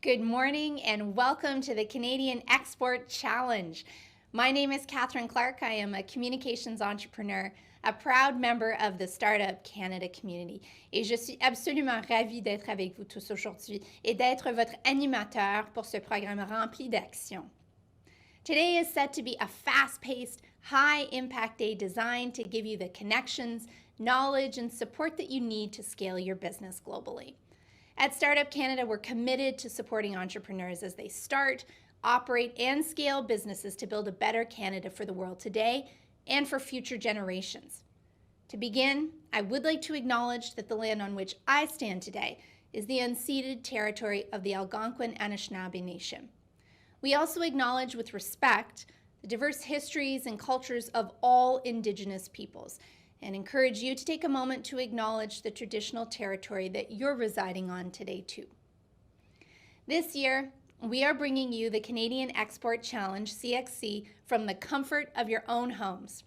Good morning and welcome to the Canadian Export Challenge. My name is Catherine Clark. I am a communications entrepreneur, a proud member of the Startup Canada community. Et je suis absolument ravie d'être avec vous tous aujourd'hui et d'être votre animateur pour ce programme rempli d'action. Today is set to be a fast-paced, high-impact day designed to give you the connections, knowledge, and support that you need to scale your business globally. At Startup Canada, we're committed to supporting entrepreneurs as they start, operate, and scale businesses to build a better Canada for the world today and for future generations. To begin, I would like to acknowledge that the land on which I stand today is the unceded territory of the Algonquin Anishinaabe Nation. We also acknowledge with respect the diverse histories and cultures of all Indigenous peoples and encourage you to take a moment to acknowledge the traditional territory that you're residing on today too. This year, we are bringing you the Canadian Export Challenge, CXC, from the comfort of your own homes.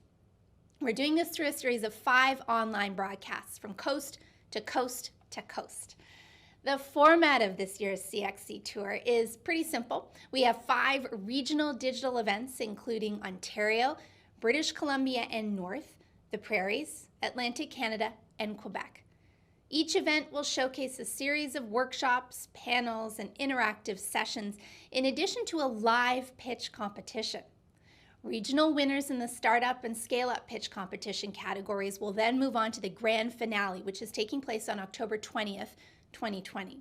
We're doing this through a series of 5 online broadcasts from coast to coast to coast. The format of this year's CXC tour is pretty simple. We have 5 regional digital events, including Ontario, British Columbia and North, the Prairies, Atlantic Canada, and Quebec. Each event will showcase a series of workshops, panels, and interactive sessions, in addition to a live pitch competition. Regional winners in the Startup and Scale-Up Pitch Competition categories will then move on to the grand finale, which is taking place on October 20th, 2020.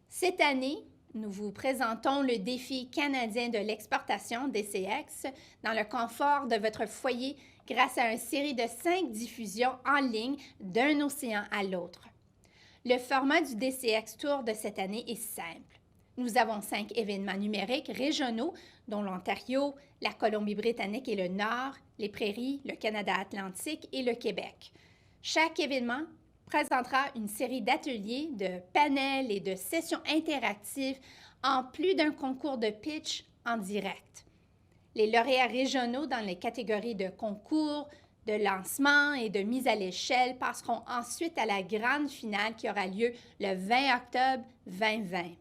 Cette année, nous vous présentons le défi canadien de l'exportation, DCX, dans le confort de votre foyer grâce à une série de 5 diffusions en ligne d'un océan à l'autre. Le format du DCX Tour de cette année est simple. Nous avons 5 événements numériques régionaux, dont l'Ontario, la Colombie-Britannique et le Nord, les Prairies, le Canada Atlantique et le Québec. Chaque événement présentera une série d'ateliers, de panels et de sessions interactives en plus d'un concours de pitch en direct. Les lauréats régionaux dans les catégories de concours, de lancement et de mise à l'échelle passeront ensuite à la grande finale qui aura lieu le 20 octobre 2020.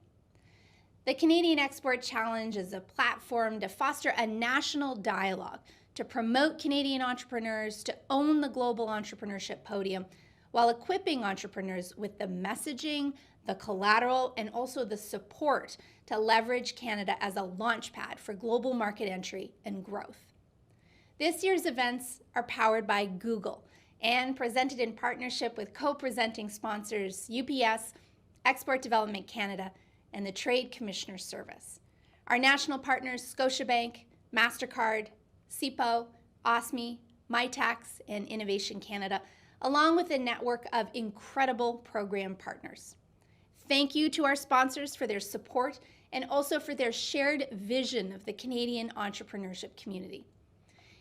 The Canadian Export Challenge is a platform to foster a national dialogue, to promote Canadian entrepreneurs, to own the global entrepreneurship podium, while equipping entrepreneurs with the messaging, the collateral, and also the support to leverage Canada as a launchpad for global market entry and growth. This year's events are powered by Google and presented in partnership with co-presenting sponsors UPS, Export Development Canada, and the Trade Commissioner Service. Our national partners Scotiabank, MasterCard, CIPO, OSME, MyTax, and Innovation Canada, along with a network of incredible program partners. Thank you to our sponsors for their support and also for their shared vision of the Canadian entrepreneurship community.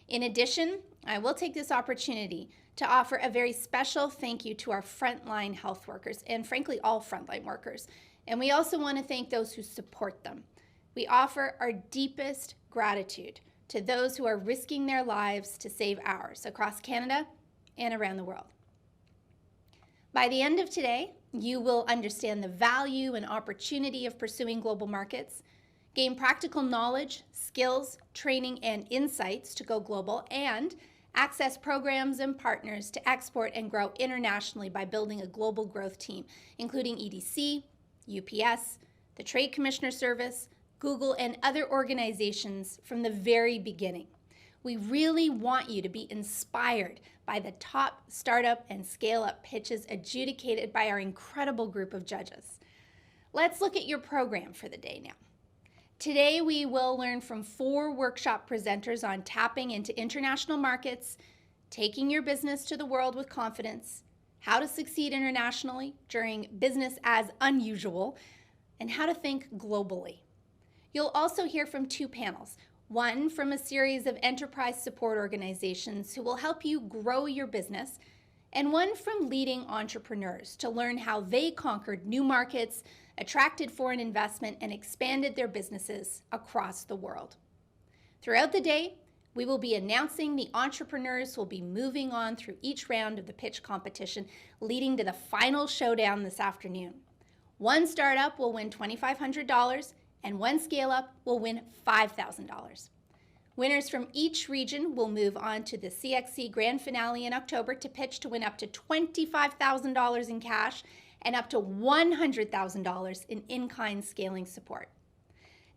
In addition, I will take this opportunity to offer a very special thank you to our frontline health workers and frankly all frontline workers. And we also want to thank those who support them. We offer our deepest gratitude to those who are risking their lives to save ours across Canada and around the world. By the end of today, you will understand the value and opportunity of pursuing global markets, gain practical knowledge, skills, training, and insights to go global, and access programs and partners to export and grow internationally by building a global growth team, including EDC, UPS, the Trade Commissioner Service, Google, and other organizations from the very beginning. We really want you to be inspired by the top startup and scale-up pitches adjudicated by our incredible group of judges. Let's look at your program for the day now. Today, we will learn from 4 workshop presenters on tapping into international markets, taking your business to the world with confidence, how to succeed internationally during business as unusual, and how to think globally. You'll also hear from 2 panels. One from a series of enterprise support organizations who will help you grow your business, and one from leading entrepreneurs to learn how they conquered new markets, attracted foreign investment, and expanded their businesses across the world. Throughout the day, we will be announcing the entrepreneurs who will be moving on through each round of the pitch competition, leading to the final showdown this afternoon. One startup will win $2,500 and one scale-up will win $5,000. Winners from each region will move on to the CXC Grand Finale in October to pitch to win up to $25,000 in cash and up to $100,000 in in-kind scaling support.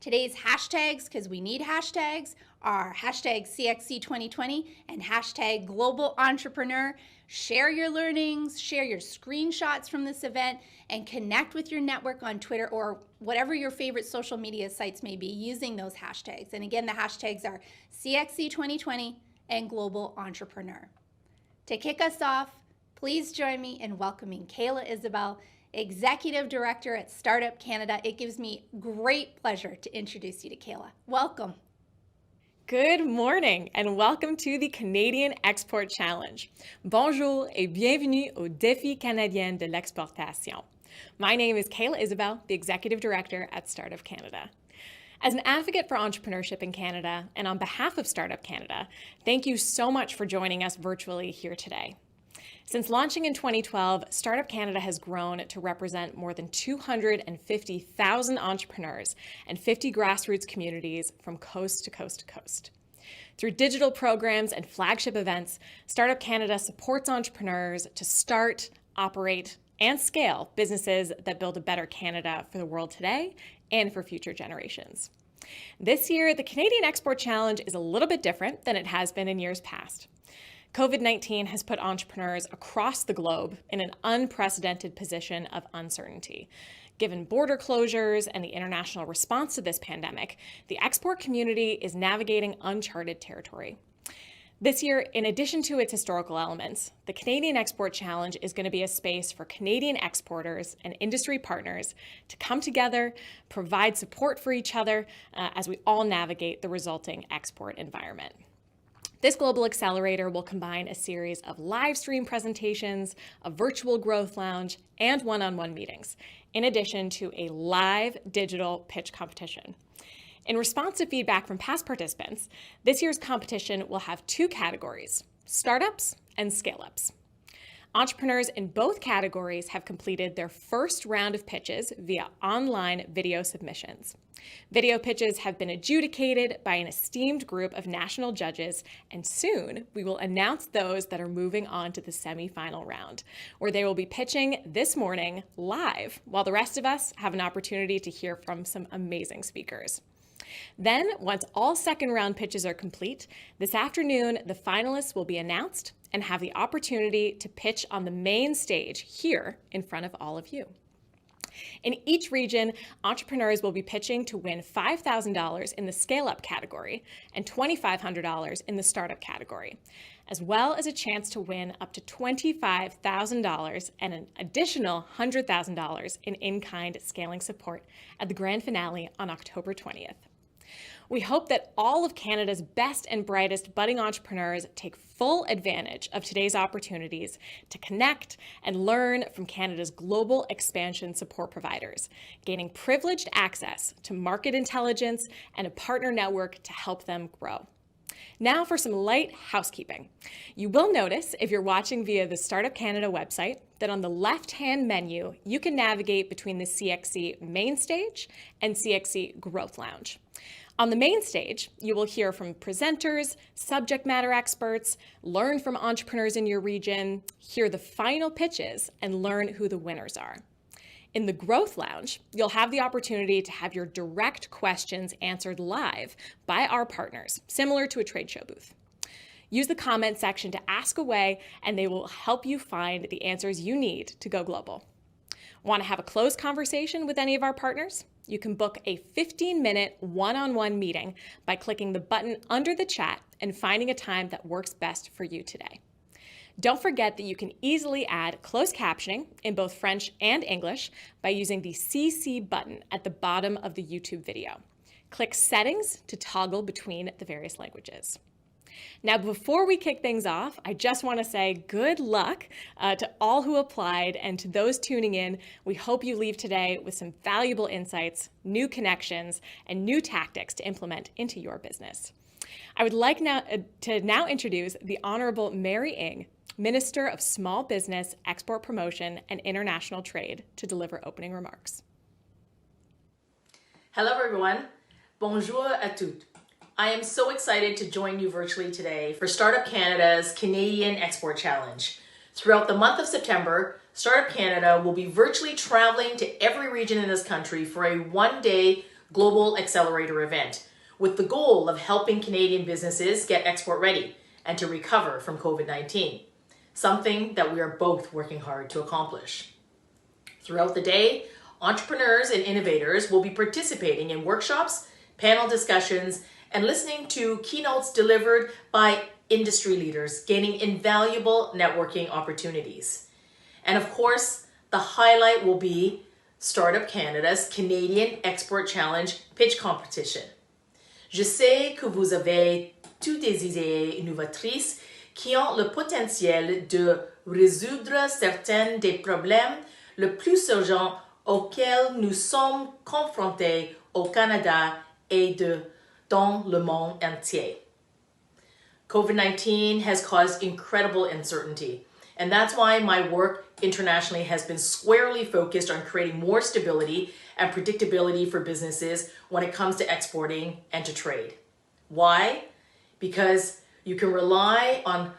Today's hashtags, because we need hashtags, are hashtag CXC 2020 and hashtag Global Entrepreneur. Share your learnings, share your screenshots from this event, and connect with your network on Twitter or whatever your favorite social media sites may be using those hashtags. And again, the hashtags are CXC 2020 and Global Entrepreneur. To kick us off, please join me in welcoming Kayla Isabel, Executive Director at Startup Canada. It gives me great pleasure to introduce you to Kayla. Welcome. Good morning and welcome to the Canadian Export Challenge. Bonjour et bienvenue au défi canadien de l'exportation. My name is Kayla Isabel, the Executive Director at Startup Canada. As an advocate for entrepreneurship in Canada and on behalf of Startup Canada, thank you so much for joining us virtually here today. Since launching in 2012, Startup Canada has grown to represent more than 250,000 entrepreneurs and 50 grassroots communities from coast to coast to coast. Through digital programs and flagship events, Startup Canada supports entrepreneurs to start, operate, and scale businesses that build a better Canada for the world today and for future generations. This year, the Canadian Export Challenge is a little bit different than it has been in years past. COVID-19 has put entrepreneurs across the globe in an unprecedented position of uncertainty. Given border closures and the international response to this pandemic, the export community is navigating uncharted territory. This year, in addition to its historical elements, the Canadian Export Challenge is going to be a space for Canadian exporters and industry partners to come together, provide support for each other as we all navigate the resulting export environment. This Global Accelerator will combine a series of live stream presentations, a virtual growth lounge, and one-on-one meetings, in addition to a live digital pitch competition. In response to feedback from past participants, this year's competition will have two categories: startups and scale-ups. Entrepreneurs in both categories have completed their first round of pitches via online video submissions. Video pitches have been adjudicated by an esteemed group of national judges, and soon we will announce those that are moving on to the semi-final round, where they will be pitching this morning live, while the rest of us have an opportunity to hear from some amazing speakers. Then, once all second round pitches are complete, this afternoon the finalists will be announced and have the opportunity to pitch on the main stage here in front of all of you. In each region, entrepreneurs will be pitching to win $5,000 in the scale-up category and $2,500 in the startup category, as well as a chance to win up to $25,000 and an additional $100,000 in in-kind scaling support at the grand finale on October 20th. We hope that all of Canada's best and brightest budding entrepreneurs take full advantage of today's opportunities to connect and learn from Canada's global expansion support providers, gaining privileged access to market intelligence and a partner network to help them grow. Now for some light housekeeping. You will notice, if you're watching via the Startup Canada website, that on the left-hand menu, you can navigate between the CXC main stage and CXC Growth Lounge. On the main stage, you will hear from presenters, subject matter experts, learn from entrepreneurs in your region, hear the final pitches, and learn who the winners are. In the Growth Lounge, you'll have the opportunity to have your direct questions answered live by our partners, similar to a trade show booth. Use the comment section to ask away, and they will help you find the answers you need to go global. Want to have a closed conversation with any of our partners? You can book a 15-minute one-on-one meeting by clicking the button under the chat and finding a time that works best for you today. Don't forget that you can easily add closed captioning in both French and English by using the CC button at the bottom of the YouTube video. Click Settings to toggle between the various languages. Now, before we kick things off, I just want to say good luck to all who applied, and to those tuning in, we hope you leave today with some valuable insights, new connections, and new tactics to implement into your business. I would like to now introduce the Honorable Mary Ng, Minister of Small Business, Export Promotion, and International Trade, to deliver opening remarks. Hello everyone. Bonjour à tous. I am so excited to join you virtually today for Startup Canada's Canadian Export Challenge. Throughout the month of September, Startup Canada will be virtually traveling to every region in this country for a one-day global accelerator event with the goal of helping Canadian businesses get export ready and to recover from COVID-19, something that we are both working hard to accomplish. Throughout the day, entrepreneurs and innovators will be participating in workshops, panel discussions, and listening to keynotes delivered by industry leaders, gaining invaluable networking opportunities. And of course, the highlight will be Startup Canada's Canadian Export Challenge pitch competition. Je sais que vous avez toutes des idées innovatrices qui ont le potentiel de résoudre certains des problèmes les plus urgents auxquels nous sommes confrontés au Canada et dans le monde entier. COVID-19 has caused incredible uncertainty, and that's why my work internationally has been squarely focused on creating more stability and predictability for businesses when it comes to exporting and to trade. Why? Because you can rely on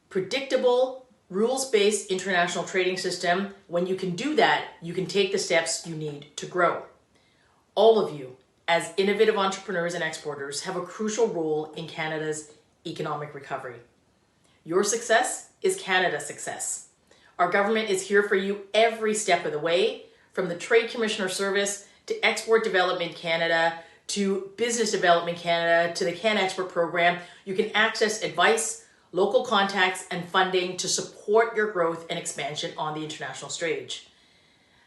predictable, rules-based international trading system. When you can do that, you can take the steps you need to grow. All of you, as innovative entrepreneurs and exporters, have a crucial role in Canada's economic recovery. Your success is Canada's success. Our government is here for you every step of the way, from the Trade Commissioner Service to Export Development Canada to Business Development Canada to the CanExport program. You can access advice, local contacts, and funding to support your growth and expansion on the international stage.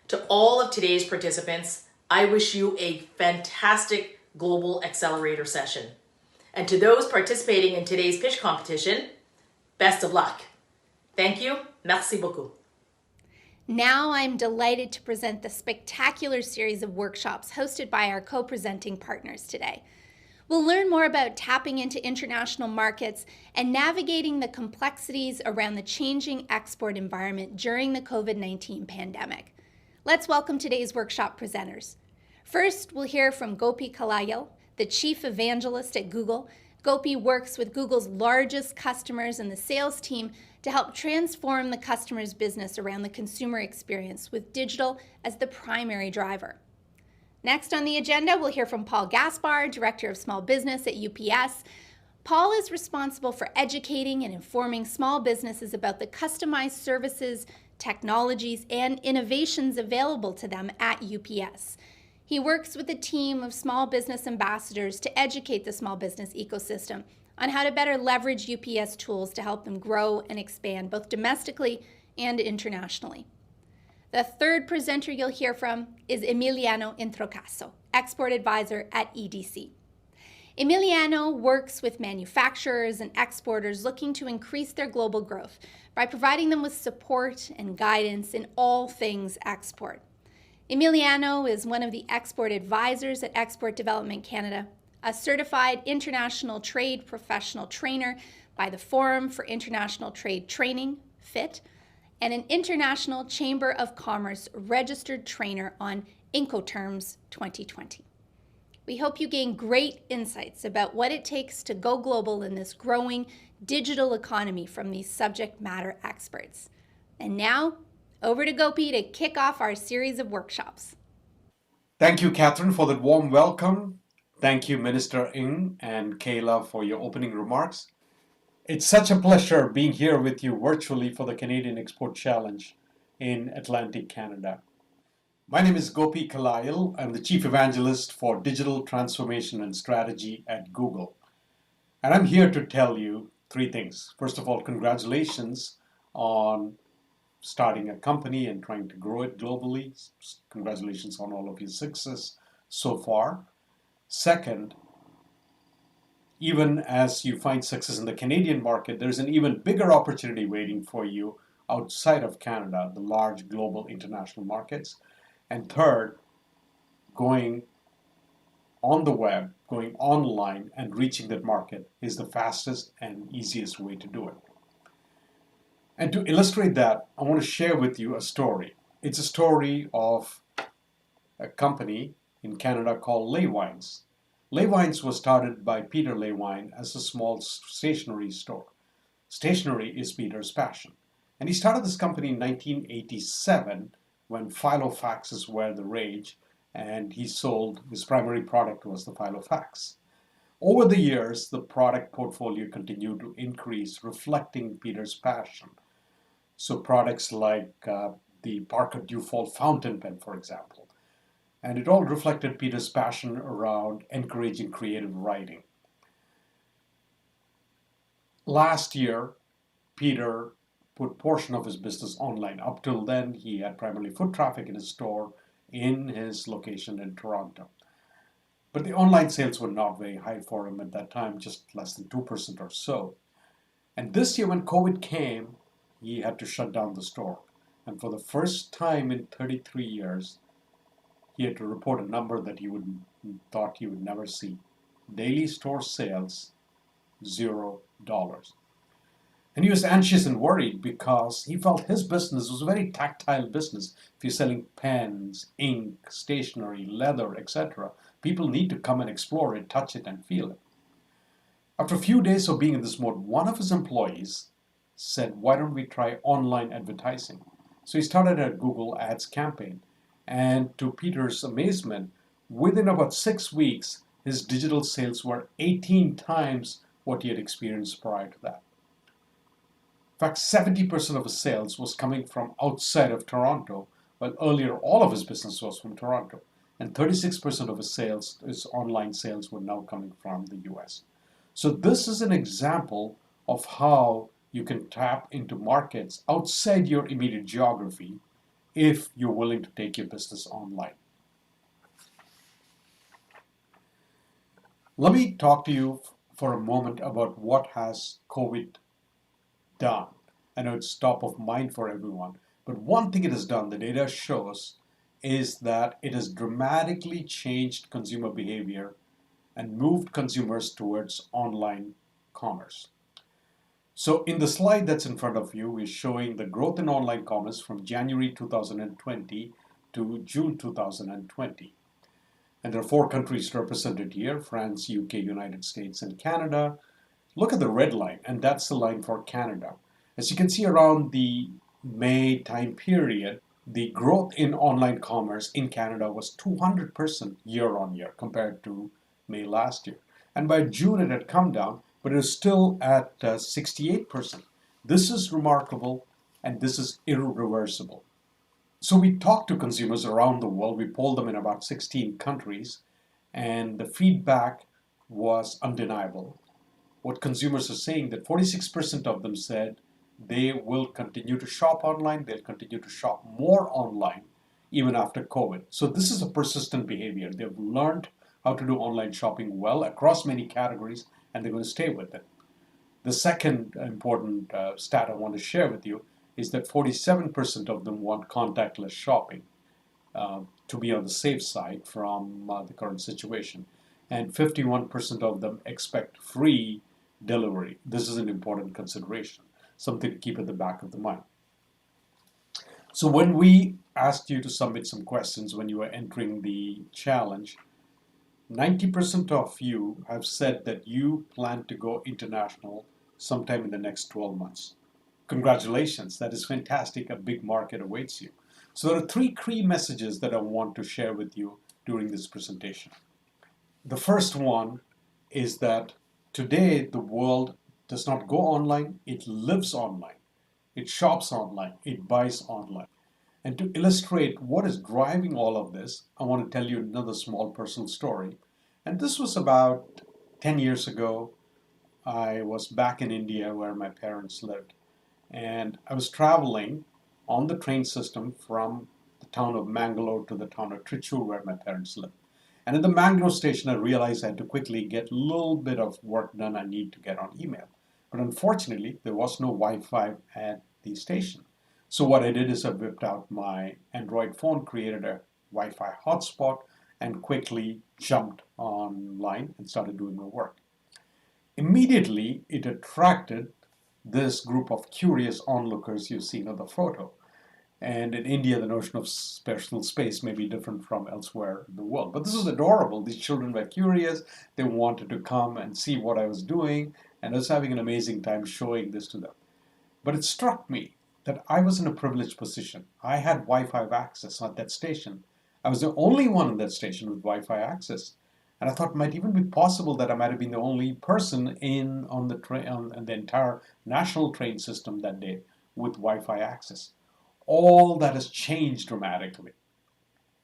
To all of today's participants, I wish you a fantastic global accelerator session. And to those participating in today's pitch competition, best of luck. Thank you. Merci beaucoup. Now I'm delighted to present the spectacular series of workshops hosted by our co-presenting partners today. We'll learn more about tapping into international markets and navigating the complexities around the changing export environment during the COVID-19 pandemic. Let's welcome today's workshop presenters. First, we'll hear from Gopi Kalayal, the Chief Evangelist at Google. Gopi works with Google's largest customers and the sales team to help transform the customer's business around the consumer experience with digital as the primary driver. Next on the agenda, we'll hear from Paul Gaspar, Director of Small Business at UPS. Paul is responsible for educating and informing small businesses about the customized services, technologies, and innovations available to them at UPS. He works with a team of small business ambassadors to educate the small business ecosystem on how to better leverage UPS tools to help them grow and expand both domestically and internationally. The third presenter you'll hear from is Emiliano Introcaso, Export Advisor at EDC. Emiliano works with manufacturers and exporters looking to increase their global growth by providing them with support and guidance in all things export. Emiliano is one of the export advisors at Export Development Canada, a certified international trade professional trainer by the Forum for International Trade Training, FIT, and an International Chamber of Commerce registered trainer on Incoterms 2020. We hope you gain great insights about what it takes to go global in this growing digital economy from these subject matter experts. And now, over to Gopi to kick off our series of workshops. Thank you, Catherine, for that warm welcome. Thank you, Minister Ng and Kayla, for your opening remarks. It's such a pleasure being here with you virtually for the Canadian Export Challenge in Atlantic Canada. My name is Gopi Kalayal. I'm the Chief Evangelist for Digital Transformation and Strategy at Google. And I'm here to tell you three things. First of all, congratulations on starting a company and trying to grow it globally. Congratulations on all of your success so far. Second, even as you find success in the Canadian market, there's an even bigger opportunity waiting for you outside of Canada, the large global international markets. And third, going on the web, going online and reaching that market is the fastest and easiest way to do it. And to illustrate that, I want to share with you a story. It's a story of a company in Canada called Leywines. Leywines was started by Peter Leywine as a small stationery store. Stationery is Peter's passion. And he started this company in 1987 when filofaxes were the rage, and his primary product was the filofax. Over the years, the product portfolio continued to increase, reflecting Peter's passion. So products like the Parker Dufault fountain pen, for example. And it all reflected Peter's passion around encouraging creative writing. Last year, Peter put portion of his business online. Up till then, he had primarily foot traffic in his store in his location in Toronto. But the online sales were not very high for him at that time, just less than 2% or so. And this year, when COVID came, he had to shut down the store. And for the first time in 33 years, he had to report a number that thought he would never see. Daily store sales, $0. And he was anxious and worried because he felt his business was a very tactile business. If you're selling pens, ink, stationery, leather, etc., people need to come and explore it, touch it, and feel it. After a few days of being in this mode, one of his employees said, "Why don't we try online advertising?" So he started a Google Ads campaign. And to Peter's amazement, within about 6 weeks, his digital sales were 18 times what he had experienced prior to that. In fact, 70% of his sales was coming from outside of Toronto, while earlier all of his business was from Toronto. And 36% of his online sales, were now coming from the US. So this is an example of how you can tap into markets outside your immediate geography if you're willing to take your business online. Let me talk to you for a moment about what has COVID done. I know it's top of mind for everyone, but one thing it has done, the data shows, is that it has dramatically changed consumer behavior and moved consumers towards online commerce. So in the slide that's in front of you, we're showing the growth in online commerce from January 2020 to June 2020. And there are 4 countries represented here: France, UK, United States, and Canada. Look at the red line, and that's the line for Canada. As you can see, around the May time period, the growth in online commerce in Canada was 200% year on year compared to May last year. And by June, it had come down, but it is still at 68%. This is remarkable, and this is irreversible. So we talked to consumers around the world. We polled them in about 16 countries, and the feedback was undeniable. What consumers are saying, that 46% of them said they will continue to shop online, they'll continue to shop more online even after COVID. So this is a persistent behavior. They've learned how to do online shopping well across many categories, and they're going to stay with it. The second important stat I want to share with you is that 47% of them want contactless shopping to be on the safe side from the current situation. And 51% of them expect free delivery. This is an important consideration, something to keep at the back of the mind. So when we asked you to submit some questions when you were entering the challenge, 90% of you have said that you plan to go international sometime in the next 12 months. Congratulations, that is fantastic. A big market awaits you. So there are 3 key messages that I want to share with you during this presentation. The first one is that today the world does not go online, it lives online. It shops online, it buys online. And to illustrate what is driving all of this, I want to tell you another small personal story. And this was about 10 years ago. I was back in India where my parents lived. And I was traveling on the train system from the town of Mangalore to the town of Trichy where my parents lived. And at the Mangalore station, I realized I had to quickly get a little bit of work done I need to get on email. But unfortunately, there was no Wi-Fi at the station. So what I did is I whipped out my Android phone, created a Wi-Fi hotspot, and quickly jumped online and started doing my work. Immediately, it attracted this group of curious onlookers you've seen on the photo. And in India, the notion of personal space may be different from elsewhere in the world. But this was adorable. These children were curious. They wanted to come and see what I was doing, and I was having an amazing time showing this to them. But it struck me that I was in a privileged position. I had Wi-Fi access at that station. I was the only one in that station with Wi-Fi access. And I thought it might even be possible that I might have been the only person on the train, on the entire national train system that day with Wi-Fi access. All that has changed dramatically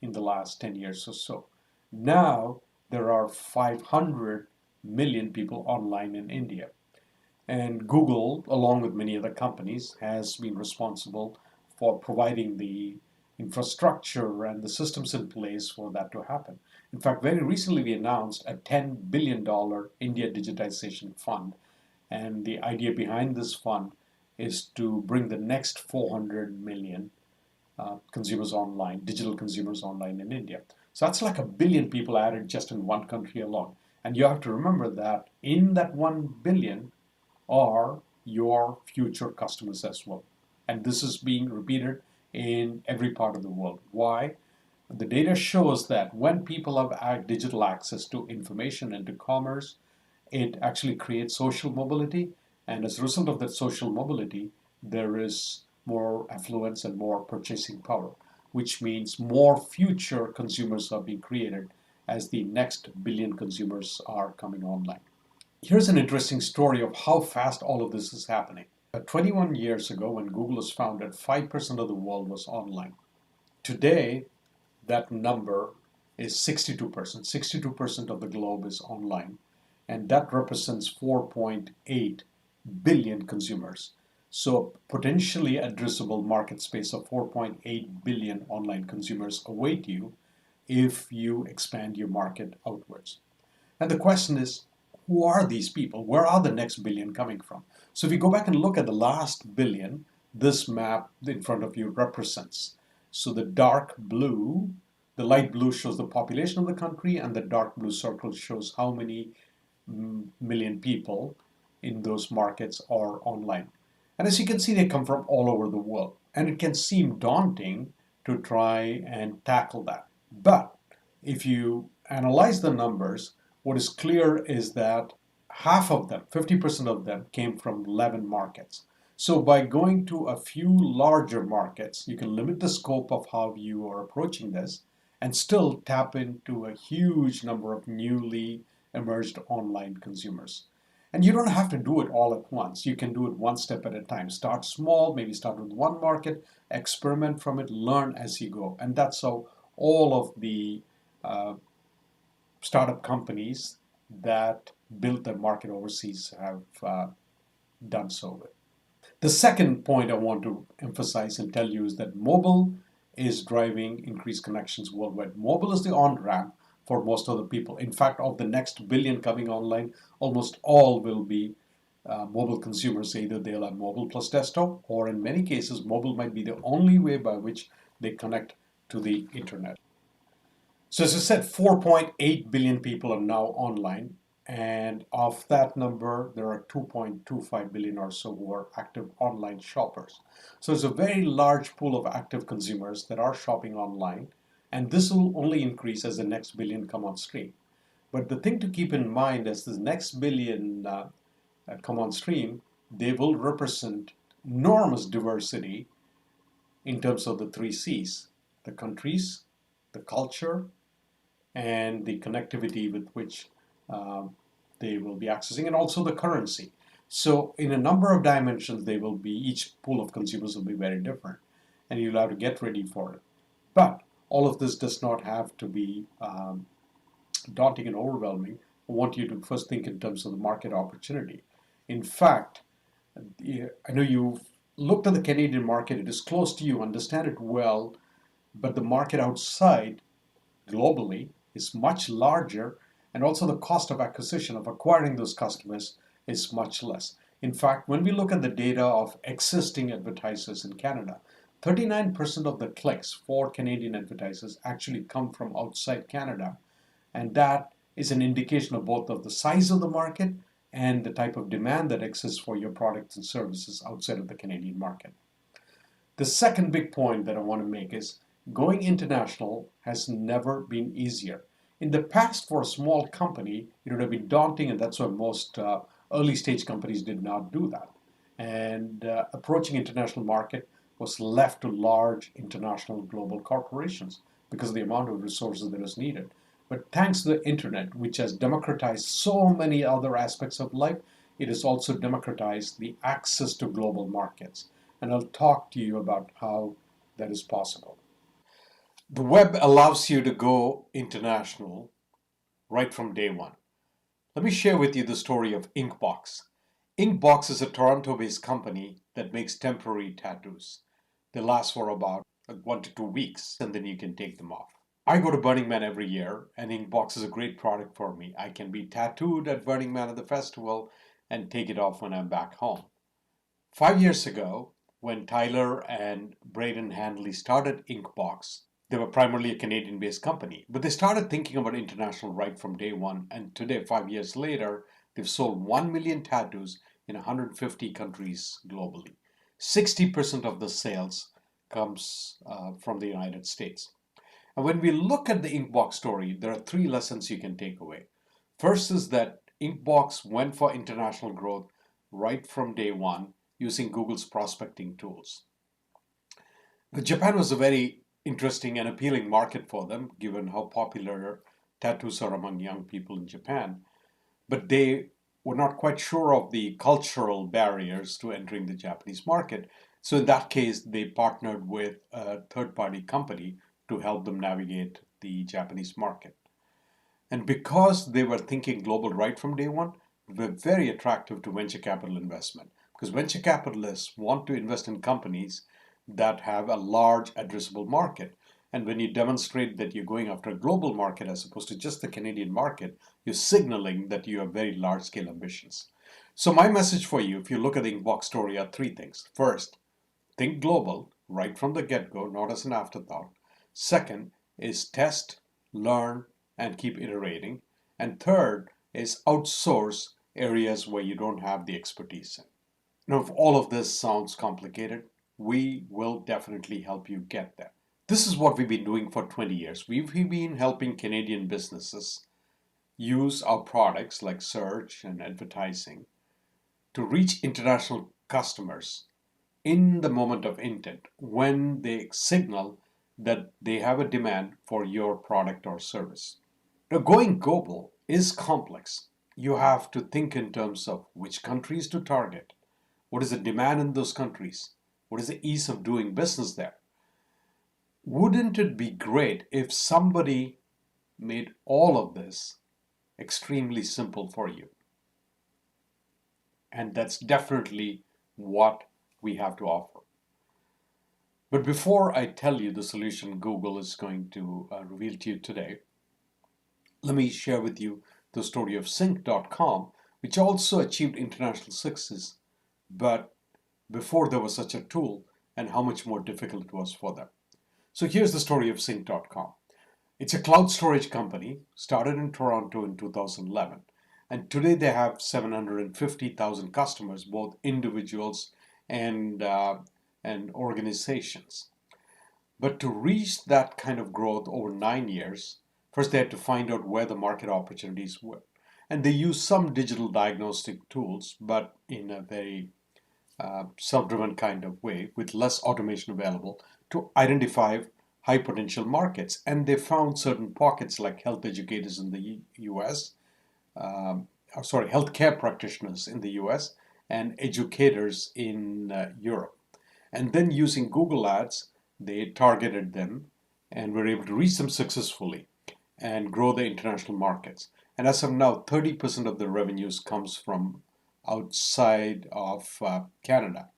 in the last 10 years or so. Now there are 500 million people online in India. And Google, along with many other companies, has been responsible for providing the infrastructure and the systems in place for that to happen. In fact, very recently we announced a $10 billion India Digitization Fund. And the idea behind this fund is to bring the next 400 million consumers online, digital consumers online in India. So that's like 1 billion people added just in one country alone. And you have to remember that in that 1 billion are your future customers as well. And this is being repeated in every part of the world. Why? The data shows that when people have digital access to information and to commerce, it actually creates social mobility. And as a result of that social mobility, there is more affluence and more purchasing power, which means more future consumers are being created as the next billion consumers are coming online. Here's an interesting story of how fast all of this is happening. 21 years ago, when Google was founded, 5% of the world was online. Today, that number is 62%. 62% of the globe is online, and that represents 4.8 billion consumers. So potentially addressable market space of 4.8 billion online consumers await you if you expand your market outwards. And the question is, who are these people? Where are the next billion coming from? So if you go back and look at the last billion, this map in front of you represents. So the dark blue, the light blue shows the population of the country, and the dark blue circle shows how many million people in those markets are online. And as you can see, they come from all over the world. And it can seem daunting to try and tackle that. But if you analyze the numbers, what is clear is that half of them, 50% of them, came from 11 markets. So by going to a few larger markets, you can limit the scope of how you are approaching this and still tap into a huge number of newly emerged online consumers. And you don't have to do it all at once. You can do it one step at a time. Start small, maybe start with one market, experiment from it, learn as you go. And that's how all of the startup companies that built their market overseas have done so with. The second point I want to emphasize and tell you is that mobile is driving increased connections worldwide. Mobile is the on-ramp for most of the people. In fact, of the next billion coming online, almost all will be mobile consumers. Either they'll have mobile plus desktop, or in many cases, mobile might be the only way by which they connect to the internet. So as I said, 4.8 billion people are now online. And of that number, there are 2.25 billion or so who are active online shoppers. So it's a very large pool of active consumers that are shopping online. And this will only increase as the next billion come on stream. But the thing to keep in mind as the next billion come on stream, they will represent enormous diversity in terms of the three C's: the countries, the culture, and the connectivity with which they will be accessing, and also the currency. So in a number of dimensions, each pool of consumers will be very different, and you'll have to get ready for it. But all of this does not have to be daunting and overwhelming. I want you to first think in terms of the market opportunity. In fact, I know you've looked at the Canadian market, it is close to you, understand it well, but the market outside globally is much larger, and also the cost of acquisition of acquiring those customers is much less. In fact, when we look at the data of existing advertisers in Canada, 39% of the clicks for Canadian advertisers actually come from outside Canada, and that is an indication of both of the size of the market and the type of demand that exists for your products and services outside of the Canadian market. The second big point that I want to make is going international has never been easier. In the past, for a small company, it would have been daunting, and that's why most early stage companies did not do that. And approaching international market was left to large international global corporations because of the amount of resources that is needed. But thanks to the internet, which has democratized so many other aspects of life, it has also democratized the access to global markets. And I'll talk to you about how that is possible. The web allows you to go international right from day one. Let me share with you the story of Inkbox. Inkbox is a Toronto-based company that makes temporary tattoos. They last for about 1 to 2 weeks, and then you can take them off. I go to Burning Man every year, and Inkbox is a great product for me. I can be tattooed at Burning Man at the festival and take it off when I'm back home. 5 years ago, when Tyler and Braden Handley started Inkbox, they were primarily a Canadian-based company, but they started thinking about international right from day one. And today, 5 years later, they've sold 1 million tattoos in 150 countries globally. 60% of the sales comes from the United States. And when we look at the Inkbox story, there are 3 lessons you can take away. First is that Inkbox went for international growth right from day one using Google's prospecting tools. But Japan was a very interesting and appealing market for them, given how popular tattoos are among young people in Japan. But they were not quite sure of the cultural barriers to entering the Japanese market. So in that case, they partnered with a third-party company to help them navigate the Japanese market. And because they were thinking global right from day one, they were very attractive to venture capital investment, because venture capitalists want to invest in companies that have a large addressable market. And when you demonstrate that you're going after a global market as opposed to just the Canadian market, you're signaling that you have very large scale ambitions. So my message for you, if you look at the Inkbox story, are 3 things. First, think global right from the get-go, not as an afterthought. Second is test, learn, and keep iterating. And third is outsource areas where you don't have the expertise in. Now, if all of this sounds complicated, we will definitely help you get there. This is what we've been doing for 20 years. We've been helping Canadian businesses use our products like search and advertising to reach international customers in the moment of intent when they signal that they have a demand for your product or service. Now, going global is complex. You have to think in terms of which countries to target, what is the demand in those countries, what is the ease of doing business there. Wouldn't it be great if somebody made all of this extremely simple for you? And that's definitely what we have to offer. But before I tell you the solution Google is going to reveal to you today, let me share with you the story of Sync.com, which also achieved international success, but before there was such a tool, and how much more difficult it was for them. So here's the story of Sync.com. It's a cloud storage company, started in Toronto in 2011, and today they have 750,000 customers, both individuals and organizations. But to reach that kind of growth over 9 years, first they had to find out where the market opportunities were. And they use some digital diagnostic tools, but in a very self-driven kind of way, with less automation available, to identify high potential markets. And they found certain pockets like health educators in the US, healthcare practitioners in the US, and educators in Europe. And then using Google Ads, they targeted them and were able to reach them successfully and grow the international markets. And as of now, 30% of the revenues comes from outside of Canada.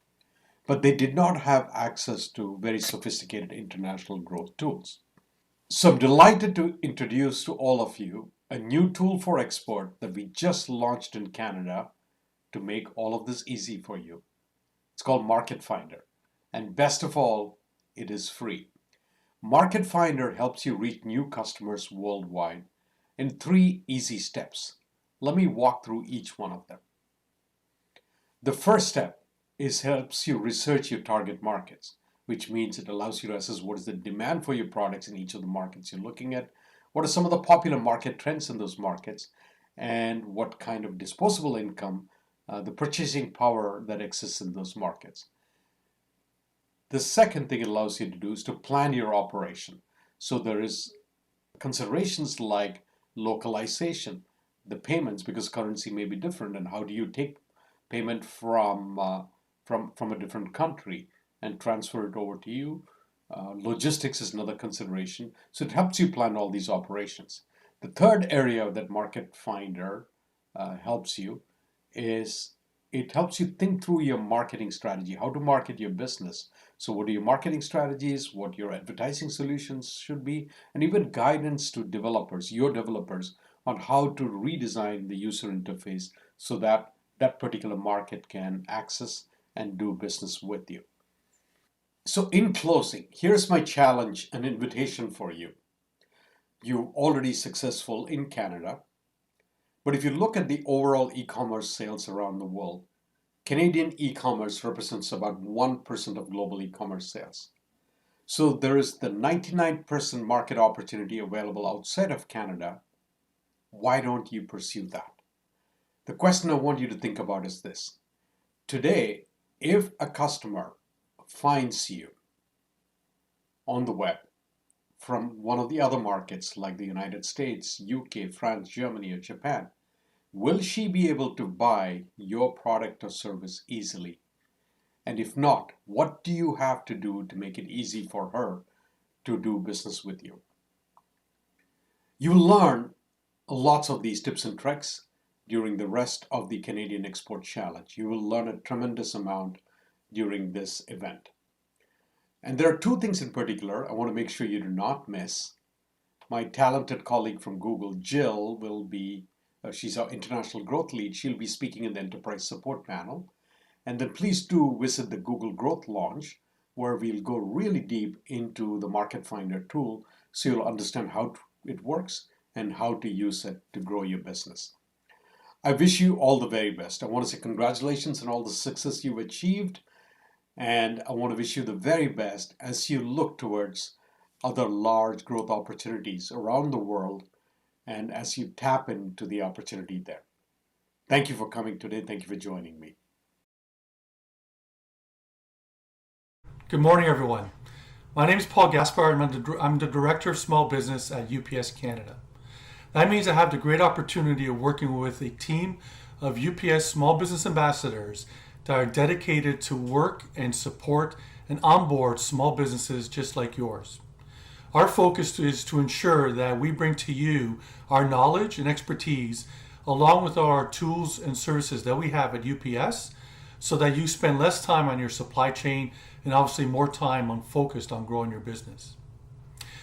But they did not have access to very sophisticated international growth tools. So I'm delighted to introduce to all of you a new tool for export that we just launched in Canada to make all of this easy for you. It's called Market Finder. And best of all, it is free. Market Finder helps you reach new customers worldwide in 3 easy steps. Let me walk through each one of them. The first step helps you research your target markets, which means it allows you to assess what is the demand for your products in each of the markets you're looking at, what are some of the popular market trends in those markets, and what kind of disposable income, the purchasing power that exists in those markets. The second thing it allows you to do is to plan your operation. So there is considerations like localization, the payments, because currency may be different, and how do you take payment from a different country and transfer it over to you. Logistics is another consideration. So it helps you plan all these operations. The third area that Market Finder helps you is it helps you think through your marketing strategy, how to market your business. So what are your marketing strategies, what your advertising solutions should be, and even guidance to developers, your developers, on how to redesign the user interface so that that particular market can access and do business with you. So in closing, here's my challenge, an invitation for you. You're already successful in Canada, but if you look at the overall e-commerce sales around the world, Canadian e-commerce represents about 1% of global e-commerce sales. So there is the 99% market opportunity available outside of Canada. Why don't you pursue that? The question I want you to think about is this. Today, if a customer finds you on the web from one of the other markets like the United States, UK, France, Germany, or Japan, will she be able to buy your product or service easily? And if not, what do you have to do to make it easy for her to do business with you? You will learn lots of these tips and tricks during the rest of the Canadian Export Challenge. You will learn a tremendous amount during this event. And there are two things in particular I want to make sure you do not miss. My talented colleague from Google, Jill, will be, she's our international growth lead. She'll be speaking in the enterprise support panel. And then please do visit the Google Growth Launch, where we'll go really deep into the Market Finder tool so you'll understand how it works and how to use it to grow your business. I wish you all the very best. I want to say congratulations on all the success you've achieved. And I want to wish you the very best as you look towards other large growth opportunities around the world and as you tap into the opportunity there. Thank you for coming today. Thank you for joining me. Good morning, everyone. My name is Paul Gaspar, and I'm the Director of Small Business at UPS Canada. That means I have the great opportunity of working with a team of UPS small business ambassadors that are dedicated to work and support and onboard small businesses just like yours. Our focus is to ensure that we bring to you our knowledge and expertise along with our tools and services that we have at UPS so that you spend less time on your supply chain and obviously more time focused on growing your business.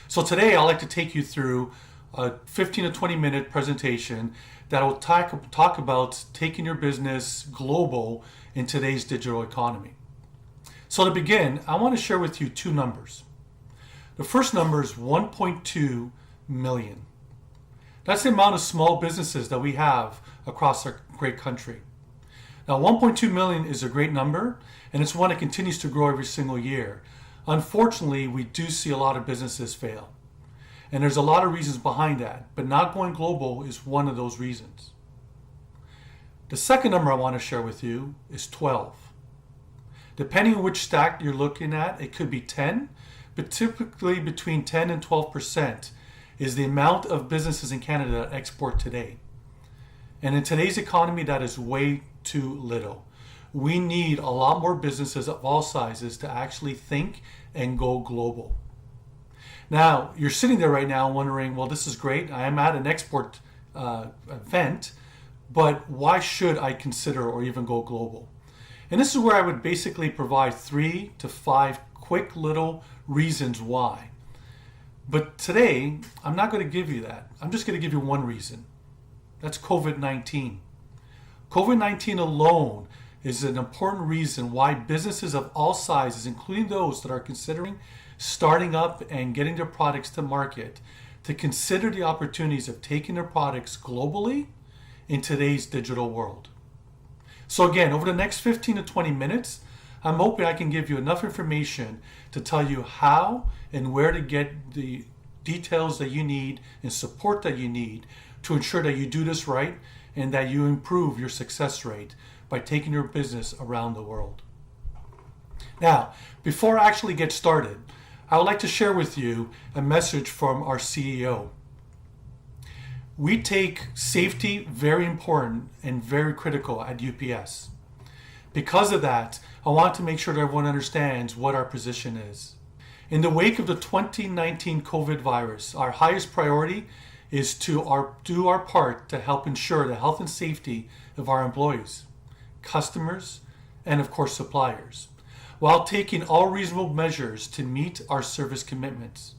So today I'd like to take you through a 15 to 20 minute presentation that will talk about taking your business global in today's digital economy. So to begin, I want to share with you two numbers. The first number is 1.2 million. That's the amount of small businesses that we have across our great country. Now 1.2 million is a great number, and it's one that continues to grow every single year. Unfortunately, we do see a lot of businesses fail. And there's a lot of reasons behind that, but not going global is one of those reasons. The second number I want to share with you is 12. Depending on which stack you're looking at, it could be 10, but typically between 10 and 12% is the amount of businesses in Canada that export today. And in today's economy, that is way too little. We need a lot more businesses of all sizes to actually think and go global. Now, you're sitting there right now wondering, well, this is great. I am at an export event, but why should I consider or even go global? And this is where I would basically provide 3 to 5 quick little reasons why. But today, I'm not going to give you that. I'm just going to give you one reason. That's COVID-19. COVID-19 alone is an important reason why businesses of all sizes, including those that are considering starting up and getting their products to market, to consider the opportunities of taking their products globally in today's digital world. So again, over the next 15 to 20 minutes, I'm hoping I can give you enough information to tell you how and where to get the details that you need and support that you need to ensure that you do this right and that you improve your success rate by taking your business around the world. Now, before I actually get started, I would like to share with you a message from our CEO. We take safety very important and very critical at UPS. Because of that, I want to make sure that everyone understands what our position is. In the wake of the 2019 COVID virus, our highest priority is to do our part to help ensure the health and safety of our employees, customers, and of course suppliers, while taking all reasonable measures to meet our service commitments.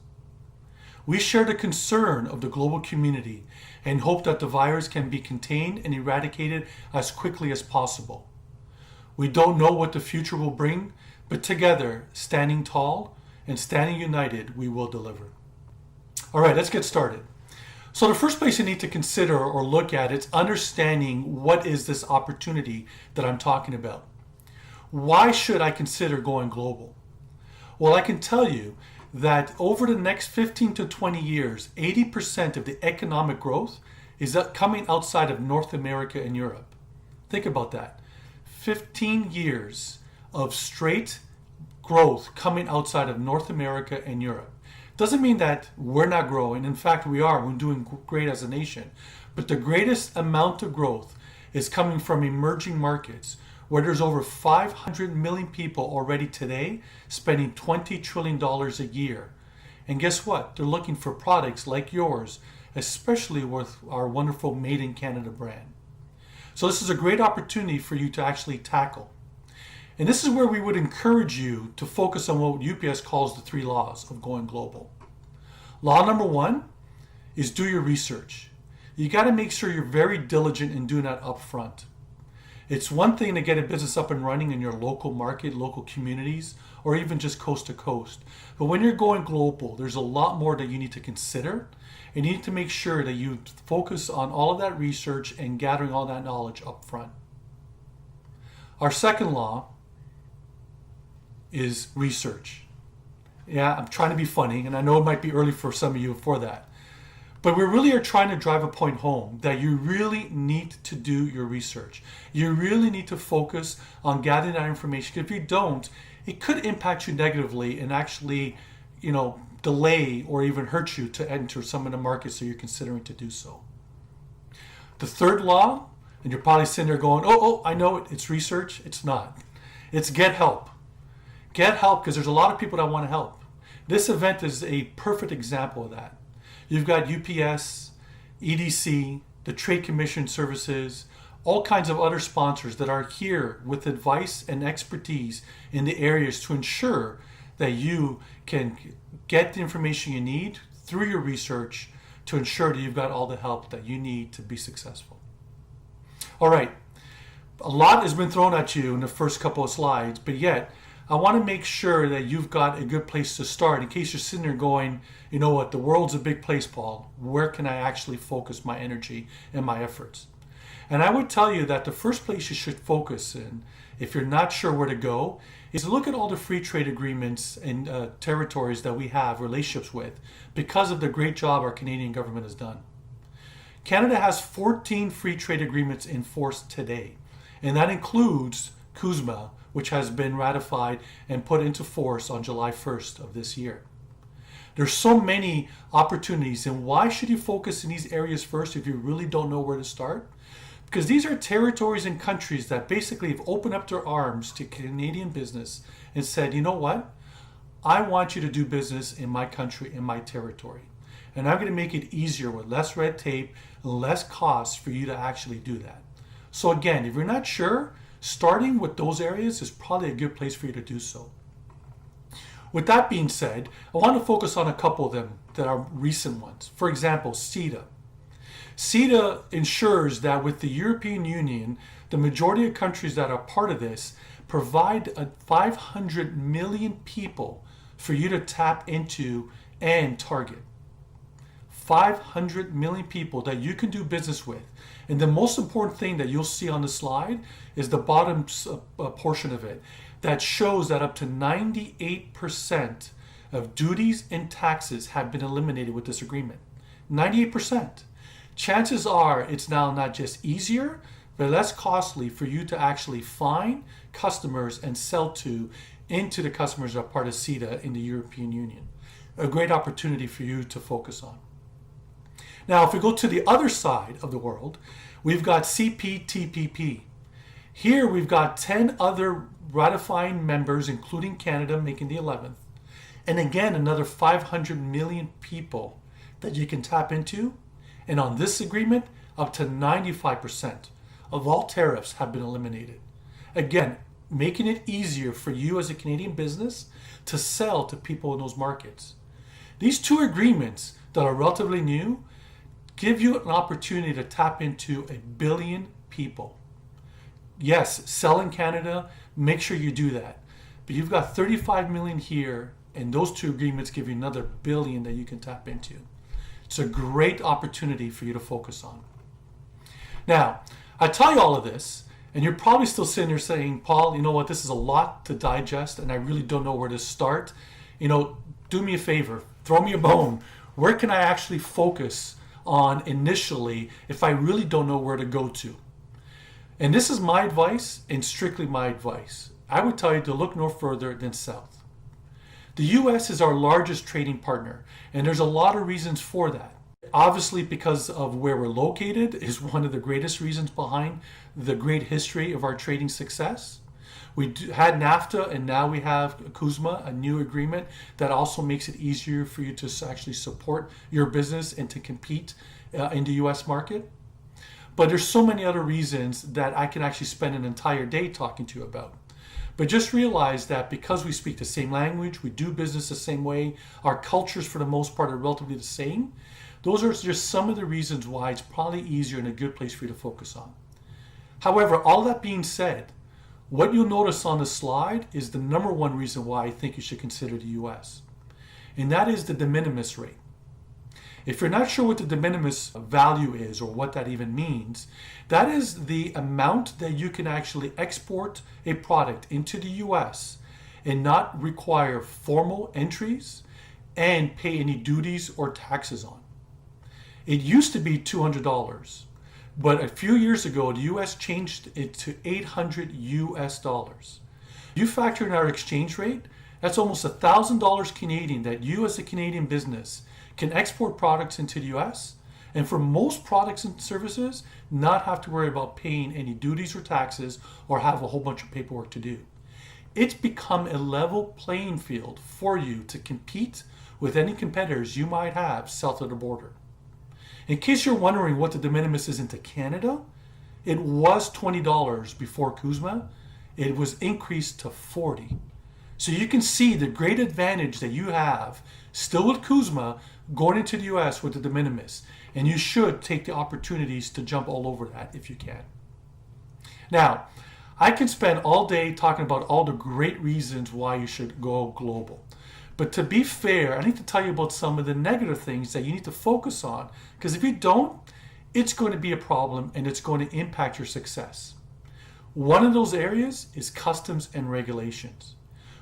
We share the concern of the global community and hope that the virus can be contained and eradicated as quickly as possible. We don't know what the future will bring, but together, standing tall and standing united, we will deliver. All right, let's get started. So the first place you need to consider or look at is understanding what is this opportunity that I'm talking about. Why should I consider going global? Well, I can tell you that over the next 15 to 20 years, 80% of the economic growth is coming outside of North America and Europe. Think about that. 15 years of straight growth coming outside of North America and Europe. Doesn't mean that we're not growing. In fact, we are. We're doing great as a nation. But the greatest amount of growth is coming from emerging markets, where there's over 500 million people already today spending $20 trillion a year. And guess what? They're looking for products like yours, especially with our wonderful Made in Canada brand. So this is a great opportunity for you to actually tackle. And this is where we would encourage you to focus on what UPS calls the 3 laws of going global. Law number 1 is do your research. You got to make sure you're very diligent in doing that up front. It's one thing to get a business up and running in your local market, local communities, or even just coast to coast. But when you're going global, there's a lot more that you need to consider. And you need to make sure that you focus on all of that research and gathering all that knowledge up front. Our second law is research. Yeah, I'm trying to be funny, and I know it might be early for some of you for that. But we really are trying to drive a point home that you really need to do your research. You really need to focus on gathering that information. If you don't, it could impact you negatively and actually, delay or even hurt you to enter some of the markets that you're considering to do so. The third law, and you're probably sitting there going, oh, I know it, it's research. It's not. It's get help. Get help because there's a lot of people that want to help. This event is a perfect example of that. You've got UPS, EDC, the Trade Commission Services, all kinds of other sponsors that are here with advice and expertise in the areas to ensure that you can get the information you need through your research to ensure that you've got all the help that you need to be successful. All right, a lot has been thrown at you in the first couple of slides, but yet I want to make sure that you've got a good place to start in case you're sitting there going, you know what, the world's a big place, Paul. Where can I actually focus my energy and my efforts? And I would tell you that the first place you should focus in, if you're not sure where to go, is look at all the free trade agreements and territories that we have relationships with because of the great job our Canadian government has done. Canada has 14 free trade agreements in force today, and that includes CUSMA, which has been ratified and put into force on July 1st of this year. There's so many opportunities, and why should you focus in these areas first if you really don't know where to start? Because these are territories and countries that basically have opened up their arms to Canadian business and said, you know what? I want you to do business in my country, in my territory. And I'm going to make it easier with less red tape, less costs for you to actually do that. So again, if you're not sure, starting with those areas is probably a good place for you to do so. With that being said, I want to focus on a couple of them that are recent ones. For example, CETA. CETA ensures that with the European Union, the majority of countries that are part of this provide 500 million people for you to tap into and target. 500 million people that you can do business with. And the most important thing that you'll see on the slide is the bottom portion of it that shows that up to 98% of duties and taxes have been eliminated with this agreement. 98%. Chances are it's now not just easier, but less costly for you to actually find customers and sell to into the customers that are part of CETA in the European Union. A great opportunity for you to focus on. Now, if we go to the other side of the world, we've got CPTPP. Here we've got 10 other ratifying members, including Canada, making the 11th. And again, another 500 million people that you can tap into. And on this agreement, up to 95% of all tariffs have been eliminated. Again, making it easier for you as a Canadian business to sell to people in those markets. These two agreements that are relatively new give you an opportunity to tap into 1 billion people. Yes, sell in Canada, make sure you do that. But you've got 35 million here, and those two agreements give you another 1 billion that you can tap into. It's a great opportunity for you to focus on. Now, I tell you all of this, and you're probably still sitting there saying, Paul, you know what, this is a lot to digest, and I really don't know where to start. Do me a favor, throw me a bone. Where can I actually focus on initially if I really don't know where to go to? And this is my advice, and strictly my advice. I would tell you to look no further than south. The US is our largest trading partner, and there's a lot of reasons for that. Obviously, because of where we're located is one of the greatest reasons behind the great history of our trading success. We had NAFTA, and now we have CUSMA, a new agreement that also makes it easier for you to actually support your business and to compete in the US market. But there's so many other reasons that I can actually spend an entire day talking to you about. But just realize that because we speak the same language, we do business the same way, our cultures for the most part are relatively the same. Those are just some of the reasons why it's probably easier and a good place for you to focus on. However, all that being said, what you'll notice on the slide is the number one reason why I think you should consider the US. And that is the de minimis rate. If you're not sure what the de minimis value is or what that even means, that is the amount that you can actually export a product into the US and not require formal entries and pay any duties or taxes on. It used to be $200, but a few years ago, the US changed it to $800 US. You factor in our exchange rate, that's almost $1,000 Canadian that you as a Canadian business can export products into the US, and for most products and services, not have to worry about paying any duties or taxes or have a whole bunch of paperwork to do. It's become a level playing field for you to compete with any competitors you might have south of the border. In case you're wondering what the de minimis is into Canada, it was $20 before CUSMA. It was increased to $40. So you can see the great advantage that you have still with CUSMA going into the US with the de minimis. And you should take the opportunities to jump all over that if you can. Now, I can spend all day talking about all the great reasons why you should go global. But to be fair, I need to tell you about some of the negative things that you need to focus on, because if you don't, it's going to be a problem and it's going to impact your success. One of those areas is customs and regulations.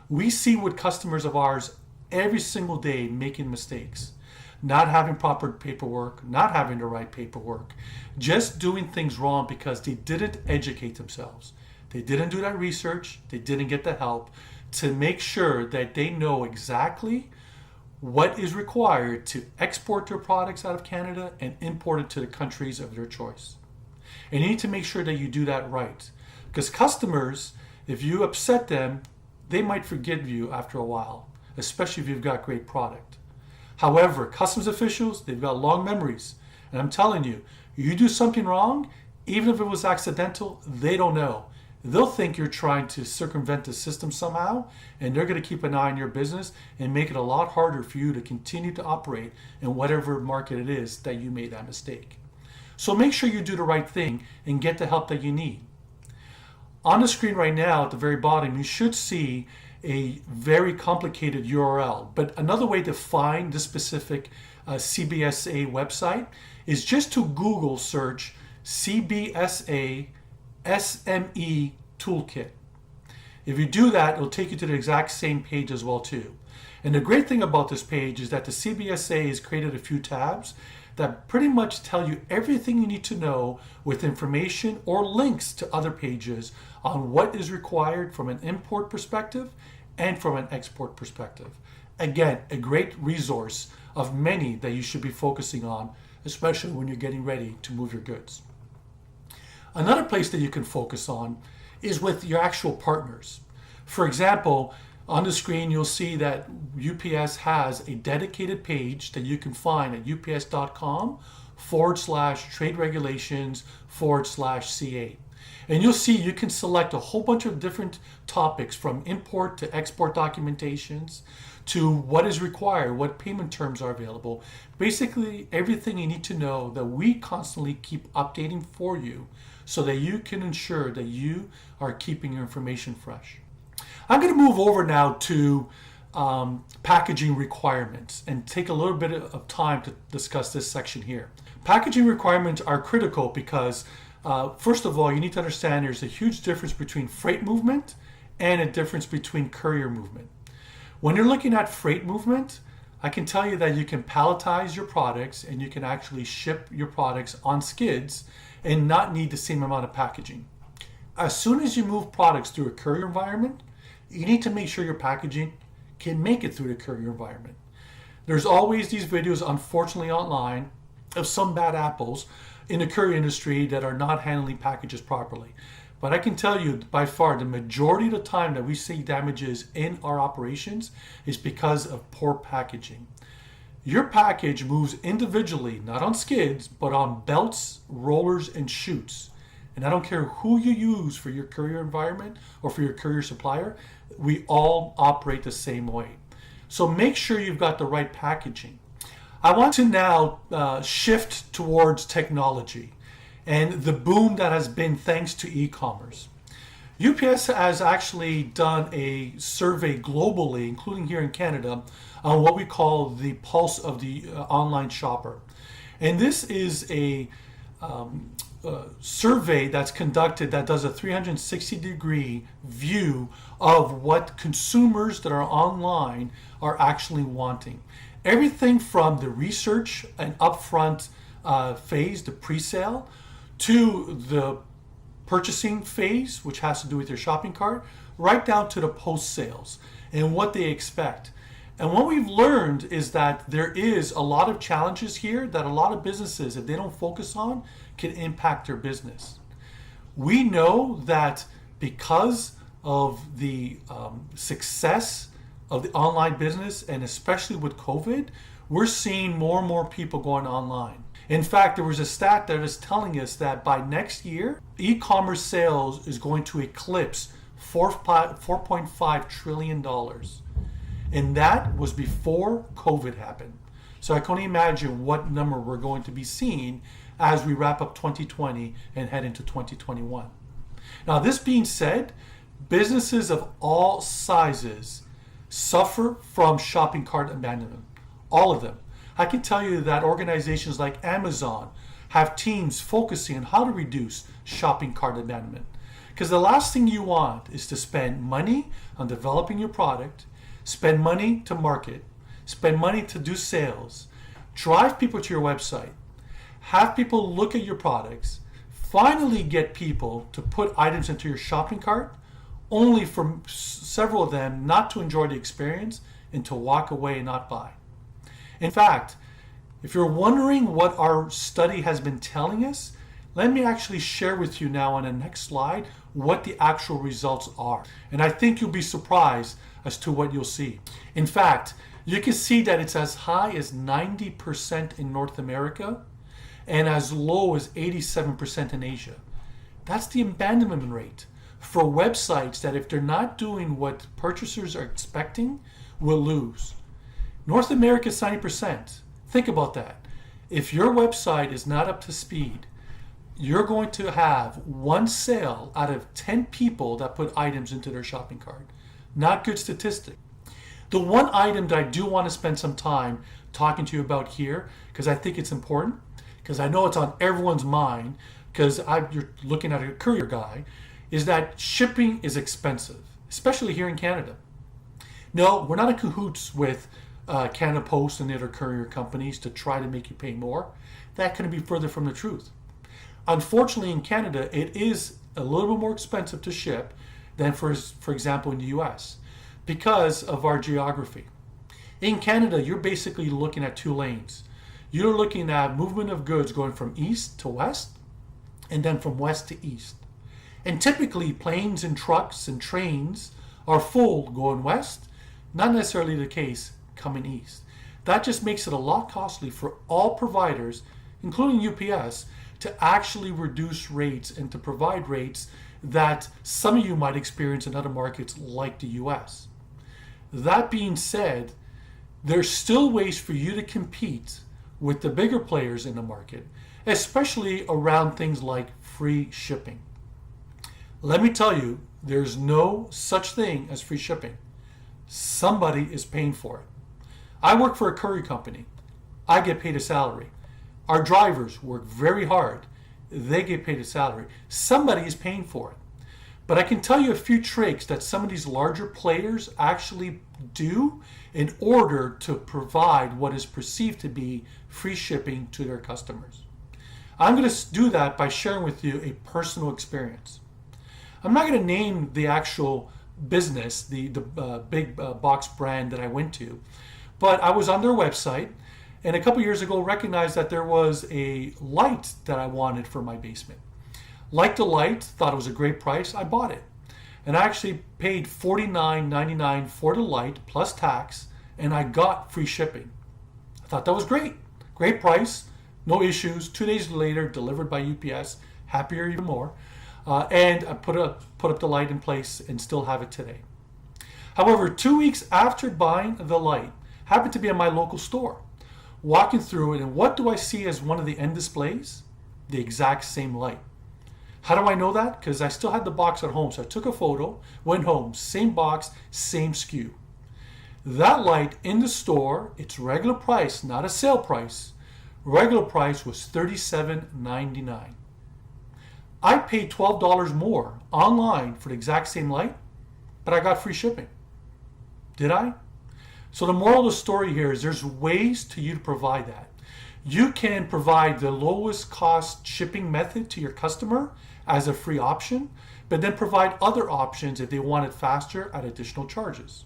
We see with customers of ours every single day making mistakes, not having proper paperwork, not having the right paperwork, just doing things wrong because they didn't educate themselves. They didn't do that research, they didn't get the help to make sure that they know exactly what is required to export their products out of Canada and import it to the countries of their choice. And you need to make sure that you do that right. Because customers, if you upset them, they might forgive you after a while, especially if you've got great product. However, customs officials, they've got long memories. And I'm telling you, you do something wrong, even if it was accidental, they don't know. They'll think you're trying to circumvent the system somehow, and they're going to keep an eye on your business and make it a lot harder for you to continue to operate in whatever market it is that you made that mistake. So make sure you do the right thing and get the help that you need. On the screen right now at the very bottom, you should see a very complicated URL, but another way to find this specific CBSA website is just to Google search CBSA SME Toolkit. If you do that, it'll take you to the exact same page as well too. And the great thing about this page is that the CBSA has created a few tabs that pretty much tell you everything you need to know with information or links to other pages on what is required from an import perspective and from an export perspective. Again, a great resource of many that you should be focusing on, especially when you're getting ready to move your goods. Another place that you can focus on is with your actual partners. For example, on the screen, you'll see that UPS has a dedicated page that you can find at ups.com/trade regulations/CA. And you'll see you can select a whole bunch of different topics from import to export documentations to what is required, what payment terms are available. Basically, everything you need to know that we constantly keep updating for you so that you can ensure that you are keeping your information fresh. I'm going to move over now to packaging requirements and take a little bit of time to discuss this section here. Packaging requirements are critical because first of all, you need to understand there's a huge difference between freight movement and a difference between courier movement. When you're looking at freight movement, I can tell you that you can palletize your products and you can actually ship your products on skids and not need the same amount of packaging. As soon as you move products through a courier environment, you need to make sure your packaging can make it through the courier environment. There's always these videos, unfortunately, online of some bad apples in the courier industry that are not handling packages properly. But I can tell you by far the majority of the time that we see damages in our operations is because of poor packaging. Your package moves individually, not on skids, but on belts, rollers, and chutes. And I don't care who you use for your courier environment or for your courier supplier, we all operate the same way. So make sure you've got the right packaging. I want to now shift towards technology and the boom that has been thanks to e-commerce. UPS has actually done a survey globally, including here in Canada, on what we call the pulse of the online shopper. And this is a survey that's conducted that does a 360-degree view of what consumers that are online are actually wanting. Everything from the research and upfront phase, the pre-sale, to the purchasing phase, which has to do with your shopping cart, right down to the post-sales and what they expect. And what we've learned is that there is a lot of challenges here that a lot of businesses, if they don't focus on, can impact their business. We know that because of the success of the online business, and especially with COVID, we're seeing more and more people going online. In fact, there was a stat that is telling us that by next year, e-commerce sales is going to eclipse $4.5 trillion. And that was before COVID happened. So I can only imagine what number we're going to be seeing as we wrap up 2020 and head into 2021. Now, this being said, businesses of all sizes suffer from shopping cart abandonment. All of them. I can tell you that organizations like Amazon have teams focusing on how to reduce shopping cart abandonment. Because the last thing you want is to spend money on developing your product, spend money to market, spend money to do sales, drive people to your website, have people look at your products, finally get people to put items into your shopping cart, only for several of them not to enjoy the experience and to walk away and not buy. In fact, if you're wondering what our study has been telling us, let me actually share with you now on the next slide what the actual results are. And I think you'll be surprised as to what you'll see. In fact, you can see that it's as high as 90% in North America and as low as 87% in Asia. That's the abandonment rate for websites that if they're not doing what purchasers are expecting, will lose. North America is 90%. Think about that. If your website is not up to speed, you're going to have one sale out of 10 people that put items into their shopping cart. Not good statistic. The one item that I do want to spend some time talking to you about here because I think it's important, because I know it's on everyone's mind, because you're looking at a courier guy, is that shipping is expensive, especially here in Canada. No, we're not in cahoots with Canada Post and the other courier companies to try to make you pay more. That couldn't be further from the truth. Unfortunately, in Canada, it is a little bit more expensive to ship than, for example, in the US because of our geography. In Canada, you're basically looking at two lanes. You're looking at movement of goods going from east to west and then from west to east. And typically, planes and trucks and trains are full going west, not necessarily the case coming east. That just makes it a lot costly for all providers, including UPS, to actually reduce rates and to provide rates that some of you might experience in other markets like the US. That being said, there's still ways for you to compete with the bigger players in the market, especially around things like free shipping. Let me tell you, there's no such thing as free shipping. Somebody is paying for it. I work for a courier company. I get paid a salary. Our drivers work very hard. They get paid a salary. Somebody is paying for it. But I can tell you a few tricks that some of these larger players actually do in order to provide what is perceived to be free shipping to their customers. I'm going to do that by sharing with you a personal experience. I'm not going to name the actual business, the big box brand that I went to, but I was on their website and a couple years ago recognized that there was a light that I wanted for my basement. Liked the light, thought it was a great price, I bought it. And I actually paid $49.99 for the light plus tax, and I got free shipping. I thought that was great. Great price, no issues. 2 days later, delivered by UPS, happier even more. And I put up the light in place and still have it today. However, 2 weeks after buying the light, happened to be at my local store. Walking through it, and what do I see as one of the end displays? The exact same light. How do I know that? Because I still had the box at home. So I took a photo, went home, same box, same SKU. That light in the store, its regular price, not a sale price, regular price was $37.99. I paid $12 more online for the exact same light, but I got free shipping. Did I? So the moral of the story here is there's ways to you to provide that. You can provide the lowest cost shipping method to your customer as a free option, but then provide other options if they want it faster at additional charges.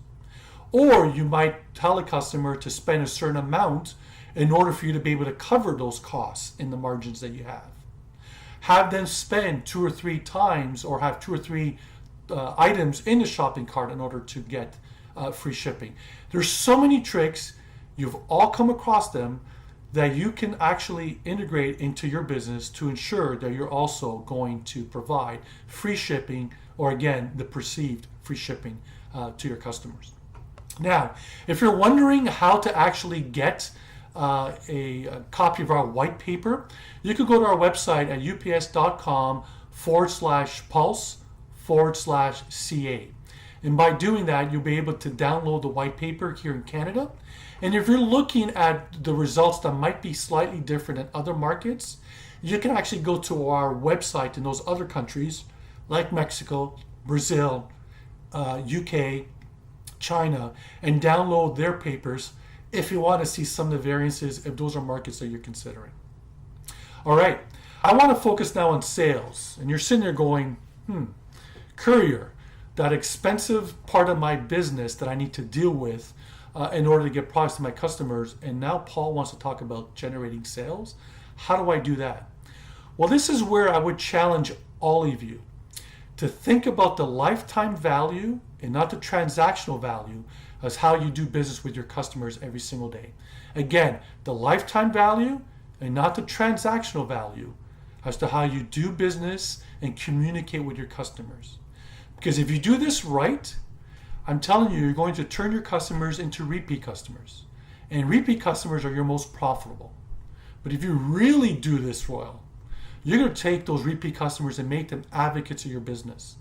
Or you might tell a customer to spend a certain amount in order for you to be able to cover those costs in the margins that you have. Have them spend 2 or 3 times or have 2 or 3 items in the shopping cart in order to get free shipping. There's so many tricks, you've all come across them, that you can actually integrate into your business to ensure that you're also going to provide free shipping, or again, the perceived free shipping to your customers. Now, if you're wondering how to actually get a copy of our white paper, you could go to our website at ups.com/pulse/CA. And by doing that, you'll be able to download the white paper here in Canada. And if you're looking at the results that might be slightly different in other markets, you can actually go to our website in those other countries like Mexico, Brazil, UK, China, and download their papers if you want to see some of the variances if those are markets that you're considering. All right, I want to focus now on sales. And you're sitting there going, courier, that expensive part of my business that I need to deal with in order to get products to my customers. And now Paul wants to talk about generating sales. How do I do that? Well, this is where I would challenge all of you to think about the lifetime value and not the transactional value as how you do business with your customers every single day. Again, the lifetime value and not the transactional value as to how you do business and communicate with your customers. Because if you do this right, I'm telling you, you're going to turn your customers into repeat customers. And repeat customers are your most profitable. But if you really do this well, you're going to take those repeat customers and make them advocates of your business.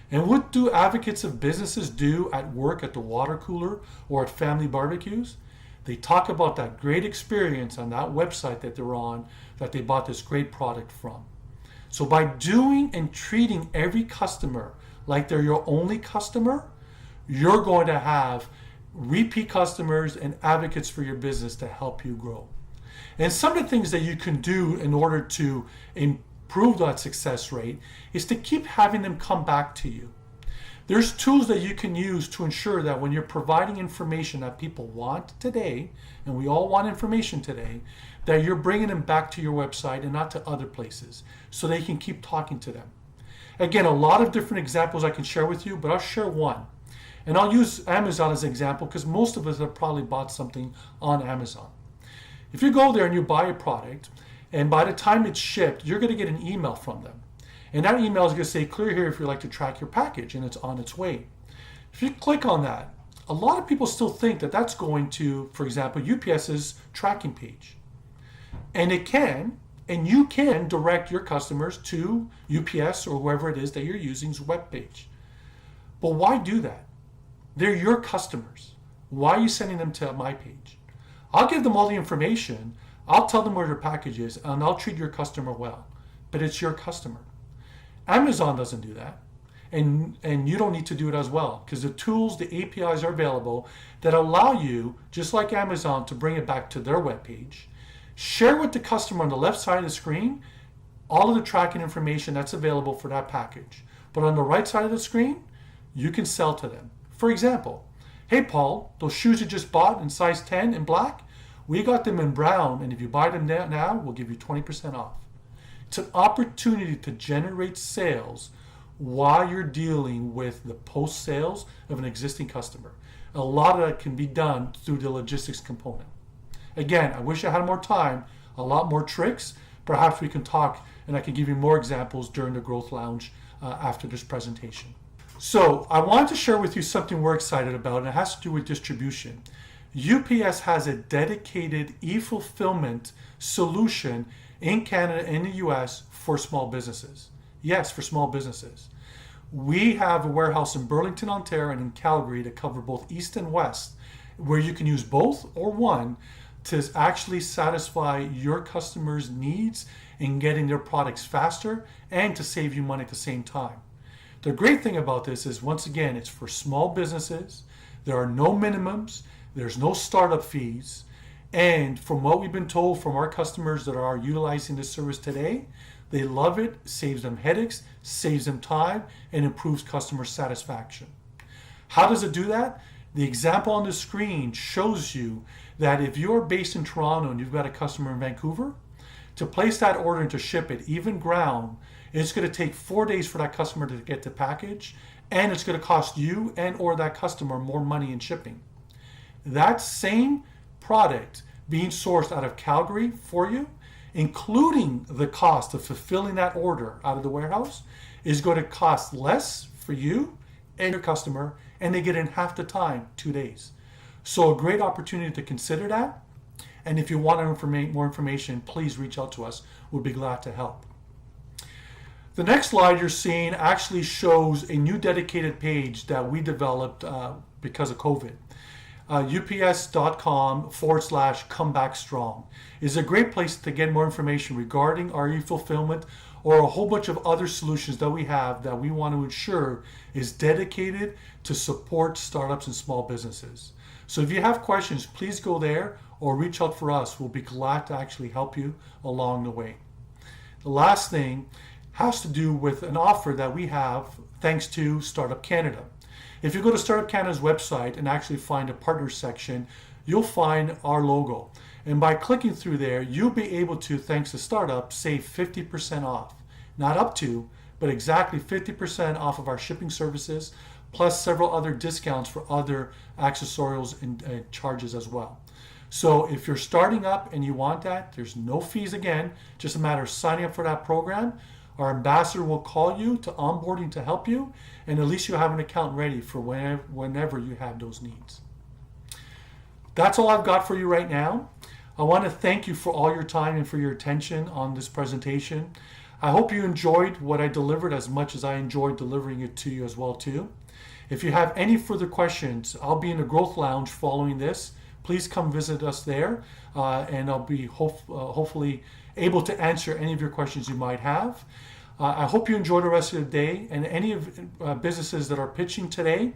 And what do advocates of businesses do at work, at the water cooler, or at family barbecues? They talk about that great experience on that website that they're on, that they bought this great product from. So by doing and treating every customer like they're your only customer, you're going to have repeat customers and advocates for your business to help you grow. And some of the things that you can do in order to improve that success rate is to keep having them come back to you. There's tools that you can use to ensure that when you're providing information that people want today, and we all want information today, that you're bringing them back to your website and not to other places so they can keep talking to them. Again, a lot of different examples I can share with you, but I'll share one. And I'll use Amazon as an example because most of us have probably bought something on Amazon. If you go there and you buy a product, and by the time it's shipped, you're going to get an email from them. And that email is going to say, clear here if you'd like to track your package, and it's on its way. If you click on that, a lot of people still think that that's going to, for example, UPS's tracking page. And it can, and you can direct your customers to UPS or whoever it is that you're using's webpage. But why do that? They're your customers. Why are you sending them to my page? I'll give them all the information. I'll tell them where their package is, and I'll treat your customer well. But it's your customer. Amazon doesn't do that. And you don't need to do it as well, because the tools, the APIs are available that allow you, just like Amazon, to bring it back to their webpage. Share with the customer on the left side of the screen all of the tracking information that's available for that package. But on the right side of the screen, you can sell to them. For example, hey Paul, those shoes you just bought in size 10 in black, we got them in brown, and if you buy them now, we'll give you 20% off. It's an opportunity to generate sales while you're dealing with the post-sales of an existing customer. A lot of that can be done through the logistics component. Again, I wish I had more time, a lot more tricks. Perhaps we can talk and I can give you more examples during the Growth Lounge after this presentation. So I wanted to share with you something we're excited about, and it has to do with distribution. UPS has a dedicated e-fulfillment solution in Canada and the US for small businesses. Yes, for small businesses. We have a warehouse in Burlington, Ontario, and in Calgary to cover both East and West, where you can use both or one to actually satisfy your customers' needs in getting their products faster and to save you money at the same time. The great thing about this is, once again, it's for small businesses. There are no minimums. There's no startup fees. And from what we've been told from our customers that are utilizing this service today, they love it, saves them headaches, saves them time, and improves customer satisfaction. How does it do that? The example on the screen shows you that if you're based in Toronto and you've got a customer in Vancouver, to place that order and to ship it, even ground, it's going to take 4 days for that customer to get the package, and it's going to cost you and or that customer more money in shipping. That same product being sourced out of Calgary for you, including the cost of fulfilling that order out of the warehouse, is going to cost less for you and your customer, and they get in half the time, 2 days. So a great opportunity to consider that. And if you want more information, please reach out to us. We'll be glad to help. The next slide you're seeing actually shows a new dedicated page that we developed because of COVID. ups.com/comebackstrong is a great place to get more information regarding our e-fulfillment or a whole bunch of other solutions that we have that we want to ensure is dedicated to support startups and small businesses. So if you have questions, please go there or reach out for us. We'll be glad to actually help you along the way. The last thing has to do with an offer that we have thanks to Startup Canada. If you go to Startup Canada's website and actually find a partner section, you'll find our logo. And by clicking through there, you'll be able to, thanks to Startup, save 50% off. Not up to, but exactly 50% off of our shipping services, plus several other discounts for other accessorials and charges as well. So if you're starting up and you want that, there's no fees again, just a matter of signing up for that program. Our ambassador will call you to onboarding to help you, and at least you have an account ready for whenever you have those needs. That's all I've got for you right now. I want to thank you for all your time and for your attention on this presentation. I hope you enjoyed what I delivered as much as I enjoyed delivering it to you as well too. If you have any further questions, I'll be in the Growth Lounge following this. please come visit us there, and I'll be hopefully able to answer any of your questions you might have. I hope you enjoy the rest of the day, and any of businesses that are pitching today,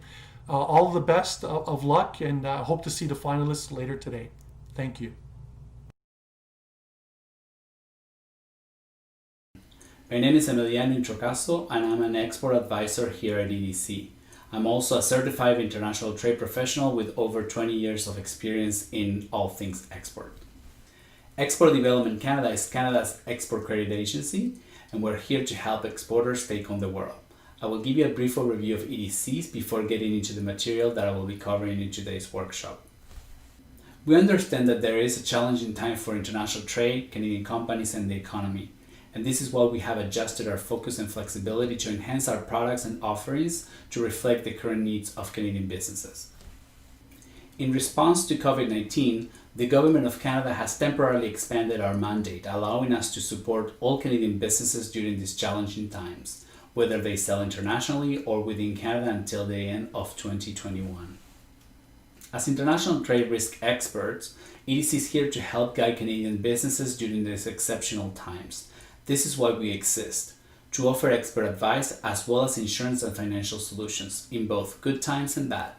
all the best of luck, and I hope to see the finalists later today. Thank you. My name is Emiliano Introcaso, and I'm an export advisor here at EDC. I'm also a certified international trade professional with over 20 years of experience in all things export. Export Development Canada is Canada's export credit agency, and we're here to help exporters take on the world. I will give you a brief overview of EDCs before getting into the material that I will be covering in today's workshop. We understand that there is a challenging time for international trade, Canadian companies, and the economy. And this is why we have adjusted our focus and flexibility to enhance our products and offerings to reflect the current needs of Canadian businesses. In response to COVID-19, the Government of Canada has temporarily expanded our mandate, allowing us to support all Canadian businesses during these challenging times, whether they sell internationally or within Canada until the end of 2021. As international trade risk experts, EDC is here to help guide Canadian businesses during these exceptional times. This is why we exist, to offer expert advice as well as insurance and financial solutions in both good times and bad.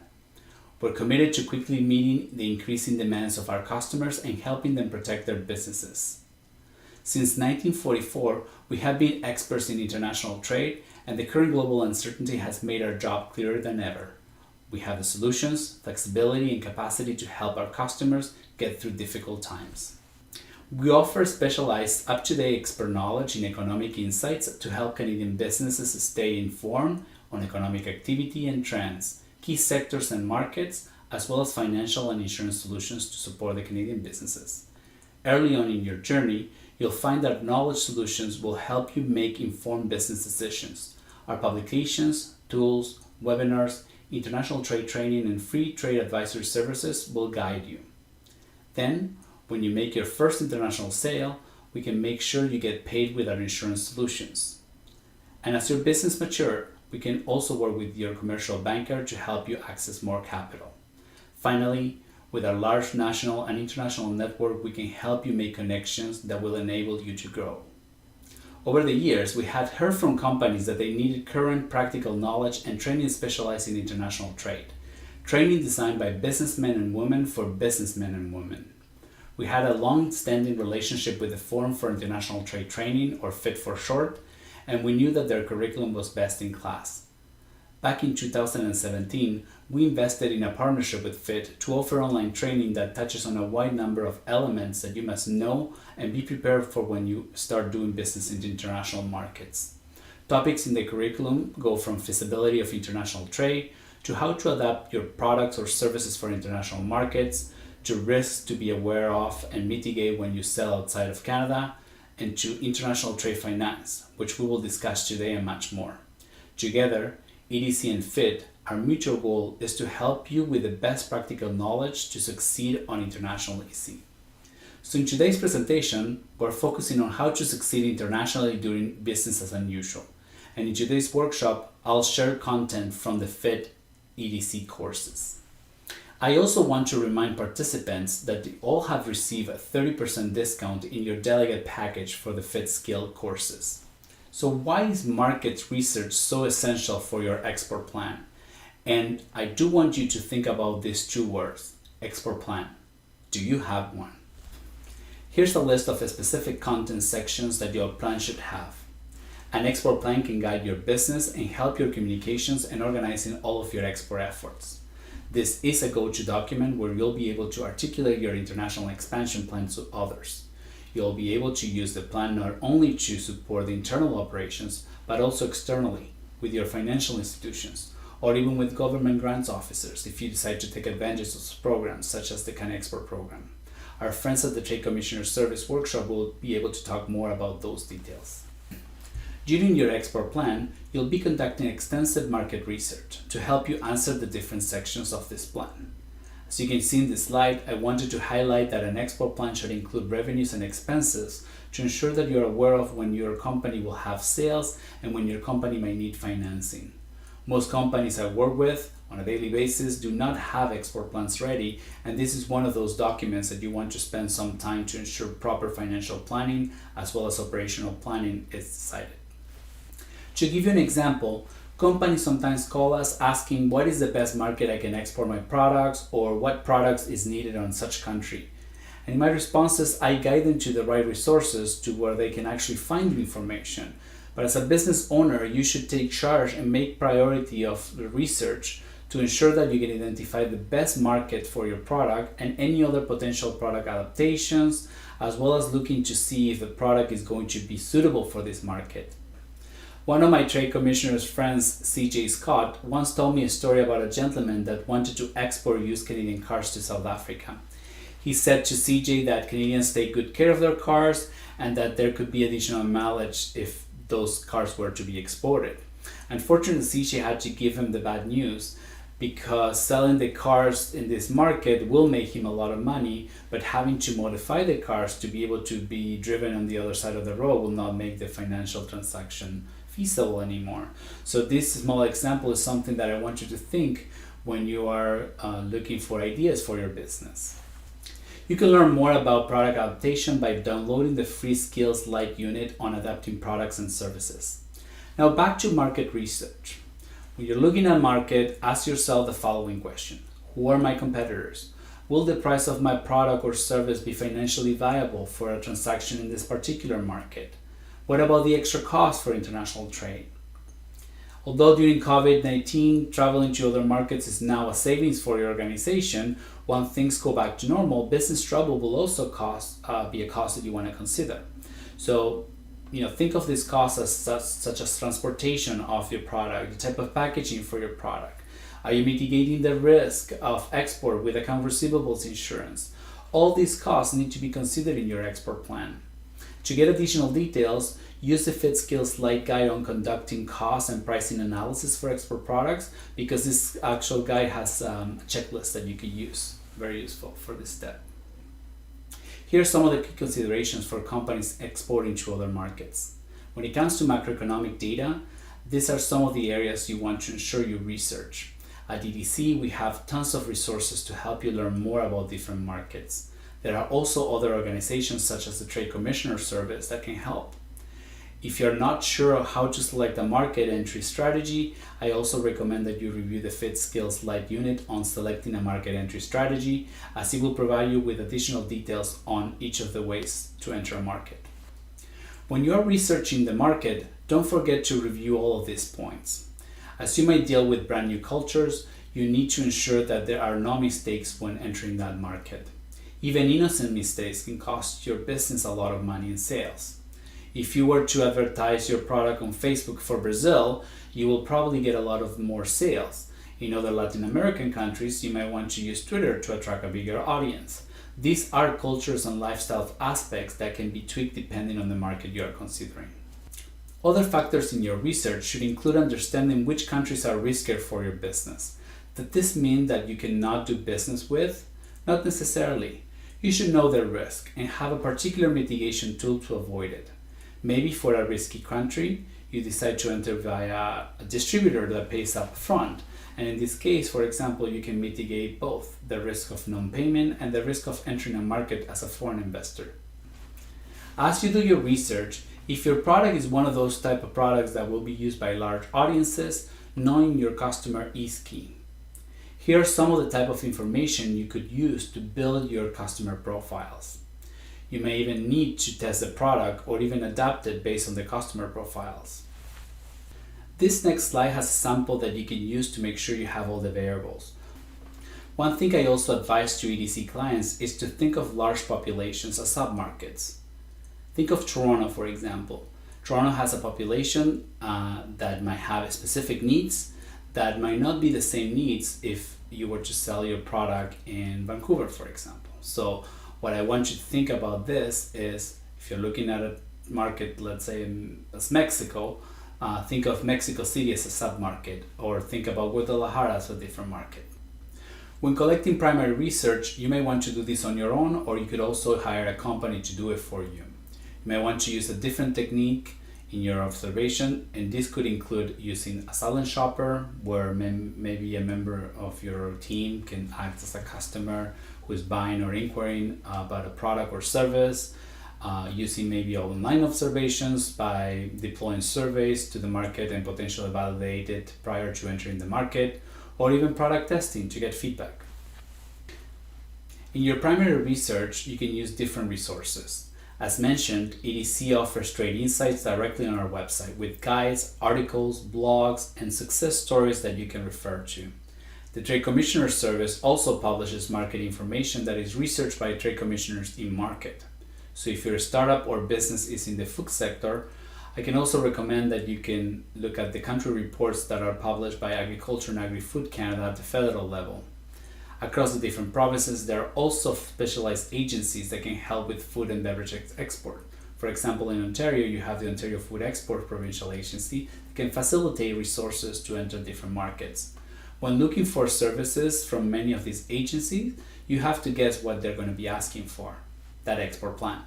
We're committed to quickly meeting the increasing demands of our customers and helping them protect their businesses. Since 1944, we have been experts in international trade, and the current global uncertainty has made our job clearer than ever. We have the solutions, flexibility, and capacity to help our customers get through difficult times. We offer specialized, up-to-date expert knowledge in economic insights to help Canadian businesses stay informed on economic activity and trends, key sectors and markets, as well as financial and insurance solutions to support the Canadian businesses. Early on in your journey, you'll find that knowledge solutions will help you make informed business decisions. Our publications, tools, webinars, international trade training, and free trade advisory services will guide you. Then, when you make your first international sale, we can make sure you get paid with our insurance solutions. And as your business matures, we can also work with your commercial banker to help you access more capital. Finally, with our large national and international network, we can help you make connections that will enable you to grow. Over the years, we have heard from companies that they needed current practical knowledge and training specialized in international trade. Training designed by businessmen and women for businessmen and women. We had a long-standing relationship with the Forum for International Trade Training, or FIT for short, and we knew that their curriculum was best in class. Back in 2017, we invested in a partnership with FIT to offer online training that touches on a wide number of elements that you must know and be prepared for when you start doing business in international markets. Topics in the curriculum go from feasibility of international trade to how to adapt your products or services for international markets, to risks to be aware of and mitigate when you sell outside of Canada, and to international trade finance, which we will discuss today and much more. Together, EDC and FIT, our mutual goal is to help you with the best practical knowledge to succeed on international EC. So in today's presentation, we're focusing on how to succeed internationally during business as unusual. And in today's workshop, I'll share content from the FIT EDC courses. I also want to remind participants that they all have received a 30% discount in your delegate package for the FIT skill courses. So why is market research so essential for your export plan? And I do want you to think about these two words, export plan. Do you have one? Here's a list of specific content sections that your plan should have. An export plan can guide your business and help your communications and organizing all of your export efforts. This is a go-to document where you'll be able to articulate your international expansion plans to others. You'll be able to use the plan not only to support the internal operations, but also externally with your financial institutions, or even with government grants officers if you decide to take advantage of programs such as the CanExport program. Our friends at the Trade Commissioner Service Workshop will be able to talk more about those details. During your export plan, you'll be conducting extensive market research to help you answer the different sections of this plan. As you can see in this slide, I wanted to highlight that an export plan should include revenues and expenses to ensure that you're aware of when your company will have sales and when your company might need financing. Most companies I work with on a daily basis do not have export plans ready, and this is one of those documents that you want to spend some time to ensure proper financial planning as well as operational planning is decided. To give you an example, companies sometimes call us asking what is the best market I can export my products or what products is needed on such country. And in my responses, I guide them to the right resources to where they can actually find the information. But as a business owner, you should take charge and make priority of the research to ensure that you can identify the best market for your product and any other potential product adaptations, as well as looking to see if the product is going to be suitable for this market. One of my trade commissioner's friends, CJ Scott, once told me a story about a gentleman that wanted to export used Canadian cars to South Africa. He said to CJ that Canadians take good care of their cars and that there could be additional mileage if those cars were to be exported. Unfortunately, CJ had to give him the bad news because selling the cars in this market will make him a lot of money, but having to modify the cars to be able to be driven on the other side of the road will not make the financial transaction feasible anymore. So this small example is something that I want you to think when you are looking for ideas for your business. You can learn more about product adaptation by downloading the free Skills Light unit on adapting products and services. Now back to market research. When you're looking at market, ask yourself the following question. Who are my competitors? Will the price of my product or service be financially viable for a transaction in this particular market? What about the extra cost for international trade? Although during COVID-19, traveling to other markets is now a savings for your organization, when things go back to normal, business travel will also be a cost that you want to consider. So, think of this cost as such as transportation of your product, the type of packaging for your product. Are you mitigating the risk of export with account receivables insurance? All these costs need to be considered in your export plan. To get additional details, use the Fit Skills Light guide on conducting cost and pricing analysis for export products, because this actual guide has a checklist that you can use. Very useful for this step. Here are some of the key considerations for companies exporting to other markets. When it comes to macroeconomic data, these are some of the areas you want to ensure you research. At EDC, we have tons of resources to help you learn more about different markets. There are also other organizations such as the Trade Commissioner Service that can help. If you're not sure how to select a market entry strategy, I also recommend that you review the Fit Skills Light unit on selecting a market entry strategy, as it will provide you with additional details on each of the ways to enter a market. When you are researching the market, don't forget to review all of these points. As you might deal with brand new cultures, you need to ensure that there are no mistakes when entering that market. Even innocent mistakes can cost your business a lot of money in sales. If you were to advertise your product on Facebook for Brazil, you will probably get a lot of more sales. In other Latin American countries, you might want to use Twitter to attract a bigger audience. These are cultures and lifestyle aspects that can be tweaked depending on the market you are considering. Other factors in your research should include understanding which countries are riskier for your business. Does this mean that you cannot do business with? Not necessarily. You should know their risk and have a particular mitigation tool to avoid it. Maybe for a risky country, you decide to enter via a distributor that pays up front. And in this case, for example, you can mitigate both the risk of non-payment and the risk of entering a market as a foreign investor. As you do your research, if your product is one of those type of products that will be used by large audiences, knowing your customer is key. Here are some of the type of information you could use to build your customer profiles. You may even need to test the product or even adapt it based on the customer profiles. This next slide has a sample that you can use to make sure you have all the variables. One thing I also advise to EDC clients is to think of large populations as submarkets. Think of Toronto, for example. Toronto has a population that might have specific needs that might not be the same needs if you were to sell your product in Vancouver, for example. So what I want you to think about this is, if you're looking at a market, let's say as Mexico, think of Mexico City as a submarket, or think about Guadalajara as a different market. When collecting primary research, you may want to do this on your own, or you could also hire a company to do it for you. You may want to use a different technique in your observation, and this could include using a silent shopper where maybe a member of your team can act as a customer who is buying or inquiring about a product or service, using maybe online observations by deploying surveys to the market and potentially validate it prior to entering the market, or even product testing to get feedback. In your primary research, you can use different resources. As mentioned, EDC offers trade insights directly on our website with guides, articles, blogs, and success stories that you can refer to. The Trade Commissioner Service also publishes market information that is researched by trade commissioners in market. So if your startup or business is in the food sector, I can also recommend that you can look at the country reports that are published by Agriculture and Agri-Food Canada at the federal level. Across the different provinces, there are also specialized agencies that can help with food and beverage export. For example, in Ontario, you have the Ontario Food Export Provincial Agency that can facilitate resources to enter different markets. When looking for services from many of these agencies, you have to guess what they're going to be asking for, that export plan.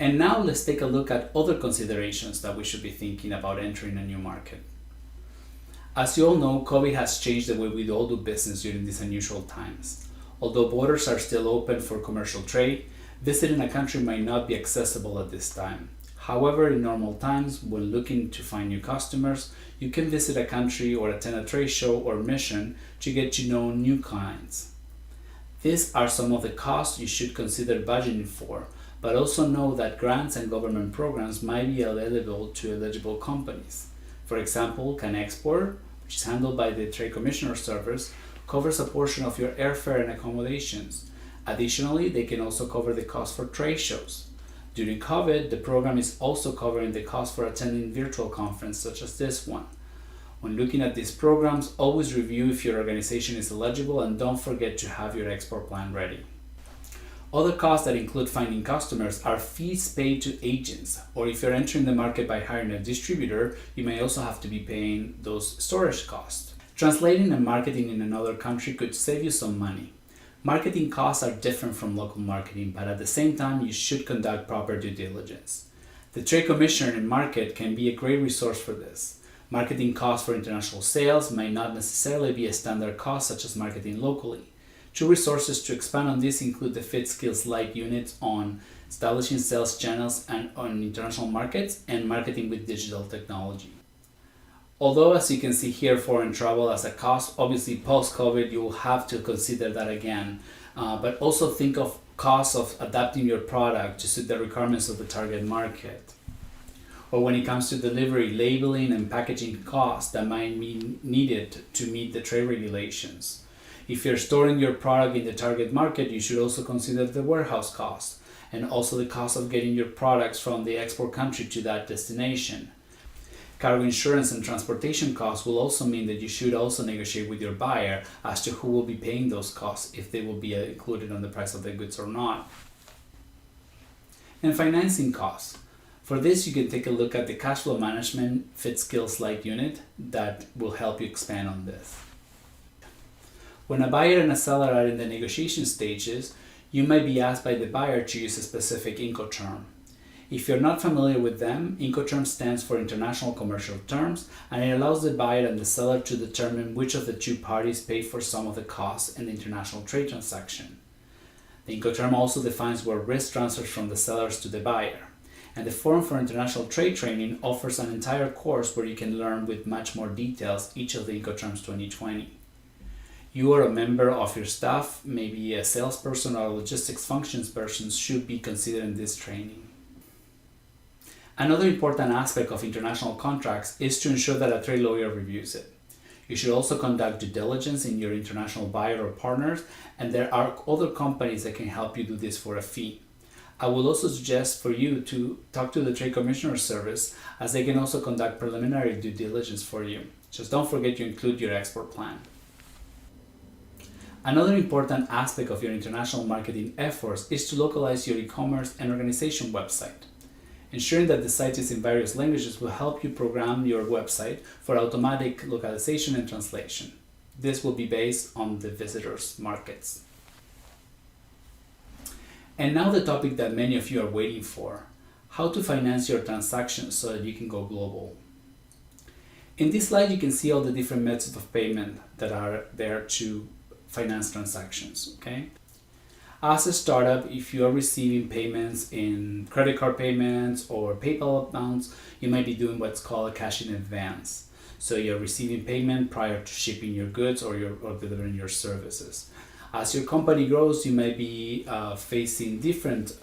And now let's take a look at other considerations that we should be thinking about entering a new market. As you all know, COVID has changed the way we all do business during these unusual times. Although borders are still open for commercial trade, visiting a country might not be accessible at this time. However, in normal times, when looking to find new customers, you can visit a country or attend a trade show or mission to get to know new clients. These are some of the costs you should consider budgeting for, but also know that grants and government programs might be available to eligible companies. For example, CanExport, which is handled by the Trade Commissioner Service, covers a portion of your airfare and accommodations. Additionally, they can also cover the cost for trade shows. During COVID, the program is also covering the cost for attending virtual conferences such as this one. When looking at these programs, always review if your organization is eligible and don't forget to have your export plan ready. Other costs that include finding customers are fees paid to agents, or if you're entering the market by hiring a distributor, you may also have to be paying those storage costs. Translating and marketing in another country could save you some money. Marketing costs are different from local marketing, but at the same time, you should conduct proper due diligence. The Trade Commissioner in Market can be a great resource for this. Marketing costs for international sales might not necessarily be a standard cost such as marketing locally. Two resources to expand on this include the Fit Skills Light unit on establishing sales channels and on international markets and marketing with digital technology. Although, as you can see here, foreign travel as a cost, obviously post-COVID you will have to consider that again, but also think of costs of adapting your product to suit the requirements of the target market. Or when it comes to delivery, labeling and packaging costs that might be needed to meet the trade regulations. If you're storing your product in the target market, you should also consider the warehouse costs and also the cost of getting your products from the export country to that destination. Cargo insurance and transportation costs will also mean that you should also negotiate with your buyer as to who will be paying those costs, if they will be included on the price of the goods or not. And financing costs. For this, you can take a look at the cash flow management Fit Skills Light unit that will help you expand on this. When a buyer and a seller are in the negotiation stages, you might be asked by the buyer to use a specific Incoterm. If you're not familiar with them, Incoterm stands for International Commercial Terms, and it allows the buyer and the seller to determine which of the two parties pay for some of the costs in the international trade transaction. The Incoterm also defines where risk transfers from the sellers to the buyer. And the Forum for International Trade Training offers an entire course where you can learn with much more details each of the Incoterms 2020. You or a member of your staff, maybe a salesperson or a logistics functions person, should be considered in this training. Another important aspect of international contracts is to ensure that a trade lawyer reviews it. You should also conduct due diligence in your international buyer or partners, and there are other companies that can help you do this for a fee. I will also suggest for you to talk to the Trade Commissioner Service, as they can also conduct preliminary due diligence for you. Just don't forget to include your export plan. Another important aspect of your international marketing efforts is to localize your e-commerce and organization website. Ensuring that the site is in various languages will help you program your website for automatic localization and translation. This will be based on the visitors' markets. And now the topic that many of you are waiting for. how to finance your transactions so that you can go global. In this slide, you can see all the different methods of payment that are there to finance transactions, okay? As a startup, if you are receiving payments in credit card payments or PayPal amounts, you might be doing what's called a cash in advance. So you're receiving payment prior to shipping your goods or delivering your services. As your company grows, you might be facing different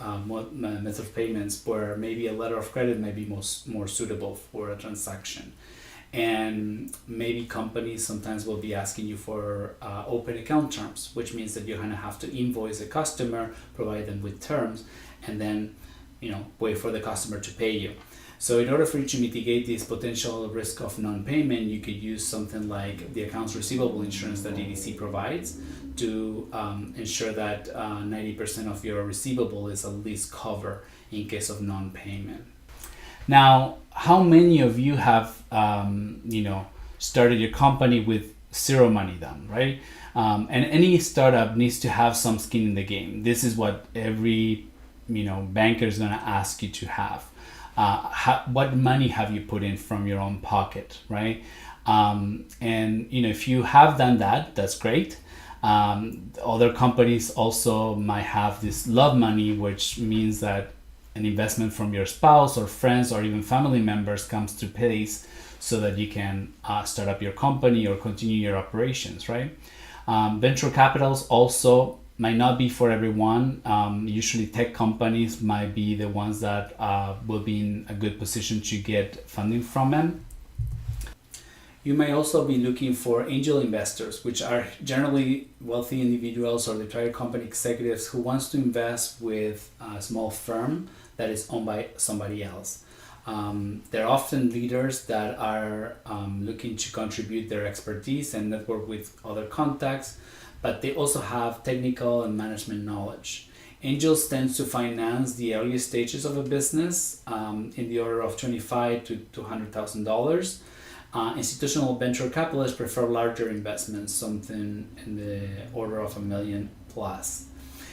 methods of payments where maybe a letter of credit might be more suitable for a transaction. And maybe companies sometimes will be asking you for open account terms, which means that you're going to have to invoice a customer, provide them with terms, and then wait for the customer to pay you. So in order for you to mitigate this potential risk of non-payment, you could use something like the accounts receivable insurance that EDC provides to ensure that 90% of your receivable is at least covered in case of non-payment. Now, how many of you have started your company with zero money down, right? And any startup needs to have some skin in the game. This is what every banker is going to ask you to have. What money have you put in from your own pocket, right? And if you have done that, that's great. Other companies also might have this love money, which means that an investment from your spouse or friends or even family members comes to place so that you can start up your company or continue your operations, right? Venture capitals also might not be for everyone. Usually tech companies might be the ones that will be in a good position to get funding from them. You may also be looking for angel investors, which are generally wealthy individuals or retired company executives who wants to invest with a small firm that is owned by somebody else. They're often leaders that are looking to contribute their expertise and network with other contacts, but they also have technical and management knowledge. Angels tend to finance the earliest stages of a business in the order of $25,000 to $200,000. Institutional venture capitalists prefer larger investments, something in the order of $1 million plus.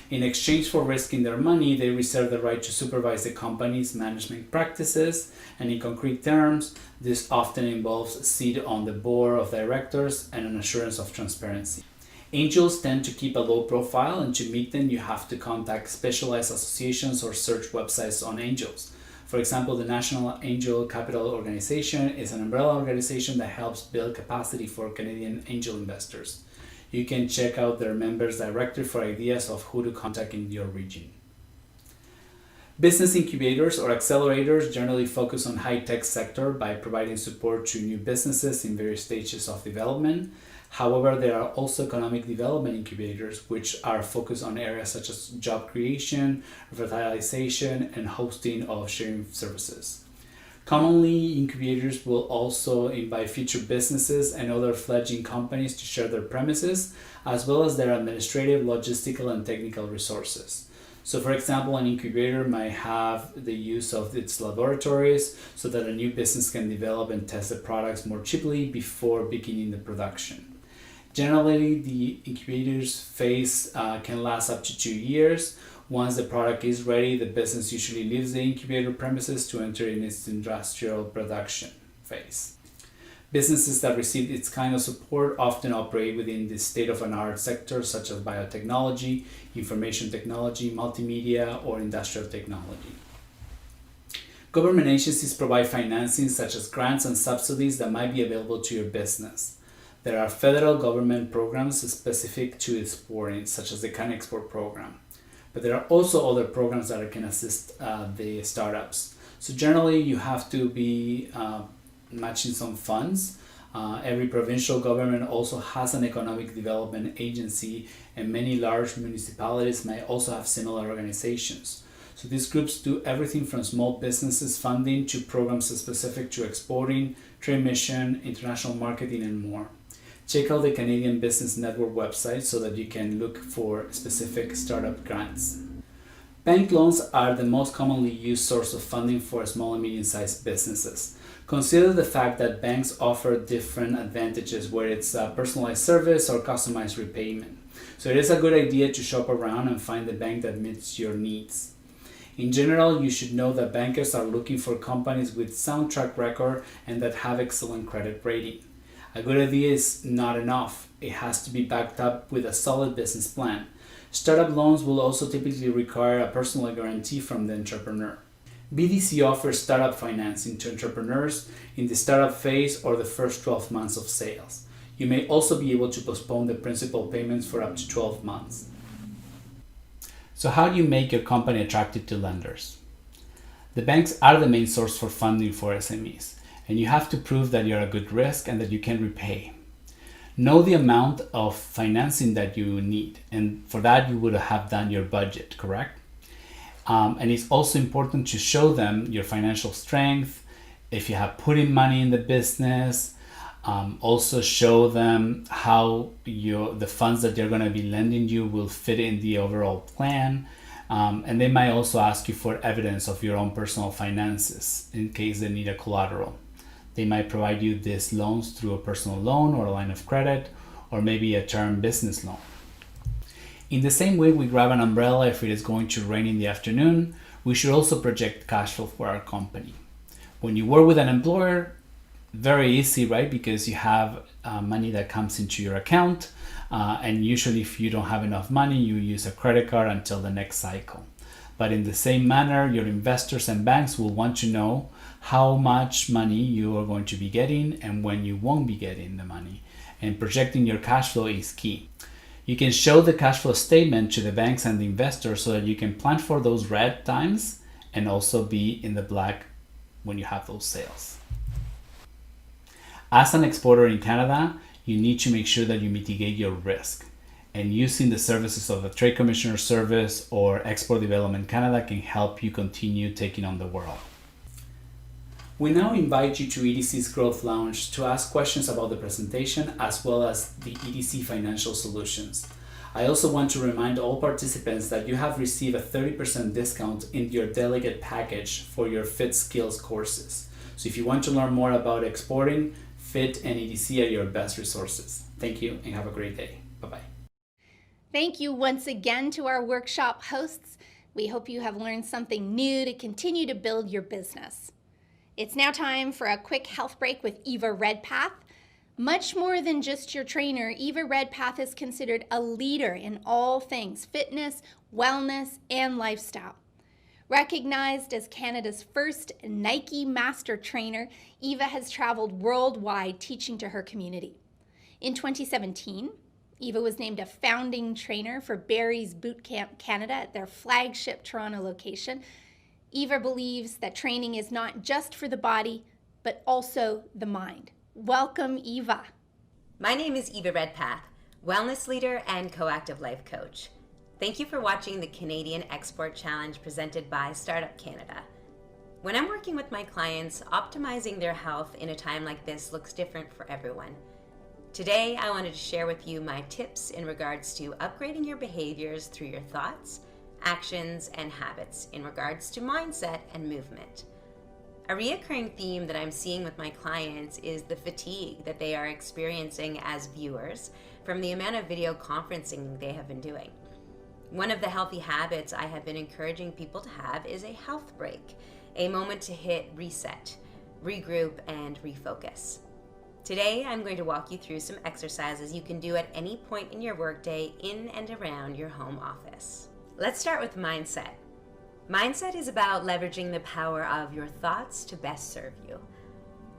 In exchange for risking their money, they reserve the right to supervise the company's management practices, and in concrete terms, this often involves a seat on the board of directors and an assurance of transparency. Angels tend to keep a low profile, and to meet them, you have to contact specialized associations or search websites on angels. For example, the National Angel Capital Organization is an umbrella organization that helps build capacity for Canadian angel investors. You can check out their members directory for ideas of who to contact in your region. Business incubators or accelerators generally focus on high-tech sector by providing support to new businesses in various stages of development. However, there are also economic development incubators, which are focused on areas such as job creation, revitalization, and hosting of sharing services. Commonly, incubators will also invite future businesses and other fledgling companies to share their premises, as well as their administrative, logistical, and technical resources. So for example, an incubator might have the use of its laboratories so that a new business can develop and test the products more cheaply before beginning the production. Generally, the incubator's phase can last up to 2 years. Once the product is ready, the business usually leaves the incubator premises to enter in its industrial production phase. Businesses that receive its kind of support often operate within the state-of-the-art sectors such as biotechnology, information technology, multimedia, or industrial technology. Government agencies provide financing such as grants and subsidies that might be available to your business. There are federal government programs specific to exporting, such as the Can Export program. But there are also other programs that can assist the startups. So generally, you have to be matching some funds. Every provincial government also has an economic development agency, and many large municipalities may also have similar organizations. So these groups do everything from small businesses funding to programs specific to exporting, trade mission, international marketing, and more. Check out the Canadian Business Network website so that you can look for specific startup grants. Bank loans are the most commonly used source of funding for small and medium-sized businesses. Consider the fact that banks offer different advantages, whether it's a personalized service or customized repayment. So it is a good idea to shop around and find the bank that meets your needs. In general, you should know that bankers are looking for companies with sound track record and that have excellent credit rating. A good idea is not enough. It has to be backed up with a solid business plan. Startup loans will also typically require a personal guarantee from the entrepreneur. BDC offers startup financing to entrepreneurs in the startup phase or the first 12 months of sales. You may also be able to postpone the principal payments for up to 12 months. So how do you make your company attractive to lenders? The banks are the main source for funding for SMEs, and you have to prove that you're a good risk and that you can repay. Know the amount of financing that you need, and for that you would have done your budget, correct? And it's also important to show them your financial strength, if you have put in money in the business. Also show them how the funds that they're going to be lending you will fit in the overall plan. And they might also ask you for evidence of your own personal finances in case they need a collateral. They might provide you these loans through a personal loan or a line of credit, or maybe a term business loan. In the same way we grab an umbrella if it is going to rain in the afternoon, we should also project cash flow for our company. When you work with an employer, very easy, right? Because you have money that comes into your account, and usually if you don't have enough money, you use a credit card until the next cycle. But in the same manner, your investors and banks will want to know how much money you are going to be getting and when you won't be getting the money. And projecting your cash flow is key. You can show the cash flow statement to the banks and the investors so that you can plan for those red times and also be in the black when you have those sales. As an exporter in Canada, you need to make sure that you mitigate your risk. And using the services of the Trade Commissioner Service or Export Development Canada can help you continue taking on the world. We now invite you to EDC's Growth Lounge to ask questions about the presentation as well as the EDC financial solutions. I also want to remind all participants that you have received a 30% discount in your delegate package for your FIT skills courses. So if you want to learn more about exporting, FIT and EDC are your best resources. Thank you and have a great day. Bye-bye. Thank you once again to our workshop hosts. We hope you have learned something new to continue to build your business. It's now time for a quick health break with Eva Redpath. Much more than just your trainer, Eva Redpath is considered a leader in all things fitness, wellness, and lifestyle. Recognized as Canada's first Nike Master Trainer, Eva has traveled worldwide teaching to her community. In 2017, Eva was named a founding trainer for Barry's Boot Camp Canada at their flagship Toronto location. Eva believes that training is not just for the body, but also the mind. Welcome, Eva. My name is Eva Redpath, wellness leader and coactive life coach. Thank you for watching the Canadian Export Challenge presented by Startup Canada. When I'm working with my clients, optimizing their health in a time like this looks different for everyone. Today, I wanted to share with you my tips in regards to upgrading your behaviors through your thoughts, actions, and habits in regards to mindset and movement. A reoccurring theme that I'm seeing with my clients is the fatigue that they are experiencing as viewers from the amount of video conferencing they have been doing. One of the healthy habits I have been encouraging people to have is a health break, a moment to hit reset, regroup, and refocus. Today, I'm going to walk you through some exercises you can do at any point in your workday in and around your home office. Let's start with mindset. Mindset is about leveraging the power of your thoughts to best serve you.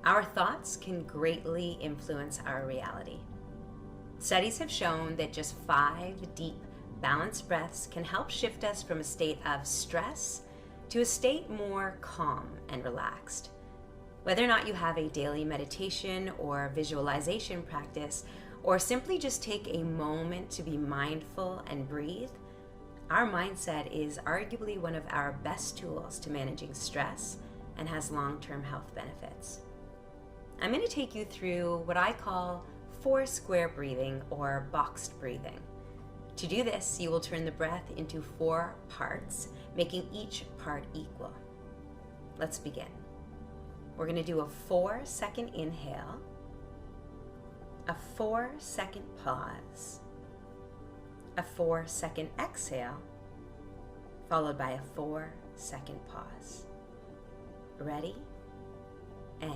Our thoughts can greatly influence our reality. Studies have shown that just 5 deep, balanced breaths can help shift us from a state of stress to a state more calm and relaxed. Whether or not you have a daily meditation or visualization practice, or simply just take a moment to be mindful and breathe, our mindset is arguably one of our best tools to managing stress and has long-term health benefits. I'm going to take you through what I call 4 square breathing or boxed breathing. To do this, you will turn the breath into 4 parts, making each part equal. Let's begin. We're going to do a 4-second inhale, a 4-second pause, a 4-second exhale, followed by a 4 second pause. Ready? And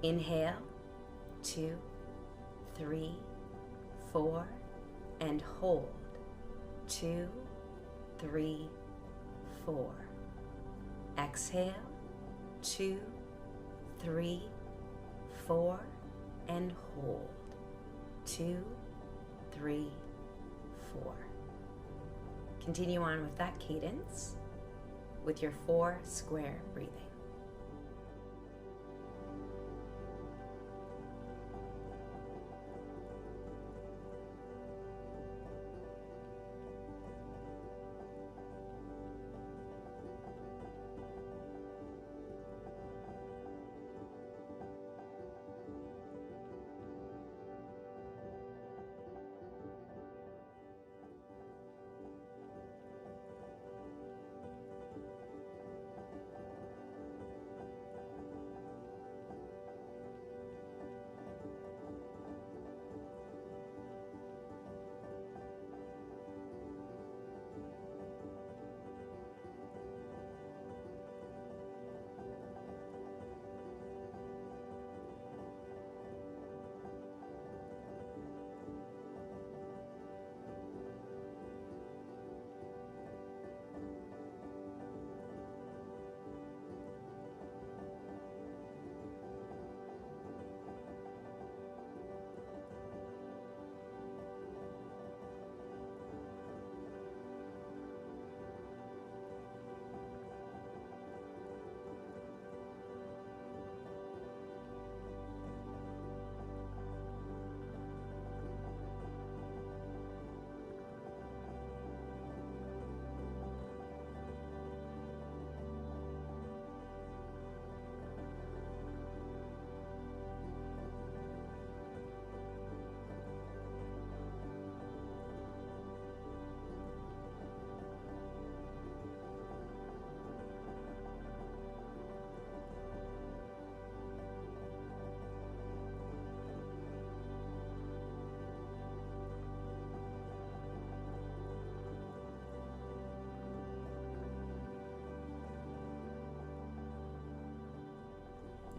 inhale, 2, 3, 4, and hold, 2, 3, 4. Exhale, 2, 3, 4, and hold, 2, 3, 4. Continue on with that cadence with your 4 square breathing.